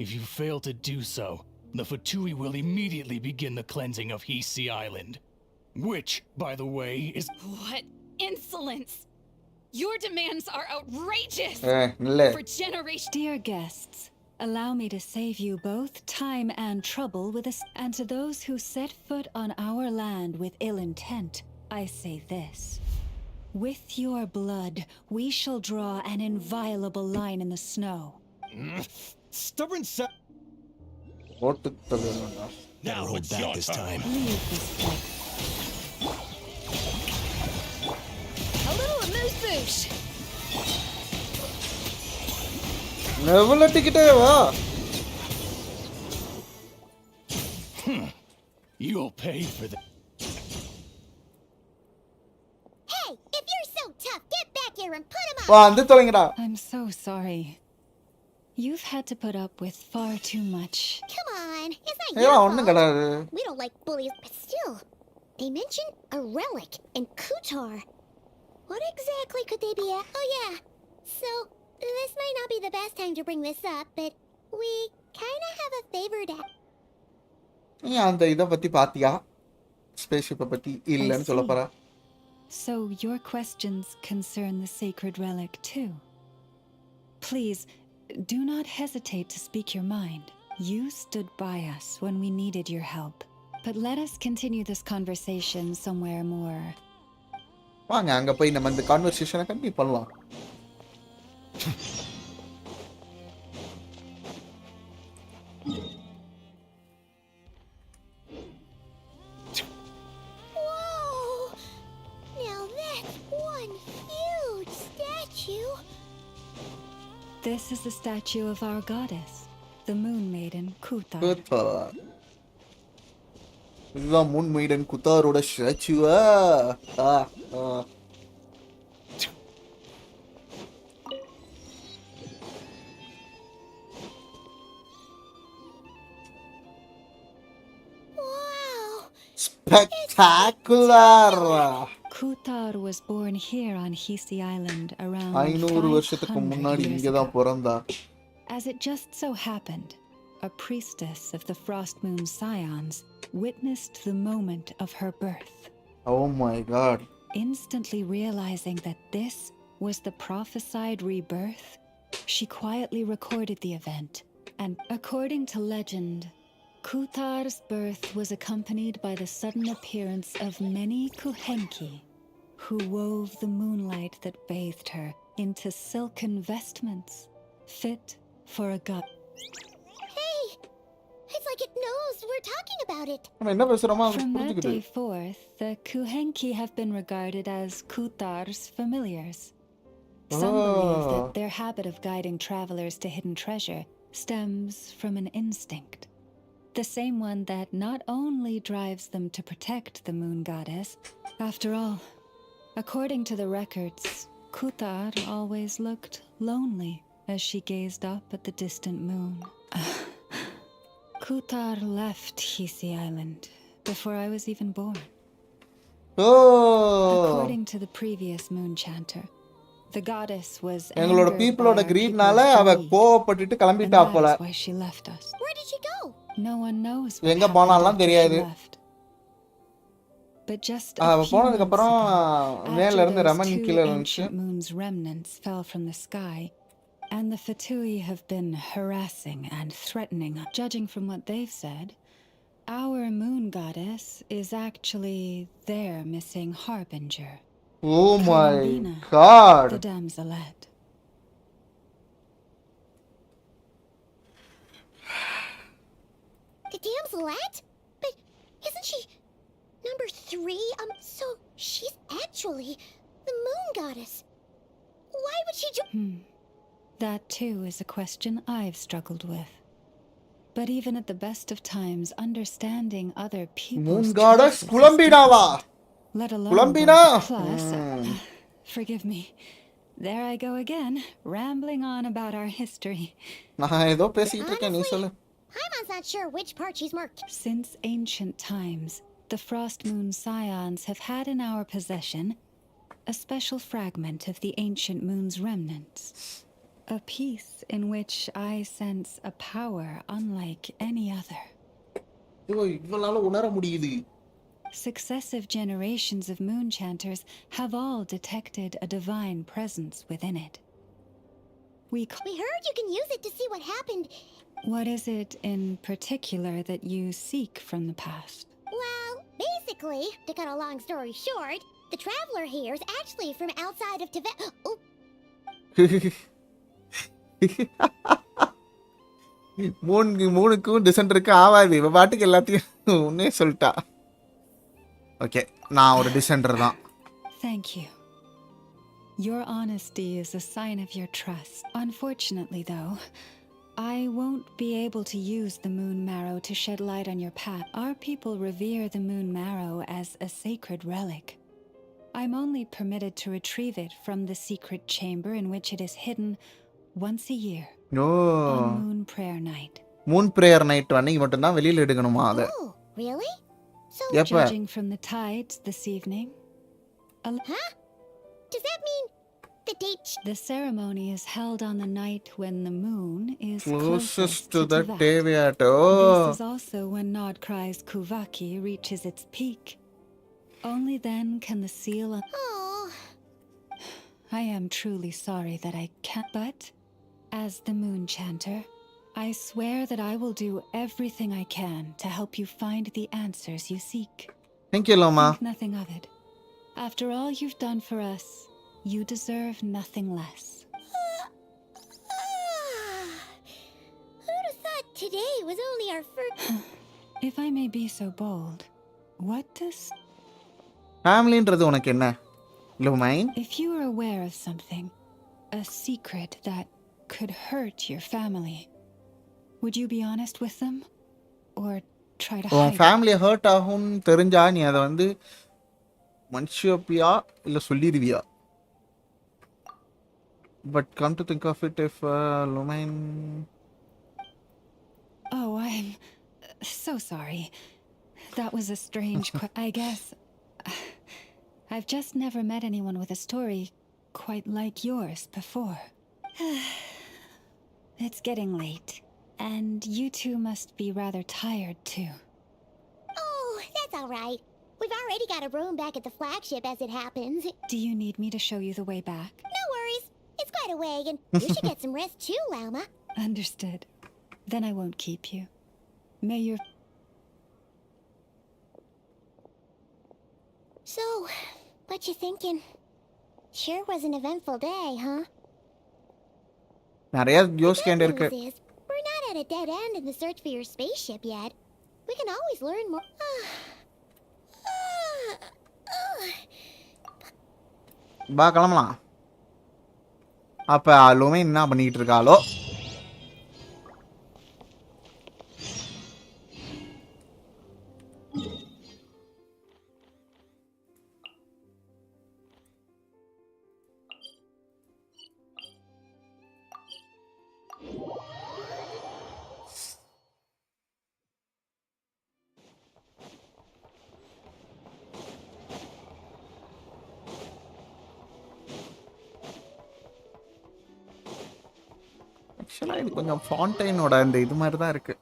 If you fail to do so, the Fatui will immediately begin the cleansing of Hisi Island. Which, by the way, is... What insolence! Your demands are outrageous! Hey, nille. For generations... Dear guests, allow me to save you both time and trouble with us. And to those who set foot on our land with ill intent, I say this. With your blood, we shall draw an inviolable line in the snow. Stubborn set. Better hold back this time. Leave this place. A little amuse-bouche! எவ்வளோ டிக்கெட்டே வா. You'll pay for that. Hey, if you're so tough, get back here and put him up! வா வந்து தொலைங்கடா. I'm so sorry. You've had to put up with far too much. Come on, it's not ஏய் your ஒண்ணும் fault. கிடையாது. We don't like bullies, but still. They mentioned a relic and Kutar. What exactly could they be at? Oh yeah, so this might not be the best time to bring this up, but we kind of have a favor to... நீ அந்த இதை பத்தி பாத்தியா? ஸ்பேஸ்ஷிப்பை பத்தி இல்லைன்னு சொல்ல போற. So your questions concern the sacred relic too. Please, do not hesitate to speak your mind. You stood by us when we needed your help. But let us continue this conversation somewhere more. வாங்க அங்க போய் நம்ம இந்த கான்வர்சேஷனை continue பண்ணலாம். Whoa! Now that's one huge statue. This is the statue of our goddess, the moon maiden Kutar. Kutar. இதுதான் moon maiden குத்தாரோட ஸ்டாச்சுவா? Spectacular! Kutar was born here on Hisi Island around 500 வருஷத்துக்கு முன்னாடி 500 years இங்க தான் ago. பிறந்தா. As it just so happened, a priestess of the Frost Moon Scions witnessed the moment of her birth. Oh my god. Instantly realizing that this was the prophesied rebirth, she quietly recorded the event. And according to legend, Kutar's birth was accompanied by the sudden appearance of many Kuhenki, who wove the moonlight that bathed her into silken vestments, fit for a god. Hey! It's like it knows we're talking about it. நம்ம என்ன பேசுறோமோ அது From that புரிஞ்சுக்குது. day forth, the Kuhenki have been regarded as Kutar's familiars. Some believe that their habit of guiding travelers to hidden treasure stems from an instinct. The same one that not only drives them to protect the moon goddess. After all, according to the records, Kutar always looked lonely as she gazed up at the distant moon. Kutar left Hisi Island before I was even born. According to the previous moon chanter, the goddess was எங்களோட angered by பீப்பிளோட our கிரீட்னால people's அவ greed, கோவப்பட்டுட்டு and கிளம்பிட்டா that போல. is why she left us. Where did she go? No one knows எங்க what போனாலாம் happened after தெரியாது. she left. But just a அவ few போனதுக்கு months அப்புறம் ago, மேல after இருந்து those Raman two கீழே இருந்துச்சு. ancient moon's remnants fell from the sky, And the Fatui have been harassing and threatening. Judging from what they've said, our moon goddess is actually their missing harbinger. Oh my Columbina, god. the damselette. The damselette? But isn't she number 3? So she's actually the moon goddess. Why would she That too is a question I've struggled with. But even at the best of times, understanding other people's Moon goddess choices is Columbina. difficult, let alone Columbina. plus. Forgive me. There I go again, rambling on about our history. நான் ஏதோ பேசிட்டு இருக்கேன் நீ சொல்லு. Paimon's not sure which part she's more. Since ancient times, the Frost Moon Scions have had in our possession a special fragment of the ancient moon's remnants. A piece in which I sense a power unlike any other. இவளால உணர முடியுது. Successive generations of moon chanters have all detected a divine presence within it. We heard you can use it to see what happened. What is it in particular that you seek from the past? Well, basically, to cut a long story short, the traveler here is actually from outside of Tibet. Oh. மூணுக்கும் டிசெண்டருக்கு ஆவாது. இவ பாட்டுக்கு எல்லாத்தையும் உன்னே சொல்லிட்டா. Okay, நான் ஒரு டிசெண்டர் தான். Thank you. Your honesty is a sign of your trust. Unfortunately, though, I won't be able to use the moon marrow to shed light on your path. Our people revere the moon marrow as a sacred relic. I'm only permitted to retrieve it from the secret chamber in which it is hidden once a year. On moon prayer night. Moon prayer night அன்னைக்கு மட்டும் தான் வெளியில எடுக்கணுமா அத? Oh, really? So judging from the tides this evening. Huh? Does that mean the date? The ceremony is held on the night when the moon is closest to the Tibet. Deviat. This is also when Nodkorai's Kuvaki reaches its peak. Only then can the seal. Oh. I am truly sorry that I can't. But as the moon chanter, I swear that I will do everything I can to help you find the answers you seek. Thank you, Loma. Think nothing of it. After all you've done for us, you deserve nothing less. Who'd have thought today was only our first? If I may be so bold, what does... Familyன்றது உனக்கு என்ன? Lumine? If you are aware of something, a secret that could hurt your family, would you be honest with them? Or try to hide it? Family hurt ஆகும்னு தெரிஞ்சா நீ அதை வந்து மனுஷப்பியா இல்லை சொல்லிடுவியா? But come to think of it, if Lumine... Oh, I'm so sorry. That was a strange I guess I've just never met anyone with a story quite like yours before. It's getting late, and you two must be rather tired too. Oh, that's all right. We've already got a room back at the flagship as it happens. Do you need me to show you the way back? No worries. It's quite a way, and you should get some rest too, Lauma. Understood. Then I won't keep you. May your... So, what you thinking? Sure was an eventful day, huh? நிறைய யோசிக்க வேண்டியிருக்கு. We're not at a dead end in the search for your spaceship yet. We can always learn more. வா கிளம்பலாம். அப்ப Lumine என்ன பண்ணிட்டு இருக்காளோ? ஆக்சுவலாக இது கொஞ்சம் ஃபாண்டைனோட அந்த இது மாதிரி தான் இருக்கு.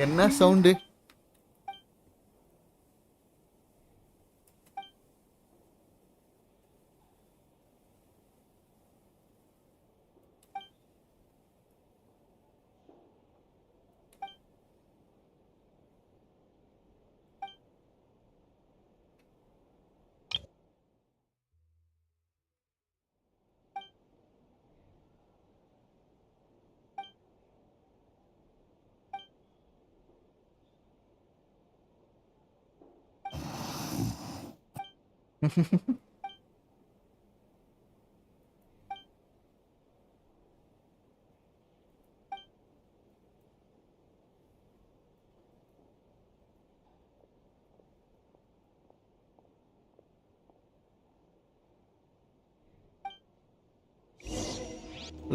என்ன சவுண்டு?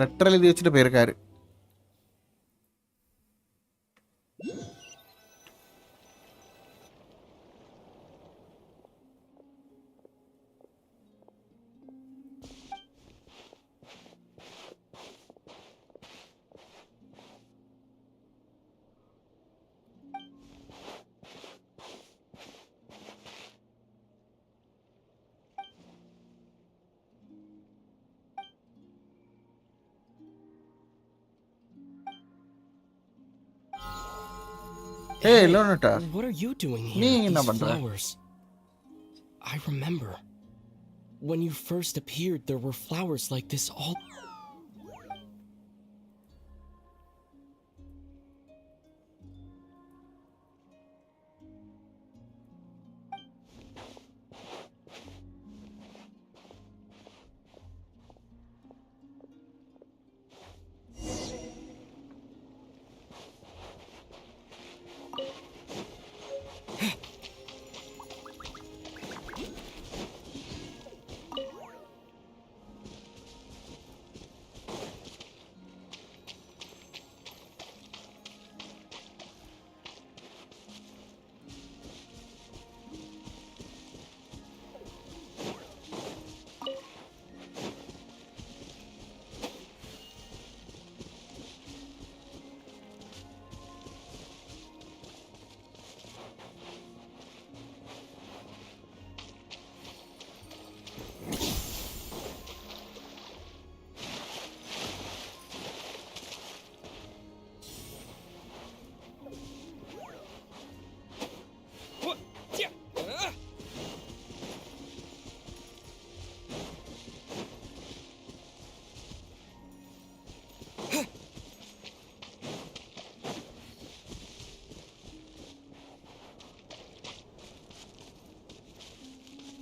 லெட்டர் எழுதி வச்சுட்டு போயிருக்காரு. Hey, Leonata. What are you doing here? நீ என்ன These பண்ற? flowers. I remember. When you first appeared, there were flowers like this all.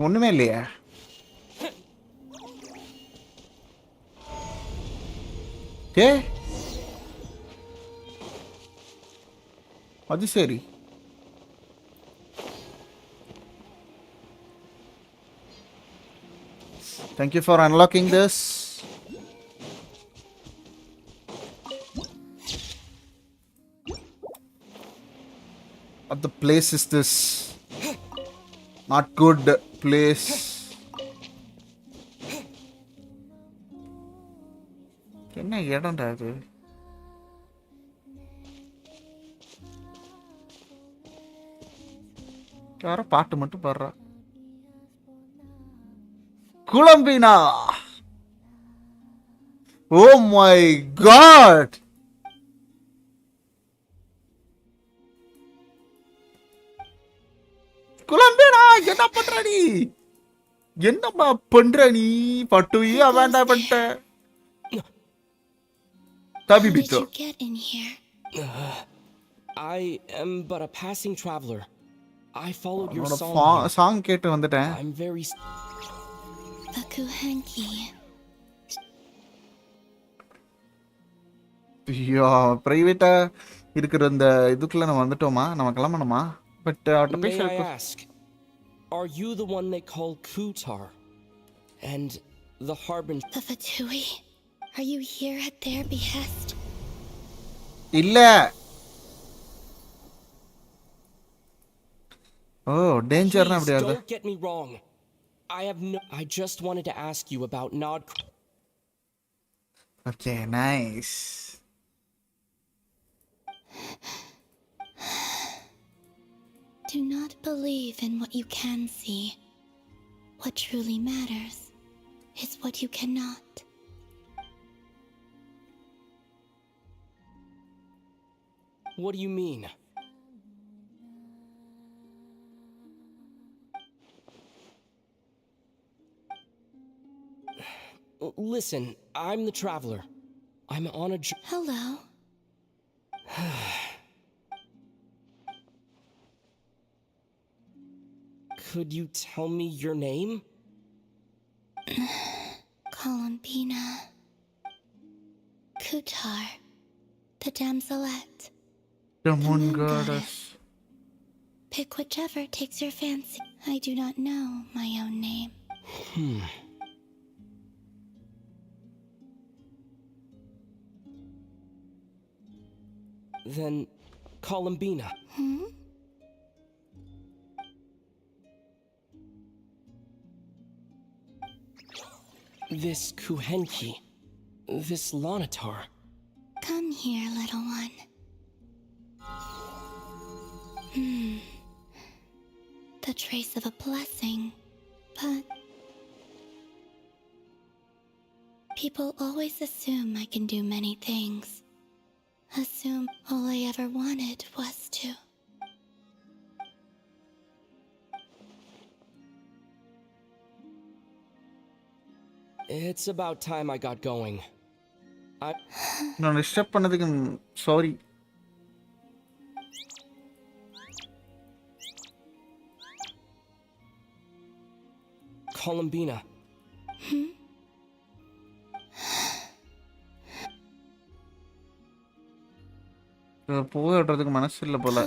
ஒண்ணுமே இல்லையா? ஏ அது சரி. Thank you for unlocking this. What the place is this? Not good place. என்ன இடம்டா இது? யாரோ பாட்டு மட்டும் பாடுறா. குழம்பினா. Oh my god. குழம்பினா என்ன பண்ற நீ? என்னம்மா பண்ற நீ? பட்டுவியா வேண்டாம் பண்ணிட்ட. How did you get in here? I am but a passing traveler. I followed your song. Song கேட்டு வந்துட்டேன். I'm very. Bakuhanki. ஐயோ, பிரைவேட்டா இருக்கிற இந்த இதுக்குள்ள நம்ம வந்துட்டோமா? நம்ம கிளம்பணுமா? But May I ask, are you the one they call Kutar? And the Harbinger? The Fatui? Are you here at their behest? இல்ல. Oh, danger na apdi varudha. Don't get me wrong. I just wanted to ask you about Nodkorai. Okay, nice. Believe in what you can see. What truly matters is what you cannot. What do you mean? Listen, I'm the traveler. I'm on a Hello. Could you tell me your name? Columbina. Kutar. The damselette. The moon goddess. Pick whichever takes your fancy. I do not know my own name. Then, Columbina. This Kuhenki. This Lonatar. Come here, little one. The trace of a blessing, but people always assume I can do many things. Assume all I ever wanted was to. It's about time I got going. நான் disturb பண்ணதுக்கு sorry. Columbina. போக விடுறதுக்கு மனசு இல்லை போல.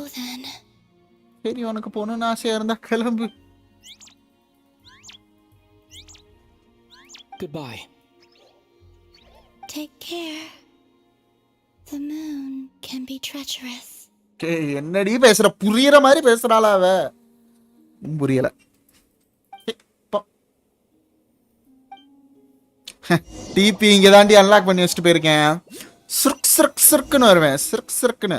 சரி, உனக்கு போகணும்னு ஆசையா இருந்தா கிளம்பு. Goodbye. Take care. The moon can be treacherous. என்னடி பேசுற? புரியற மாதிரி பேசுறாளா அவ? புரியல. டிபி இங்க தாண்டி அன்லாக் பண்ணி வச்சுட்டு போயிருக்கேன். சிர்க் சிர்க் சிர்க்னு வருவேன். சிர்க் சிர்க்னு.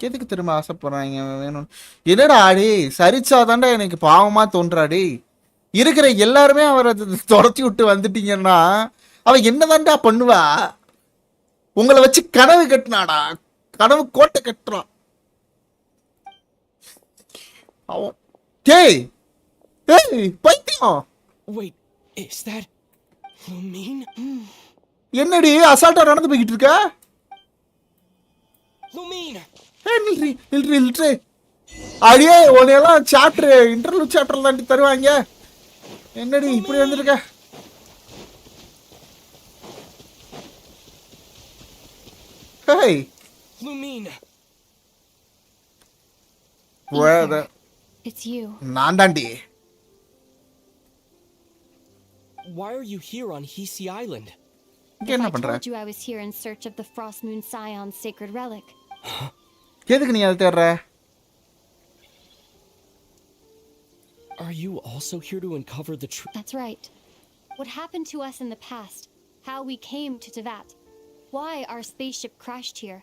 எதுக்கு திரும்ப ஆசைப்படுறாங்க வேணும்? என்னடா ஆடி சரிச்சாதான்டா எனக்கு பாவமா தோன்றாடி. இருக்கிற எல்லாருமே அவரை துரத்தி விட்டு வந்துட்டீங்கன்னா அவ என்னதான்டா பண்ணுவா? உங்களை வச்சு கனவு கட்டினாடா. கனவு கோட்டை கட்டுறான் அவன். டேய் டேய் பைத்தியம். Wait, is that Lumine? என்னடி அசால்ட்டா நடந்து போய்கிட்டு இருக்க? Lumine. நில்றி அடியே, உன்னையெல்லாம் சாப்டர் இன்டர்வியூ சாப்டர்ல தாண்டி தருவாங்க. என்னடி இப்படி வந்திருக்க? Hey, Lumine. brother. It's you. நான் தாண்டி. Why are you here on Hisi Island? என்ன I பண்ற? told you I was here in search of the Frost Moon Scion's sacred relic. எதுக்கு நீ அதை தேடுற? Are you also here to uncover the truth? That's right. What happened to us in the past? How we came to Tevat? Why our spaceship crashed here?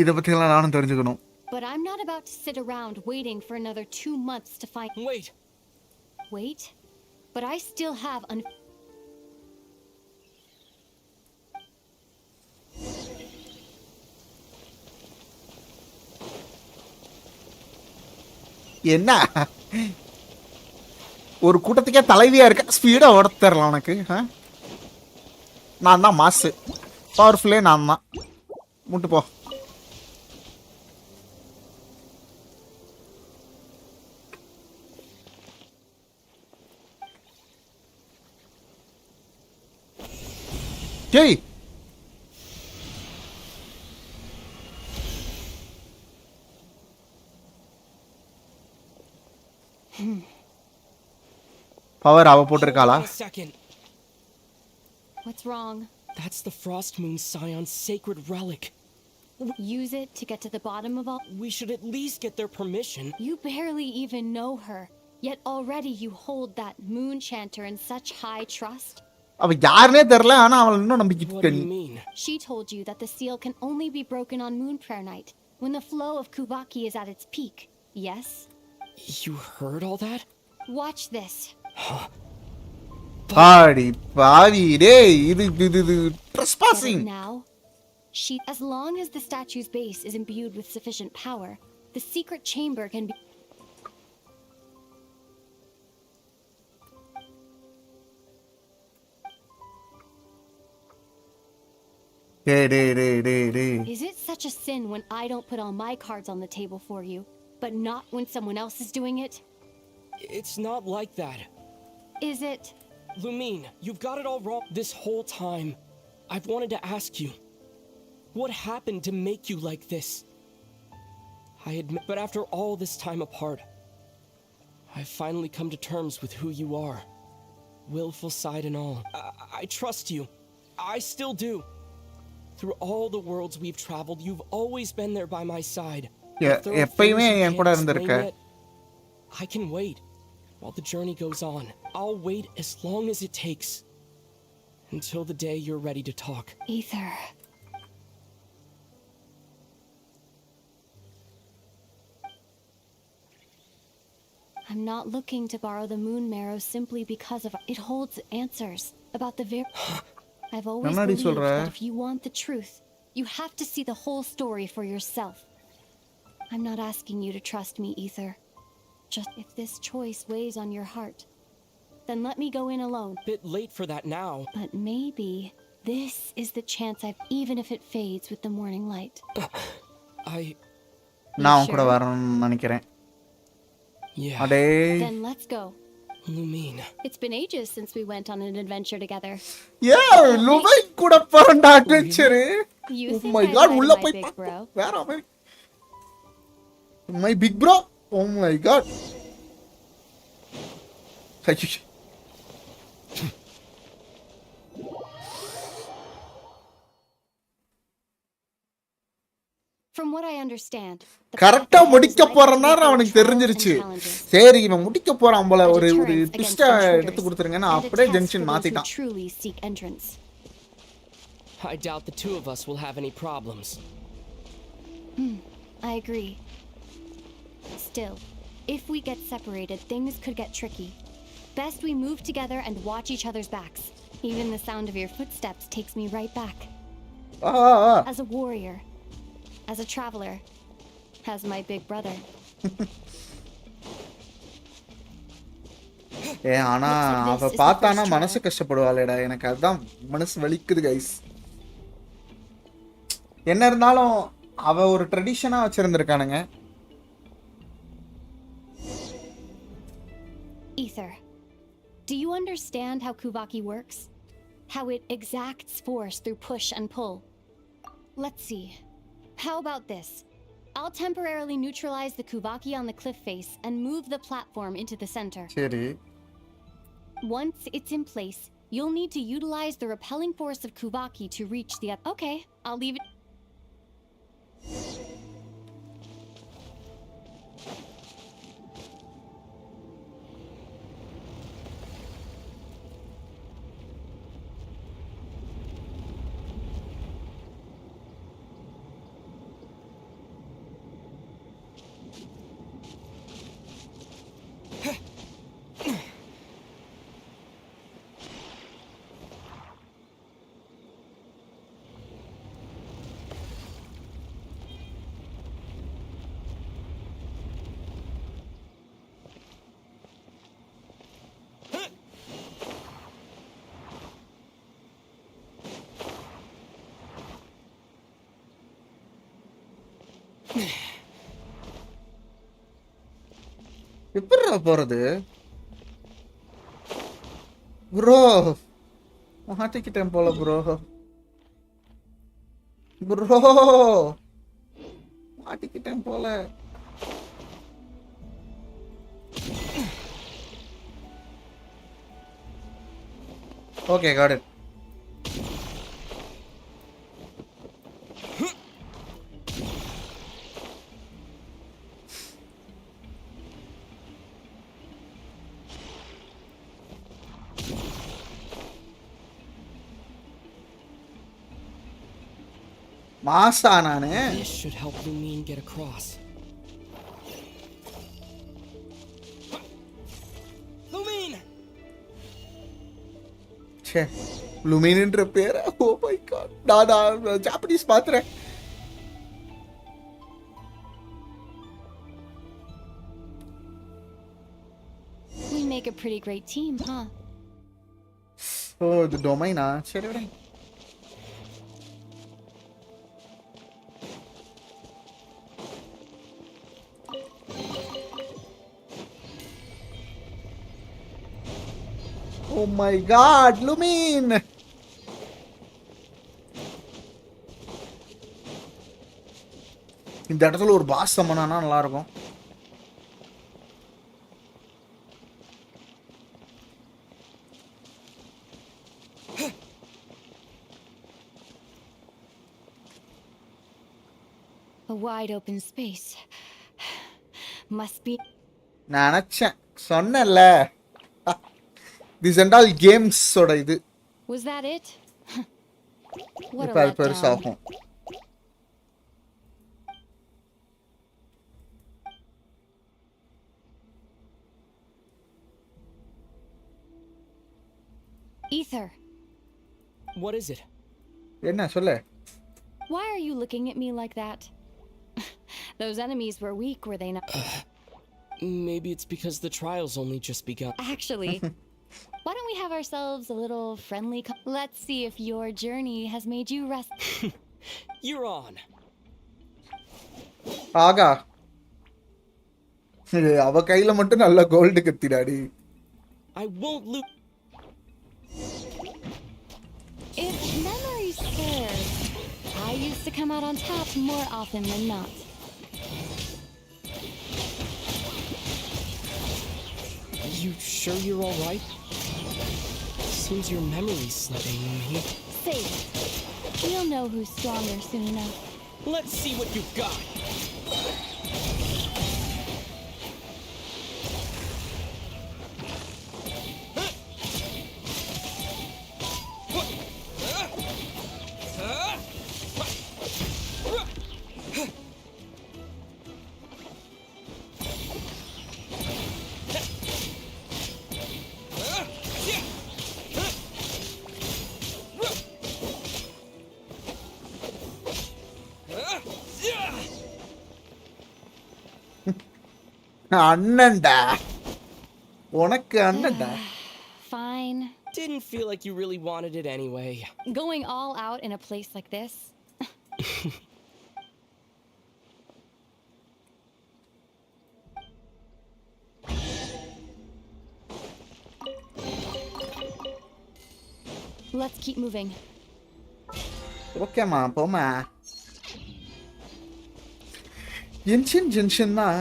இத பத்தி எல்லாம் நானும் தெரிஞ்சுக்கணும். But I'm not about to sit around waiting for another 2 months to find. Wait. But I still have என்ன ஒரு கூட்டத்துக்கே தலைவியா இருக்க? Speedo ஓடத்தரலாம் உனக்கு. நான் தான் மாசு. பவர்ஃபுல்லே நான் தான். முட்டு போ. ஜெய் பவர் அவ போட்டிருக்காளா? What's wrong? That's the Frost Moon Scion's sacred relic. Use it to get to the bottom of all. We should at least get their permission. You barely even know her. Yet already you hold that moon chanter in such high trust. அவ யாருனே தெரியல ஆனா அவள இன்னும் நம்பிக்கிட்டு What இருக்க do நீ. you mean? She told you that the seal can only be broken on moon prayer night, when the flow of Kuvaki is at its peak. Yes? You heard all that? Watch this. ஆடி பாவி டேய் இது Get it trespassing. now? As long as the statue's base is imbued with sufficient power, the secret chamber can be... டேய். Is it such a sin when I don't put all my cards on the table for you, but not when someone else is doing it? It's not like that. Is it? Lumine, you've got it all wrong. This whole time, I've wanted to ask you, what happened to make you like this? I admit, but after all this time apart, I've finally come to terms with who you are. Willful side and all. I trust you. I still do. Through all the worlds we've traveled, you've always been there by my side. எப்பயுமே என் கூட இருந்திருக்க. I can wait while the journey goes on. I'll wait as long as it takes. Until the day you're ready to talk. Ether. I'm not looking to borrow the moon marrow simply because of it holds answers about the I've always believed that if you want the truth, you have to see the whole story for yourself. I'm not asking you to trust me, Ether. Just if this choice weighs on your heart, then let me go in alone. Bit late for that now. But maybe this is the chance even if it fades with the morning light. நான் கூட வரணும்னு நினைக்கிறேன். Yeah. Then let's go. Lumine. It's been ages since we went on an adventure together. Yeah, Lumine கூட போறடா adventure. Oh my god, உள்ள போய் வேற அவன். My big bro. Oh my god. From what I understand, கரெக்ட்டா முடிக்க போறனா அவனுக்கு தெரிஞ்சிருச்சு. சரி இவன் முடிக்க போறான் போல ஒரு ட்விஸ்ட் எடுத்து கொடுத்துருங்க நான் அப்படியே gentian மாத்திட்டான். I doubt the two of us will have any problems. I agree. Still, if we get separated, things could get tricky. Best we move together and watch each other's backs. Even the sound of your footsteps takes me right back. As a warrior, as a traveler, as my big brother. ஆனா அவ பார்த்தானா மனசு கஷ்டப்படுவாளேடா. எனக்கு அதான் மனசு வலிக்குது guys. என்ன இருந்தாலும் அவ ஒரு ட்ரெடிஷனா வச்சிருந்திருக்கானுங்க. Ether, do you understand how Kuvaki works? How it exacts force through push and pull? Let's see. How about this? I'll temporarily neutralize the Kuvaki on the cliff face and move the platform into the center. சரி. Once it's in place, you'll need to utilize the repelling force of Kuvaki to reach the Okay, I'll leave it. எப்படிடா போறது bro? மாட்டிக்கிட்டேன் போல bro. மாட்டிக்கிட்டேன் போல. Okay got it. மாசா நானு This should help Lumine get across. Lumine! ச்சே லுமின்ன்ற பேர் ஓ மை காட் நான் ஜாப்பனீஸ் பாத்துறேன் We make a pretty great team, huh? Oh இது டொமைனா சரி விட Oh my god, Lumine! இந்த இடத்துல ஒரு பாஸ் சம்மனானா நல்லா இருக்கும். A wide open space. Must be. நினைச்சேன் சொன்னேன்ல These and all games ஓட இது Was that it? What இப்ப a அது பெருசாகும் Ether. What is it? என்ன சொல்லு Why are you looking at me like that? Those enemies were weak, were they not? Maybe it's because the trial's only just begun. Actually, why don't we have ourselves a little friendly let's see if your journey has made you rest. You're on. ஆகா அவ கையில மட்டும் நல்ல gold கத்திடாடி I won't lose. If memory serves, I used to come out on top more often than not. You sure you're all right? Seems your memory's slipping, Lumine. Safe. You'll know who's stronger soon enough. Let's see what you got. அண்ணன்டா உனக்கு அண்ணன்டா Fine. Didn't feel like you really wanted it anyway. Going all out in a place like this? Let's keep moving. ஓகேம்மா போமா gentian தான்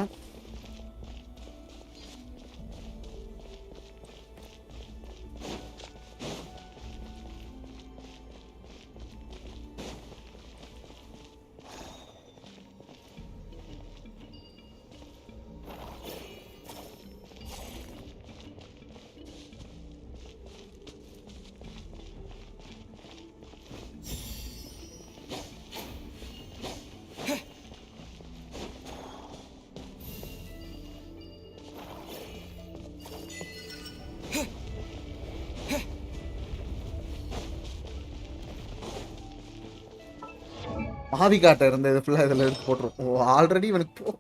மாவிகாட்ட இருந்த இது ஃபுல்லாக இதில் எடுத்து போட்டுரும் ஆல்ரெடி இவனுக்கு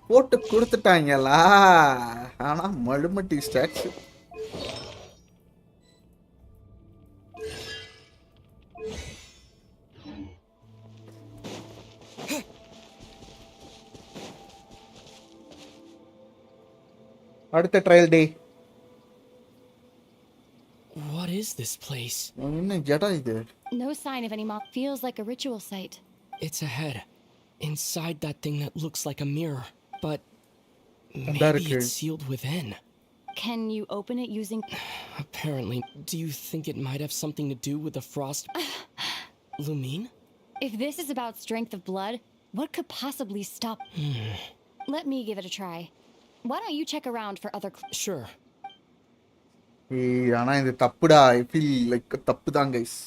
போட்டு கொடுத்துட்டாங்களா ஆனால் மழுமட்டி ஸ்டாச்சு அடுத்த trial day What is this place? என்ன ஜடம் இது No sign of any mob. Feels like a ritual site. It's ahead. Inside that thing that looks like a mirror. But Maybe maybe it's sealed within. Can you open it using... Apparently. Do you think it might have something to do with the frost? Lumine? If this is about strength of blood, what could possibly stop... Let me give it a try. Why don't you check around for other... Sure. ஆனா இது தப்புடா I feel like தப்பு தான் guys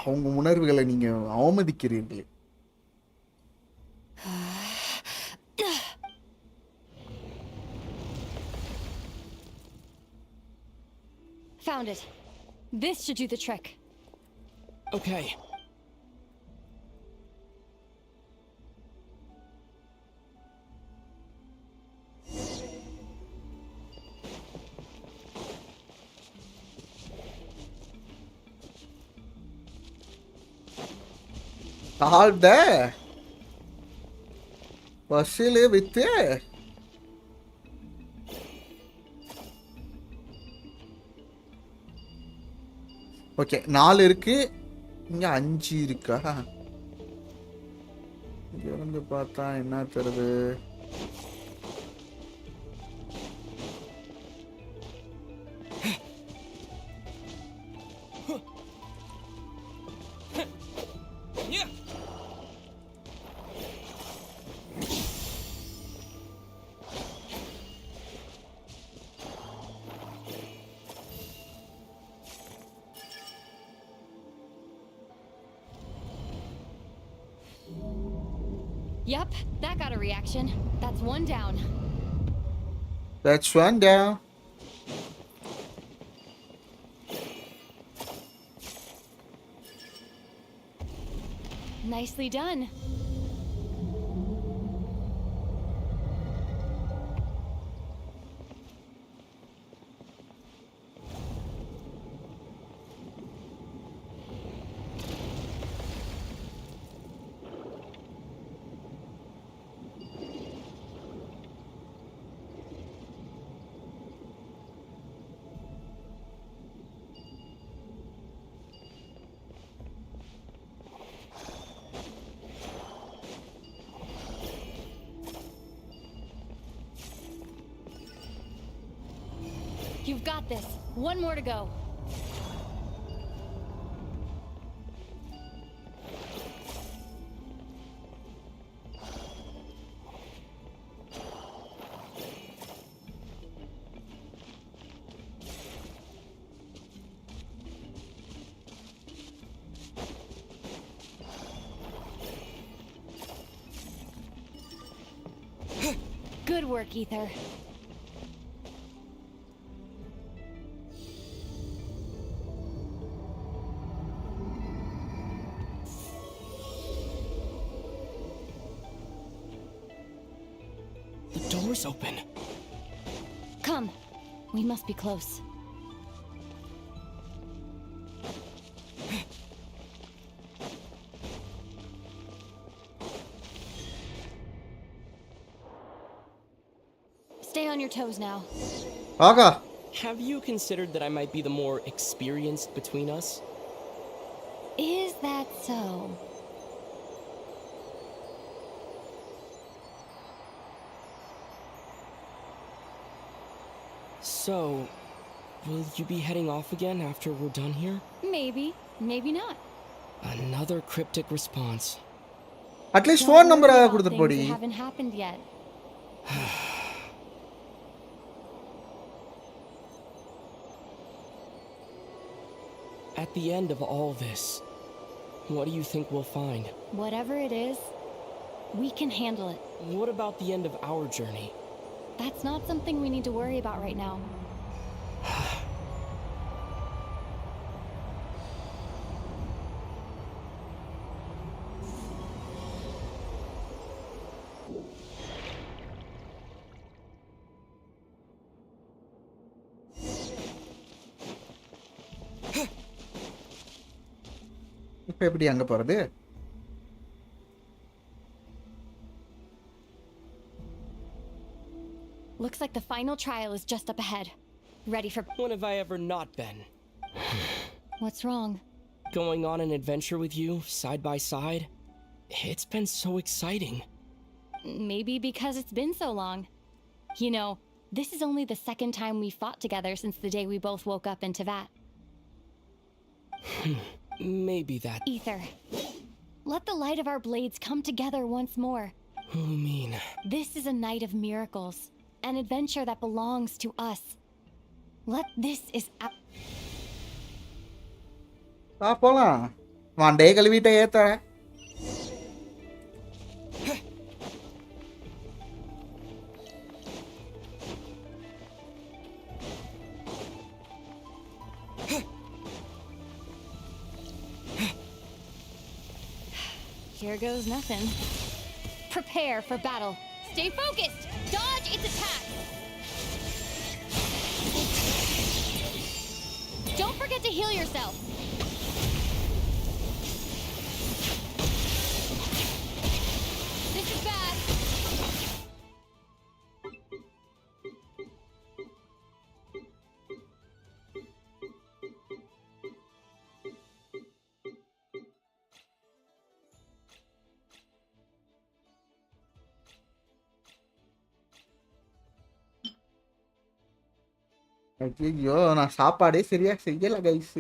அவங்க உணர்வுகளை நீங்க அவமதிக்கிறீர்கள். Found it. This should do the trick. Okay. All there. Vasily with there. Okay 4 இருக்கு, இங்க 5 இருக்கா? இங்க இருந்து பார்த்தா என்ன தருது? Yep, that got a reaction. That's one down. That's one down. Nicely done. You've got this. One more to go. Good work, Ether. The door's open. Come. We must be close. Stay on your toes now. Aga. Have you considered that I might be the more experienced between us? Is that so? So, will you be heading off again after we're done here? Maybe, maybe not. Another cryptic response. At least Don't phone number worry about கொடுத்து things Bodi. that haven't happened yet. At the end of all this, what do you think we'll find? Whatever it is, we can handle it. What about the end of our journey? That's not something we need to worry about right now. இப்போ எப்படி அங்க போறது? Looks like the final trial is just up ahead. Ready for... When have I ever not been? What's wrong? Going on an adventure with you, side by side? It's been so exciting. Maybe because it's been so long. You know, this is only the second time we fought together since the day we both woke up in Tevat. Maybe that... Ether, let the light of our blades come together once more. What do you mean? This is a night of miracles. An adventure that belongs to us. This is... போலாம். வண்டே கழுவிட்ட ஏத்த. Here goes nothing. Prepare for battle. Stay focused. Dodge its attack. Don't forget to heal yourself. This is bad. ஐயோ நான் சாப்பாடே சரியா செய்யல guys.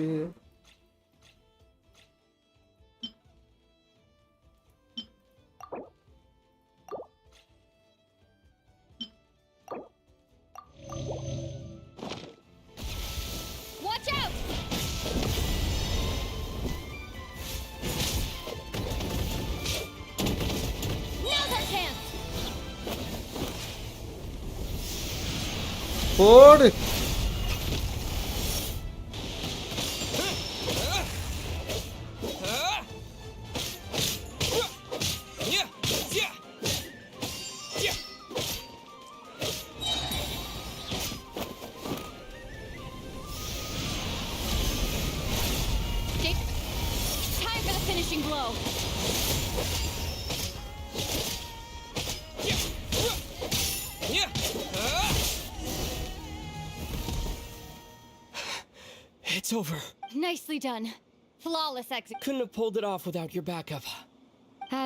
Watch out! Now's our chance. போடு. Time for the finishing blow. It's over. Nicely done. Flawless execution. Couldn't have pulled it off without your backup.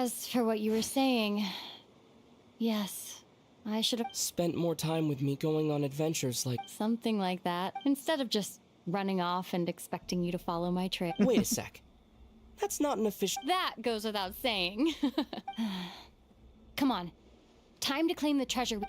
As for what you were saying, yes, I should have Spent more time with me going on adventures like... something like that, instead of just running off and expecting you to follow my trail. Wait a sec. That's not an official... That goes without saying. Come on. Time to claim the treasure.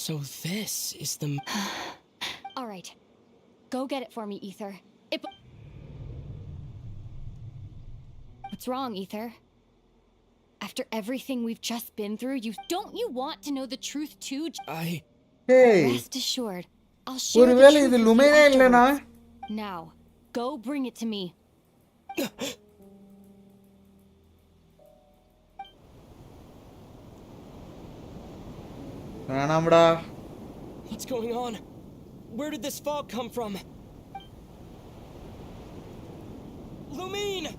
So this is the... All right. Go get it for me, Ether. What's wrong, Ether? After everything we've just been through, don't you want to know the truth too? Hey. Rest assured, I'll share the ஒருவேளை truth இது with you லுமேனே இல்லனா? afterwards. Now, go bring it to me. வேணாம்டா. What's going on? Where did this fog come from? Lumine!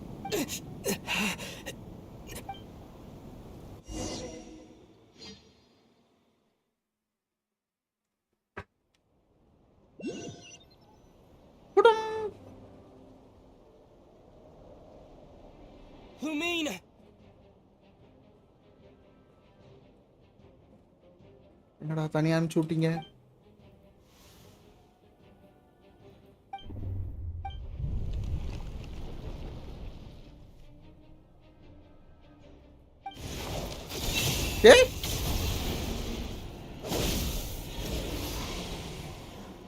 Lumine! என்னடா தனியா அனுப்பிச்சு விட்டீங்க? ஏய்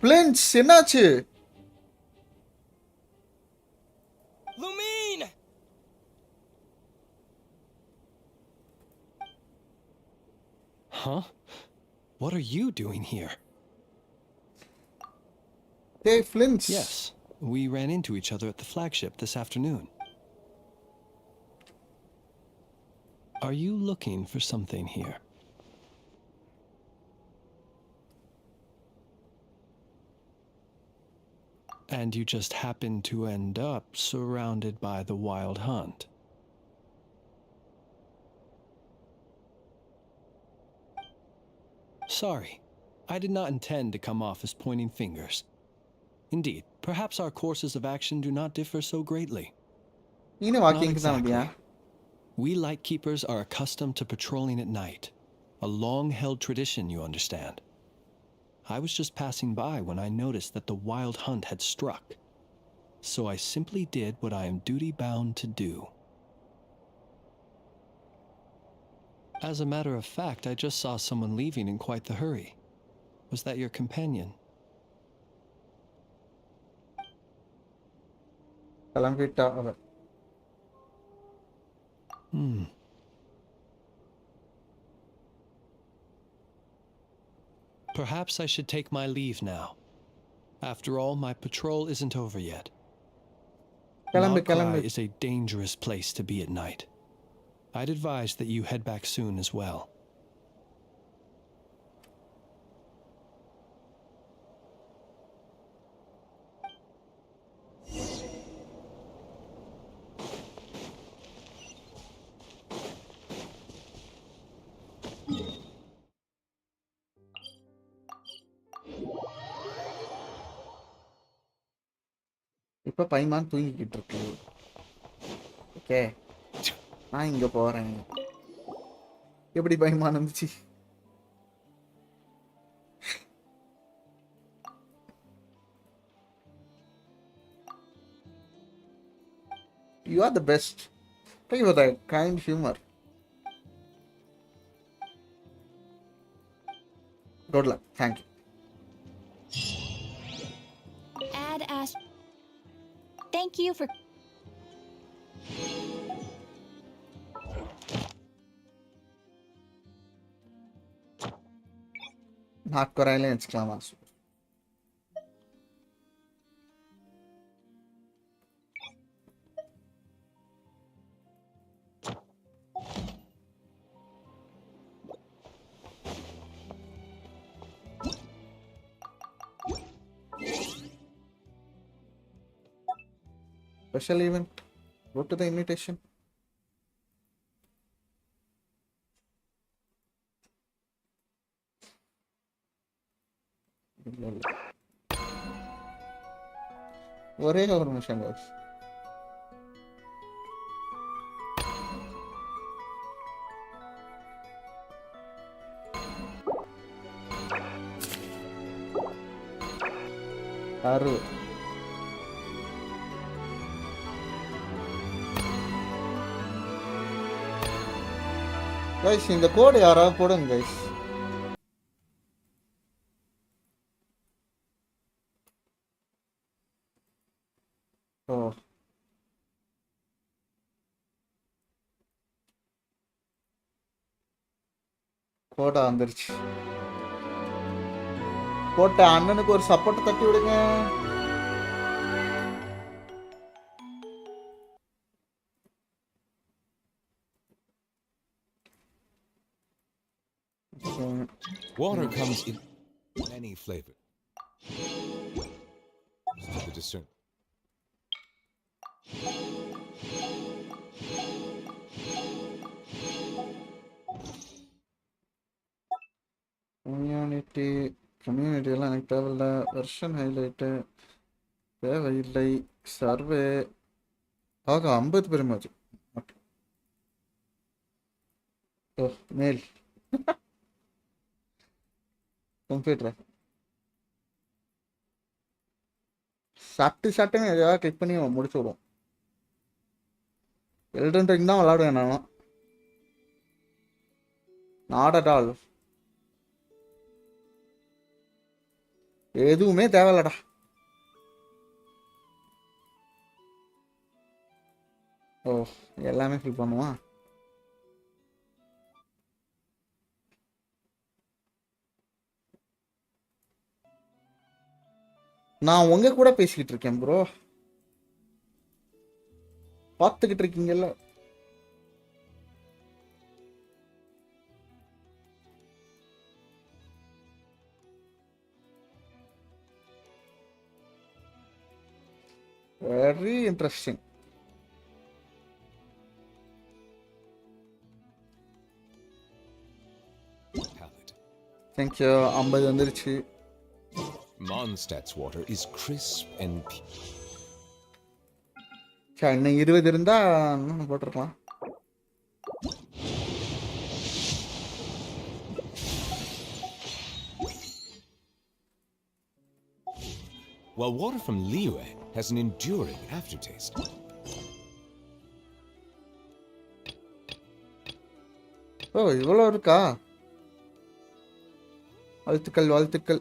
plans என்னாச்சு? Lumine! Huh? What are you doing here? Hey, Flint. Yes, we ran into each other at the flagship this afternoon. Are you looking for something here? And you just happened to end up surrounded by the Wild Hunt. Sorry, I did not intend to come off as pointing fingers. Indeed, perhaps our courses of action do not differ so greatly. Not exactly. We Lightkeepers are accustomed to patrolling at night. A long-held tradition, you understand. I was just passing by when I noticed that the wild hunt had struck. So I simply did what I am duty-bound to do. As a matter of fact, I just saw someone leaving in quite the hurry. Was that your companion? Perhaps I should take my leave now. After all, my patrol isn't over yet. Nodkorai is a dangerous place to be at night. I'd advise that you head back soon as well. இப்போ பைமான் தூங்கிக்கிட்டு இருக்கு. Okay, நான் இங்க போறேன். எப்படி பைமான் இருந்துச்சு? You are the best. Thank you for that kind humor. Good luck. Thank you. Ad Ash. Thank you for. Nodkoraiல வச்சுக்கலாமா? Special event. Go to the invitation. ஒரே ஒரு நிமிஷம் guys. ஆறு guys, இந்த கோட் யாராவது போடுங்க guys. ஓ, கோடா வந்துருச்சு. போட்ட அண்ணனுக்கு ஒரு சப்போர்ட் தட்டி விடுங்க. Water comes in many flavors. To the discern. Community எல்லாம் எனக்கு தேவையில்லை. வெர்ஷன் ஹைலைட்டு தேவையில்லை. சர்வே ஆக 50 பெருமாச்சு. ஓ, மேல் கம்ப்யூட்டரா சட்டுன்னு எதாவது கிளிக் பண்ணி முடிச்சு விடும். எல்டன் ரிங் தான் விளாடுவேன் நான். Not at all. எதுவுமே தேவையில்லடா. ஓ, எல்லாமே ஃபில் பண்ணுவான். நான் உங்க கூட பேசிக்கிட்டு இருக்கேன் ப்ரோ. பார்த்துக்கிட்டு இருக்கீங்கல்ல. Very interesting. Thank you. 50 வந்துருச்சு. Mondstadt's water is crisp and சரி, இன்னும் 20 இருந்தா இன்னும் போட்டிருக்கலாம். while water from Liyue has an enduring aftertaste. ஓ, இவ்வளோ இருக்கா? வாழ்த்துக்கள்.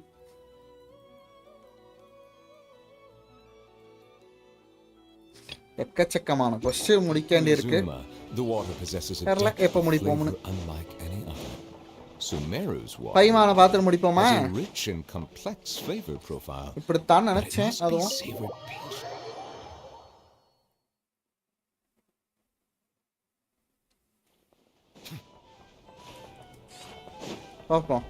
எக்கச்சக்கமான கொஸ்டின் முடிக்க வேண்டியிருக்கு. The water possesses a தெரியல depth எப்போ of முடிப்போம்னு. flavor unlike any other. Sumeru's water பைமான பார்த்து முடிப்போமா? has a rich and complex flavor profile. இப்படித்தான் but it நினைச்சேன். must be அதுவும் savored patiently. பார்ப்போம்.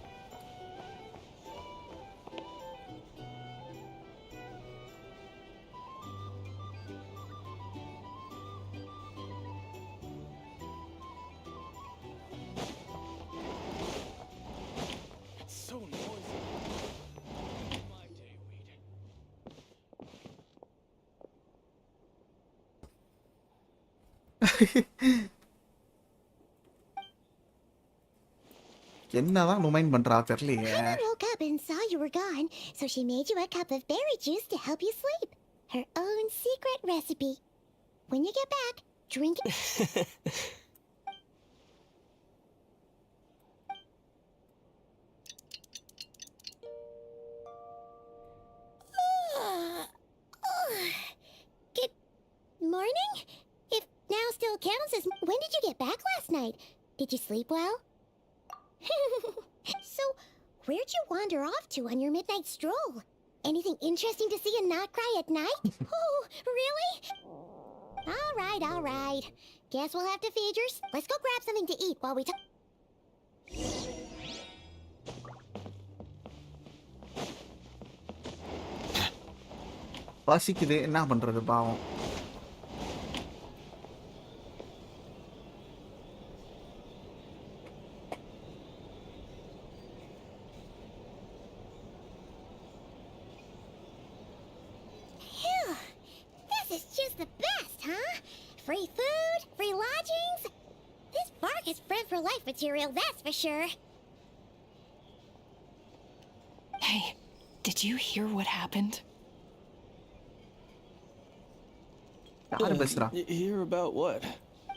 So noisy. My day, weed. என்னதான் ரிமைண்ட் பண்றா தெரியலையே. Paimon woke up and saw you were gone, so she made you a cup of berry juice to help you sleep. Her own secret recipe. When you get back, drink it. Good morning? If now still counts as... When did you get back last night? Did you sleep well? So, where'd you wander off to on your midnight stroll? Anything interesting to see in Nodkorai at night? Oh, really? All right. Guess we'll have to feed yours. Let's go grab something to eat while we talk. பசிக்குது, என்ன பண்றது பாவம். Phew, this is just the best, huh? Free food, free lodgings. This park is friend for life material, that's for sure. Hey, did you hear what happened? யாரு பேசுறா? Hear about what?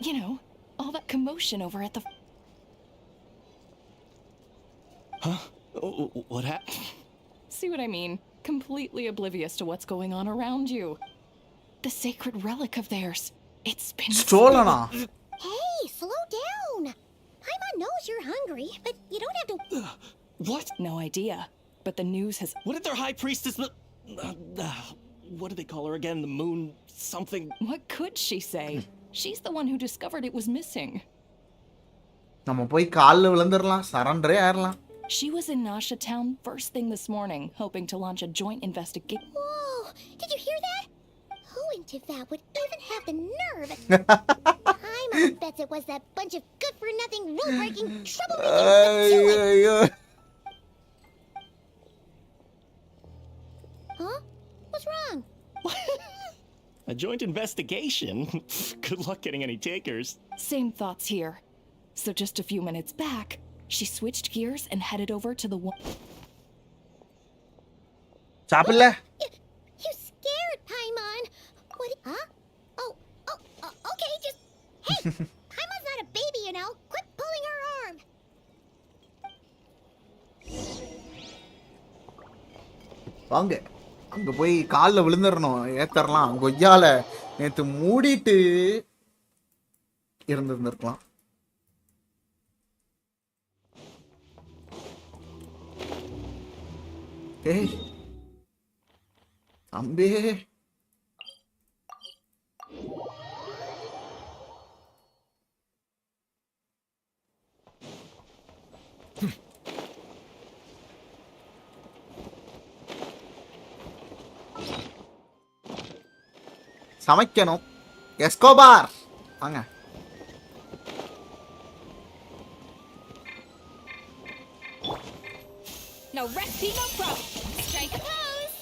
You know, all that commotion over at the... Huh? What happened? See what I mean? Completely oblivious to what's going on around you. The sacred relic of theirs. It's been Stolen. Hey, slow down. Paimon knows you're hungry, but you don't have to... What? No idea. But the news has... What did their high priestess... what do they call her again? The moon something? What could she say? She's the one who discovered it was missing. நம்ம போய் கால்ல விழுந்துறலாம், சரண்டரே ஆயிரலாம். She was in Nasha Town first thing this morning, hoping to launch a joint investigation. Whoa, did you hear that? Who in Tivat would even have the nerve? Paimon bets it was that bunch of good-for-nothing, rule-breaking, troublemaking Fatui. Huh? What's wrong? A joint investigation? Good luck getting any takers. Same thoughts here. So just a few minutes back, she switched gears and headed over to the one... சாப்பிடல. You scared Paimon. What? Huh? Oh, okay, just... Hey, Paimon's not a baby, you know. Quit pulling her arm. வாங்க. அங்க போய் கால்ல விழுந்துறணும், ஏத்தறலாம். கொய்யால நேத்து மூடிட்டு இருந்திருக்கலாம். ஏய் தம்பி, சமைக்கணும். எஸ்கோபார் வாங்க. No recipe, no problem. Strike a pose.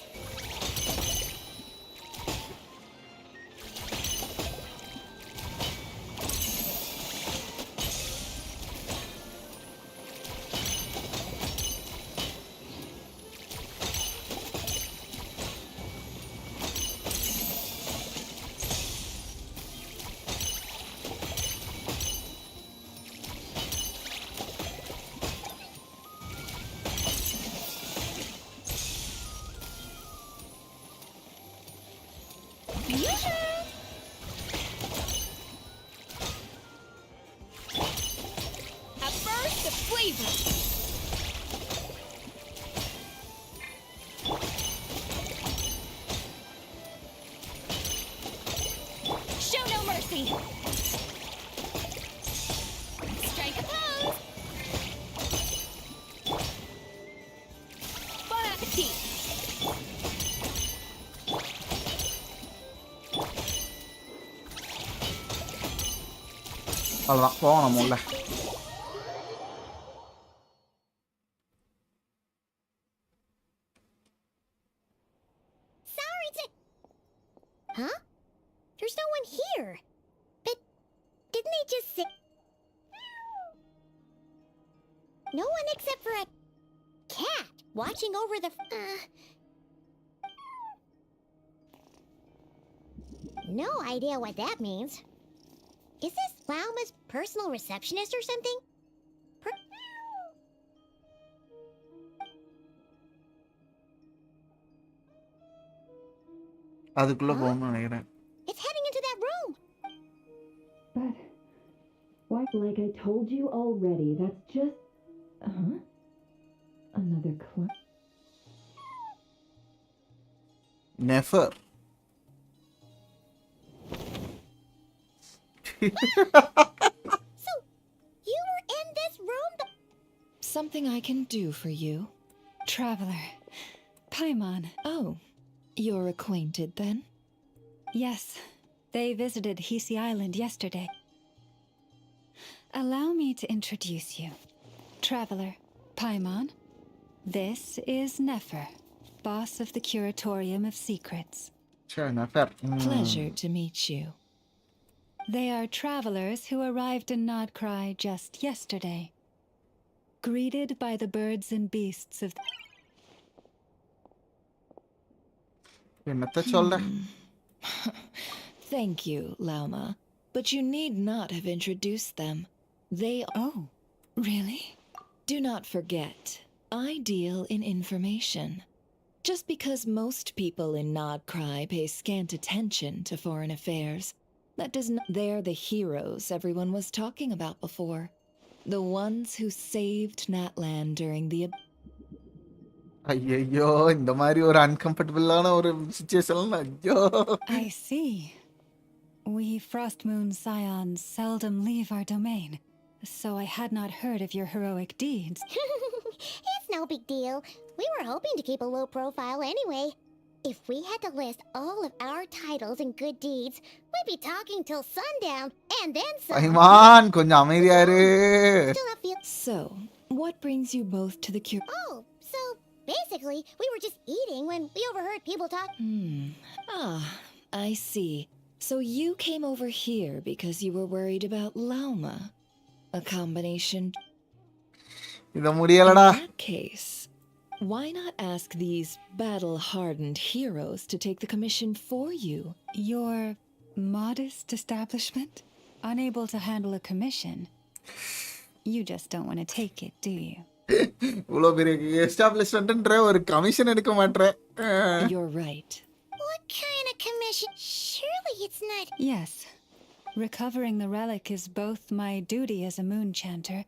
A burst of flavor. Show no mercy. Strike a pose. Bon appetit. அவ்வளோதான் போவோம் நம்ம உள்ள. Sorry to... Huh? There's no one here. But didn't they just say... No one except for a cat watching over the... No idea what that means. Is this Lauma's personal receptionist or something? அதுக்குள்ள போகணும்னு நினைக்கிறேன். It's heading into that room. But why? Like I told you already, that's just another club. Never. So, you were in this room? Something I can do for you. Traveler. Paimon. Oh, you're acquainted then? Yes. They visited Hisi Island yesterday. Allow me to introduce you. Traveler, Paimon. This is Nefer, boss of the Curatorium of Secrets. Sure, Nefer. Pleasure to meet you. They are travelers who arrived in Nodkorai just yesterday. Greeted by the birds and beasts of... என்னத்த சொல்ற? Thank you, Lauma. But you need not have introduced them. They... Oh, really? Do not forget, I deal in information. Just because most people in Nodkorai pay scant attention to foreign affairs, that does not... They're the heroes everyone was talking about before. The ones who saved Natlan during the... ஐயோ இந்த மாதிரி ஒரு அன்கம்ஃபர்டபுளான ஒரு சிச்சுவேஷன்ல ஐயோ. I see. We Frost Moon Scions seldom leave our domain, so I had not heard of your heroic deeds. It's no big deal. We were hoping to keep a low profile anyway. If we had to list all of our titles and good deeds, we'd be talking till sundown, and then some. Paimon, கொஞ்சம் அமைதியா இரு. So, what brings you both to the cure? Oh, so basically, we were just eating when we overheard people talk. Ah, I see. So you came over here because you were worried about Lauma. A combination... இத முடியலடா. In that case, why not ask these battle-hardened heroes to take the commission for you? Your modest establishment? Unable to handle a commission? You just don't want to take it, do you? இவ்வளோ பெரிய எஸ்டாப்ளிஷ்மெண்ட்ன்ற ஒரு commission எடுக்க மாட்டேன். You're right. What kind of commission? Surely it's not. Yes. Recovering the relic is both my duty as a moon chanter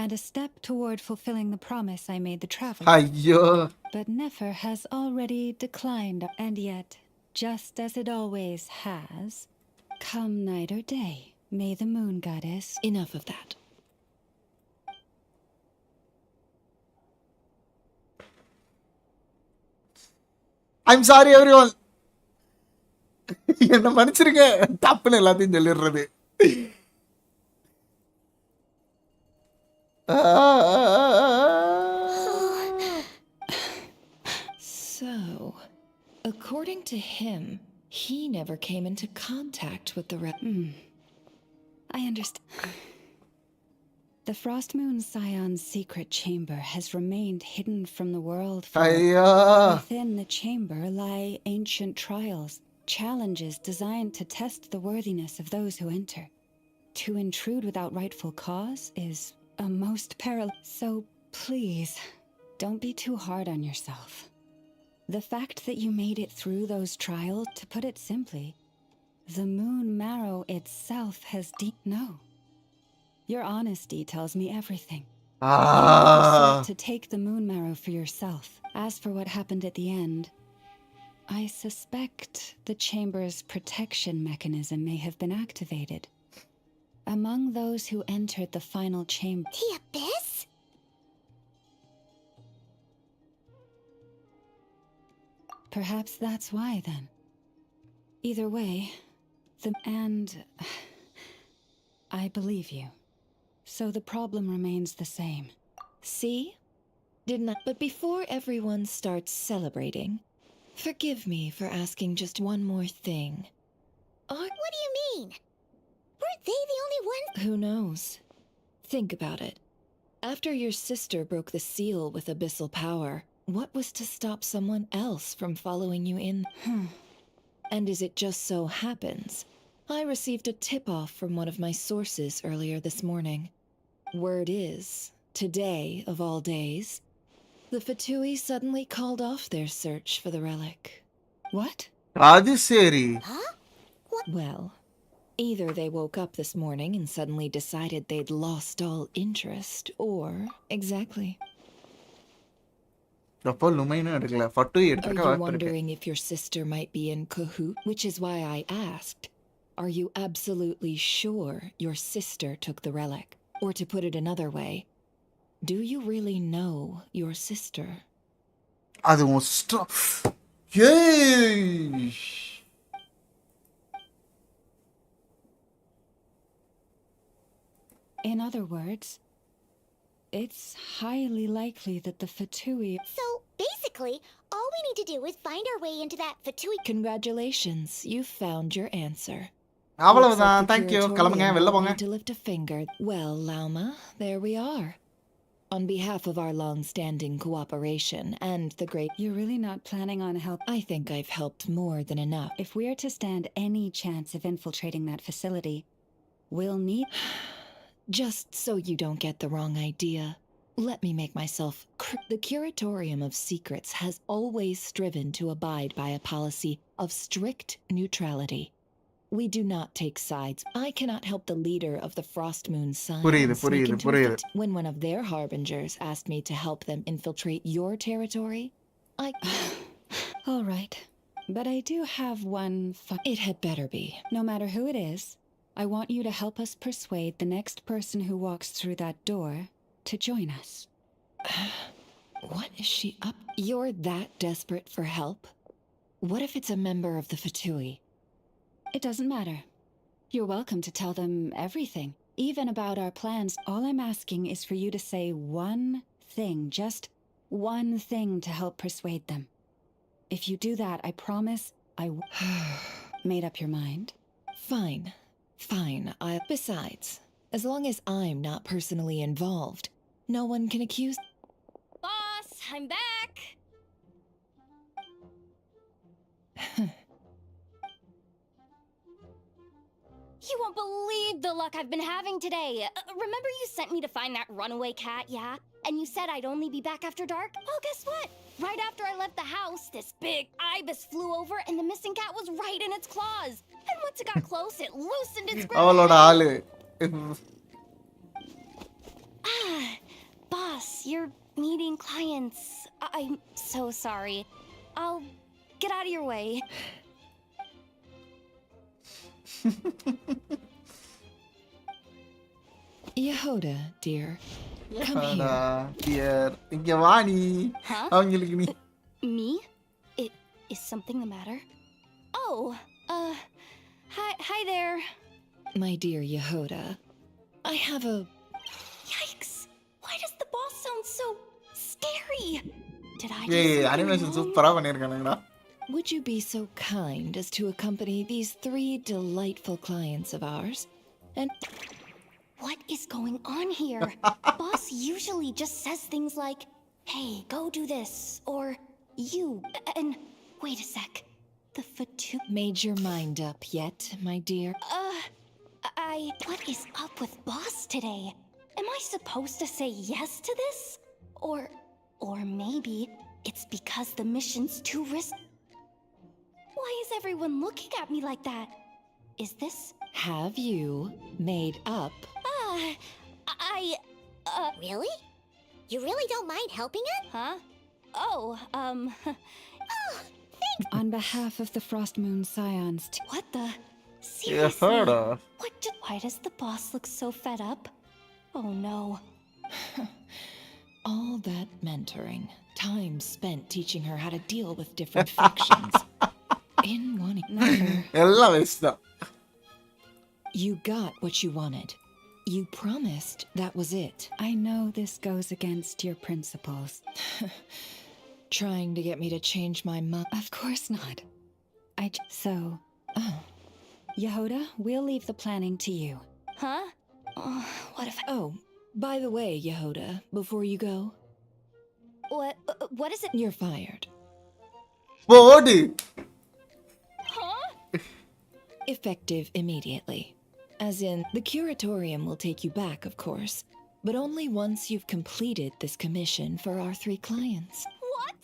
and a step toward fulfilling the promise I made the traveler. ஐயோ. But Nefer has already declined, and yet, just as it always has, come night or day, may the moon goddess... Enough of that. I'm sorry everyone. என்ன மன்னிச்சிருங்க. தப்புன்னு எல்லாத்தையும் சொல்லிடுறது. According to him, he never came into contact with the I understand. The Frost Moon Scion's secret chamber has remained hidden from the world for... Within the chamber lie ancient trials, challenges designed to test the worthiness of those who enter. To intrude without rightful cause is a most perilous... So please, don't be too hard on yourself. The fact that you made it through those trials, to put it simply, the moon marrow itself has No. Your honesty tells me everything. You sought to take the moon marrow for yourself. As for what happened at the end, I suspect the chamber's protection mechanism may have been activated. Among those who entered the final chamber... The Abyss? Perhaps that's why, then. Either way, I believe you. So the problem remains the same. See? Didn't I? But before everyone starts celebrating, forgive me for asking just one more thing. What do you mean? Weren't they the only ones? Who knows? Think about it. After your sister broke the seal with abyssal power, what was to stop someone else from following you in? And as it just so happens, I received a tip-off from one of my sources earlier this morning. Word is, today of all days, the Fatui suddenly called off their search for the relic. What? Huh? What? Well, either they woke up this morning and suddenly decided they'd lost all interest, or... Exactly. Are you wondering if your sister might be in cahoot? Which is why I asked, are you absolutely sure your sister took the relic? Or to put it another way, do you really know your sister? In other words, it's highly likely that the Fatui... So, basically, all we need to do is find our way into that Fatui... Congratulations, you've found your answer. அவ்வளவுதான். Thank you. கிளம்புங்க, வெளில போங்க. To lift a finger. Well, Lauma, there we are. On behalf of our long-standing cooperation and the great... You're really not planning on help... I think I've helped more than enough. If we're to stand any chance of infiltrating that facility, we'll need... Just so you don't get the wrong idea, let me make myself... The Curatorium of Secrets has always striven to abide by a policy of strict neutrality. We do not take sides. I cannot help the leader of the Frost Moon Scions when one of their harbingers asked me to help them infiltrate your territory. All right. But I do have one... It had better be. No matter who it is, I want you to help us persuade the next person who walks through that door to join us. What is she up? You're that desperate for help? What if it's a member of the Fatui? It doesn't matter. You're welcome to tell them everything, even about our plans. All I'm asking is for you to say one thing, just one thing to help persuade them. If you do that, I promise I made up your mind? Fine. Besides, as long as I'm not personally involved, no one can accuse... Boss, I'm back! You won't believe the luck I've been having today. Remember you sent me to find that runaway cat, yeah? And you said I'd only be back after dark? Well, guess what? Right after I left the house, this big ibis flew over and the missing cat was right in its claws. And once it got close, it loosened its grip. Boss, you're meeting clients. I'm so sorry. I'll get out of your way. Yehoda, dear. Come here. இங்க வா நீ. அவங்களுக்கு நீ. Me? Is something the matter? Oh, hi there. My dear Yehoda, I have a... Yikes! Why does the boss sound so scary? Did I animation சூப்பரா பண்ணிருக்கானுங்கடா. would you be so kind as to accompany these 3 delightful clients of ours? And What is going on here? Boss usually just says things like, hey, go do this, or you, and wait a sec. The Fatu- made your mind up yet, my dear? What is up with Boss today? Am I supposed to say yes to this? Or maybe it's because the mission's too risky. Why is everyone looking at me like that? Is this? Have you made up? Really? You really don't mind helping us? Huh? Oh, On behalf of the Frost Moon Scions, what the? Yeah, Seriously? heard of. Why does the boss look so fed up? Oh no. All that mentoring, time spent teaching her how to deal with different factions. In one another. எல்லாம் waste தான். You got what you wanted. You promised that was it. I know this goes against your principles. Trying to get me to change my mind. Of course not. Yehoda, we'll leave the planning to you. Huh? What if I... Oh, by the way, Yehoda, before you go. What is it? You're fired. போடு. Huh? Effective immediately. As in, the curatorium will take you back, of course, but only once you've completed this commission for our 3 clients. What?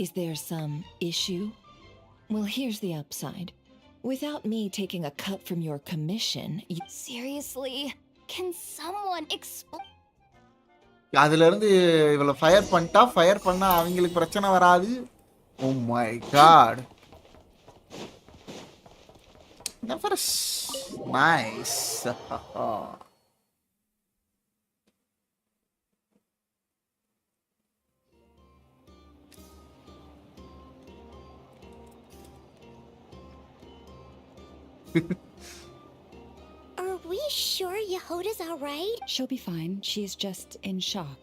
Is there some issue? Well, here's the upside. Without me taking a cut from your commission, you... Seriously? Can someone explain? அதுல இருந்து இவள fire பண்ணா அவங்களுக்கு பிரச்சனை வராது. Oh my god. Never nice. Are we sure Yehoda's alright? She'll be fine. She's just in shock.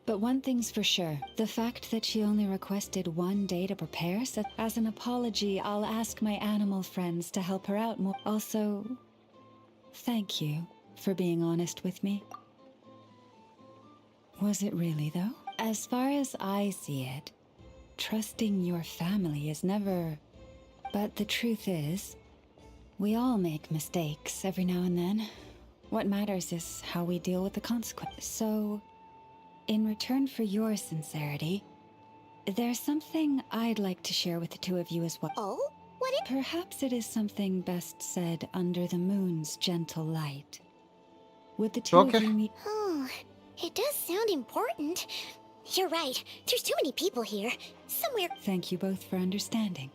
But one thing's for sure. The fact that she only requested 1 day to prepare, so as an apology, I'll ask my animal friends to help her out more. Also, thank you for being honest with me. Was it really, though? As far as I see it, trusting your family is never... But the truth is, we all make mistakes every now and then. What matters is how we deal with the consequences. So, in return for your sincerity, there's something I'd like to share with the 2 of you as well. Oh? What it? Perhaps it is something best said under the moon's gentle light. Would the 2 of you meet... Oh, it does sound important. You're right. There's too many people here. Somewhere... Thank you both for understanding.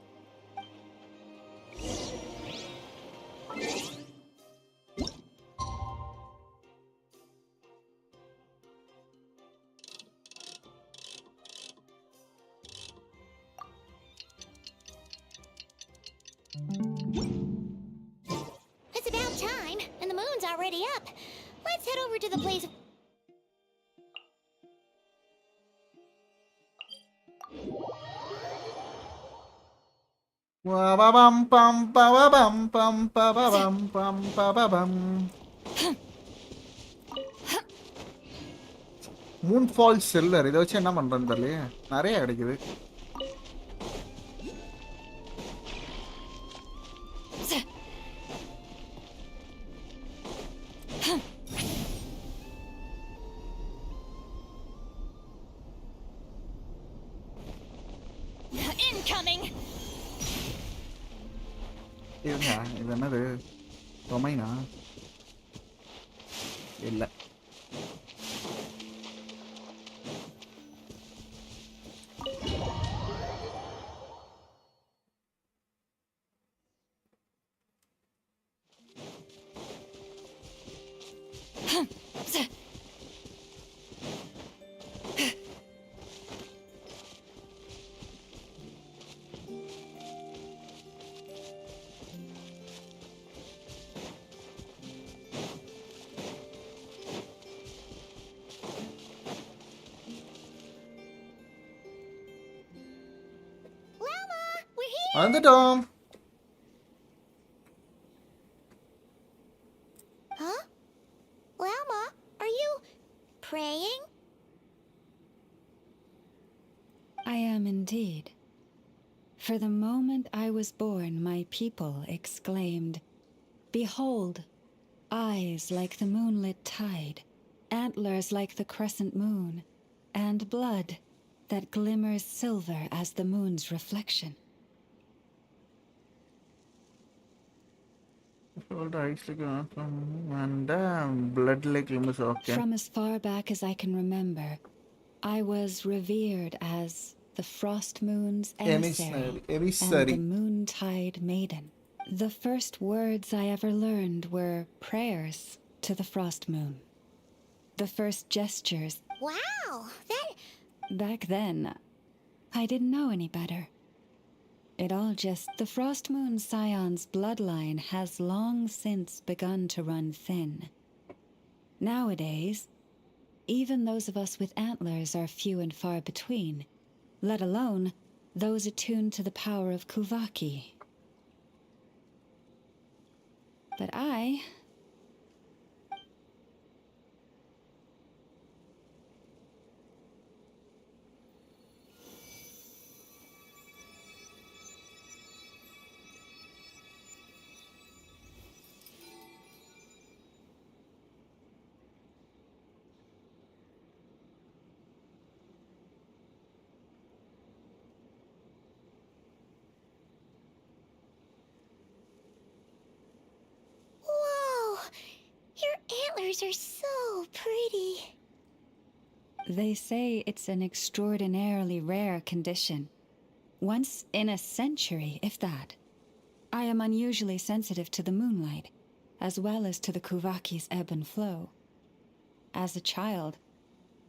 It's about time, and the moon's already up. Let's head over to the place of... Wa-ba-bum, bum, ba-ba-bum, bum, ba-ba-bum, bum, ba-ba-bum. Moonfall cellar இதை வச்சு என்ன பண்றேன்னு தெரியலையே. நிறைய கிடைக்குது. Incoming. இதுங்க இது என்னது ரொமைனா இல்ல வந்துட்டோம். Huh? Llama, are you praying? I am indeed. For the moment I was born, my people exclaimed, "Behold, eyes like the moonlit tide, antlers like the crescent moon, and blood that glimmers silver as the moon's reflection." And blood like glimmers. Okay. From as far back as I can remember, I was revered as the Frost Moon's emissary and the Moontide Maiden. The first words I ever learned were prayers to the Frost Moon. The first gestures. Wow, Back then, I didn't know any better. It all just... The Frost Moon Scion's bloodline has long since begun to run thin. Nowadays, even those of us with antlers are few and far between, let alone those attuned to the power of Kuvaki. But I... Whoa! Your antlers are so pretty. They say it's an extraordinarily rare condition. Once in a century, if that. I am unusually sensitive to the moonlight, as well as to the Kuvaki's ebb and flow. As a child,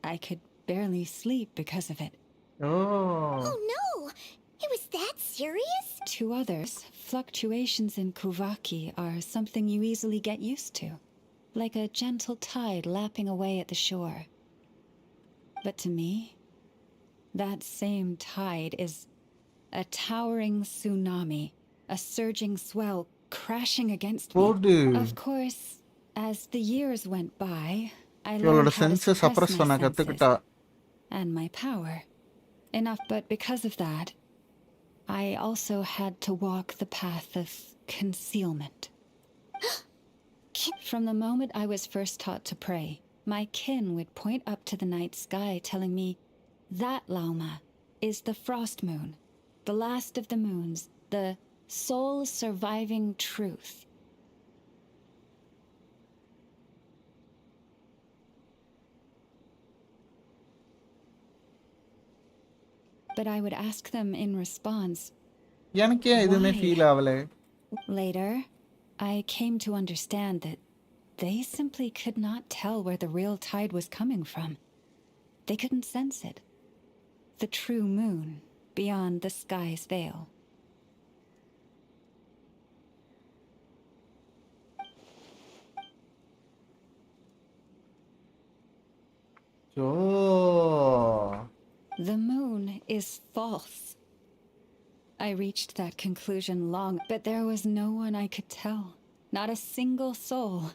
I could barely sleep because of it. Oh no! It was that serious? To others, fluctuations in Kuvaki are something you easily get used to, like a gentle tide lapping away at the shore. But to me, that same tide is a towering tsunami, a surging swell crashing against me. Of course, as the years went by, I learned how to suppress my senses and my power. Enough, but because of that, I also had to walk the path of concealment. From the moment I was first taught to pray, my kin would point up to the night sky telling me, "That, Lauma, is the Frost Moon, the last of the moons, the sole surviving truth." But I would ask them in response, "Why?" Later, I came to understand that they simply could not tell where the real tide was coming from. They couldn't sense it. The true moon beyond the sky's veil. Oh. The moon is false. I reached that conclusion long, but there was no one I could tell. Not a single soul.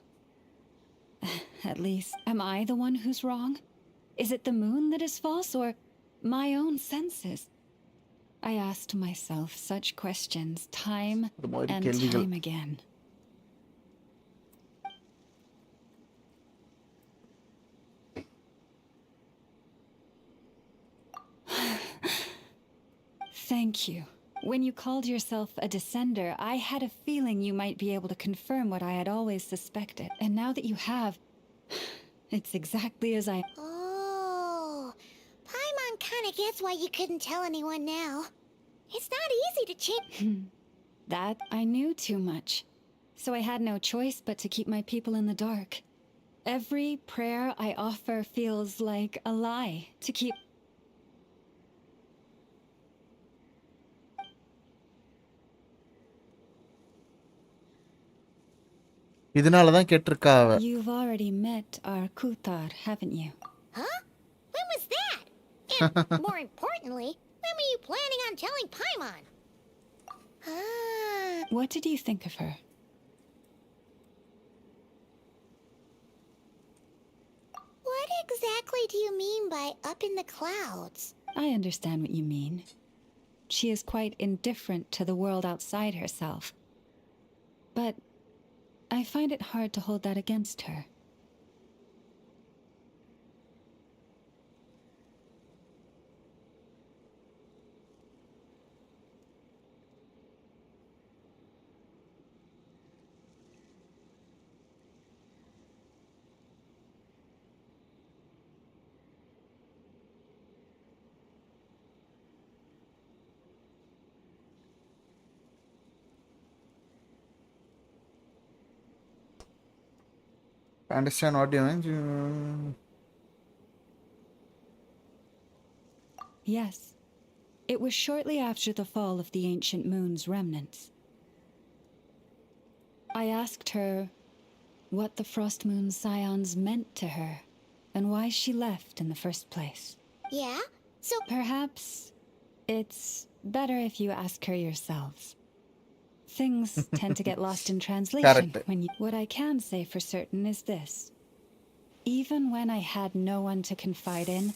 At least, am I the one who's wrong? Is it the moon that is false, or my own senses? I asked myself such questions time and time again. Thank you. When you called yourself a descender, I had a feeling you might be able to confirm what I had always suspected. And now that you have, it's exactly as I... Oh, Paimon kinda gets why you couldn't tell anyone now. It's not easy to change. That I knew too much. So I had no choice but to keep my people in the dark. Every prayer I offer feels like a lie to keep... இதனாலதான் கேட்டிருக்கா அவ. You've already met our Kutar, haven't you? Huh? When was that? And more importantly, when were you planning on telling Paimon? What did you think of her? What exactly do you mean by up in the clouds? I understand what you mean. She is quite indifferent to the world outside herself. But I find it hard to hold that against her. I understand what you mean. Yes. It was shortly after the fall of the ancient moon's remnants. I asked her what the Frost Moon Scions meant to her, and why she left in the first place. Yeah? So perhaps it's better if you ask her yourselves. Things tend to get lost in translation when you... What I can say for certain is this. Even when I had no one to confide in,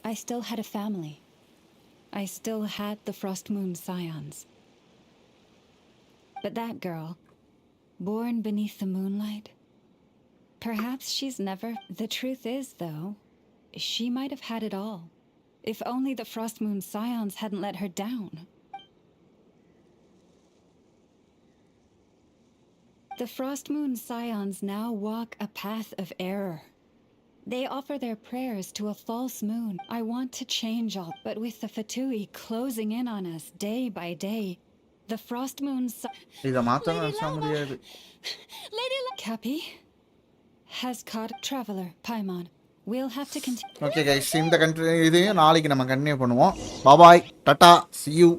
I still had a family. I still had the Frost Moon Scions. But that girl, born beneath the moonlight, perhaps she's never... The truth is, though, she might have had it all. If only the Frost Moon Scions hadn't let her down. The Frost Moon Scions now walk a path of error. They offer their prayers to a false moon. I want to change all, but with the Fatui closing in on us day by day, the Frost Moon Cappy has caught a traveler, Paimon. We'll have to continue. Okay guys, இந்த இதையும் நாளைக்கு நம்ம continue பண்ணுவோம். பாய் Tata see you.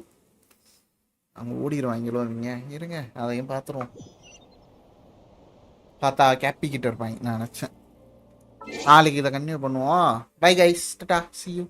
அங்க ஓடிடுவாங்களோ நீங்க இருங்க, அதையும் பார்த்துருவோம். பார்த்தா கேப்பி கிட்ட இருப்பாங்க நான் நினச்சேன். நாளைக்கு இதை கண்டினியூ பண்ணுவோம். Bye guys, Tata see you.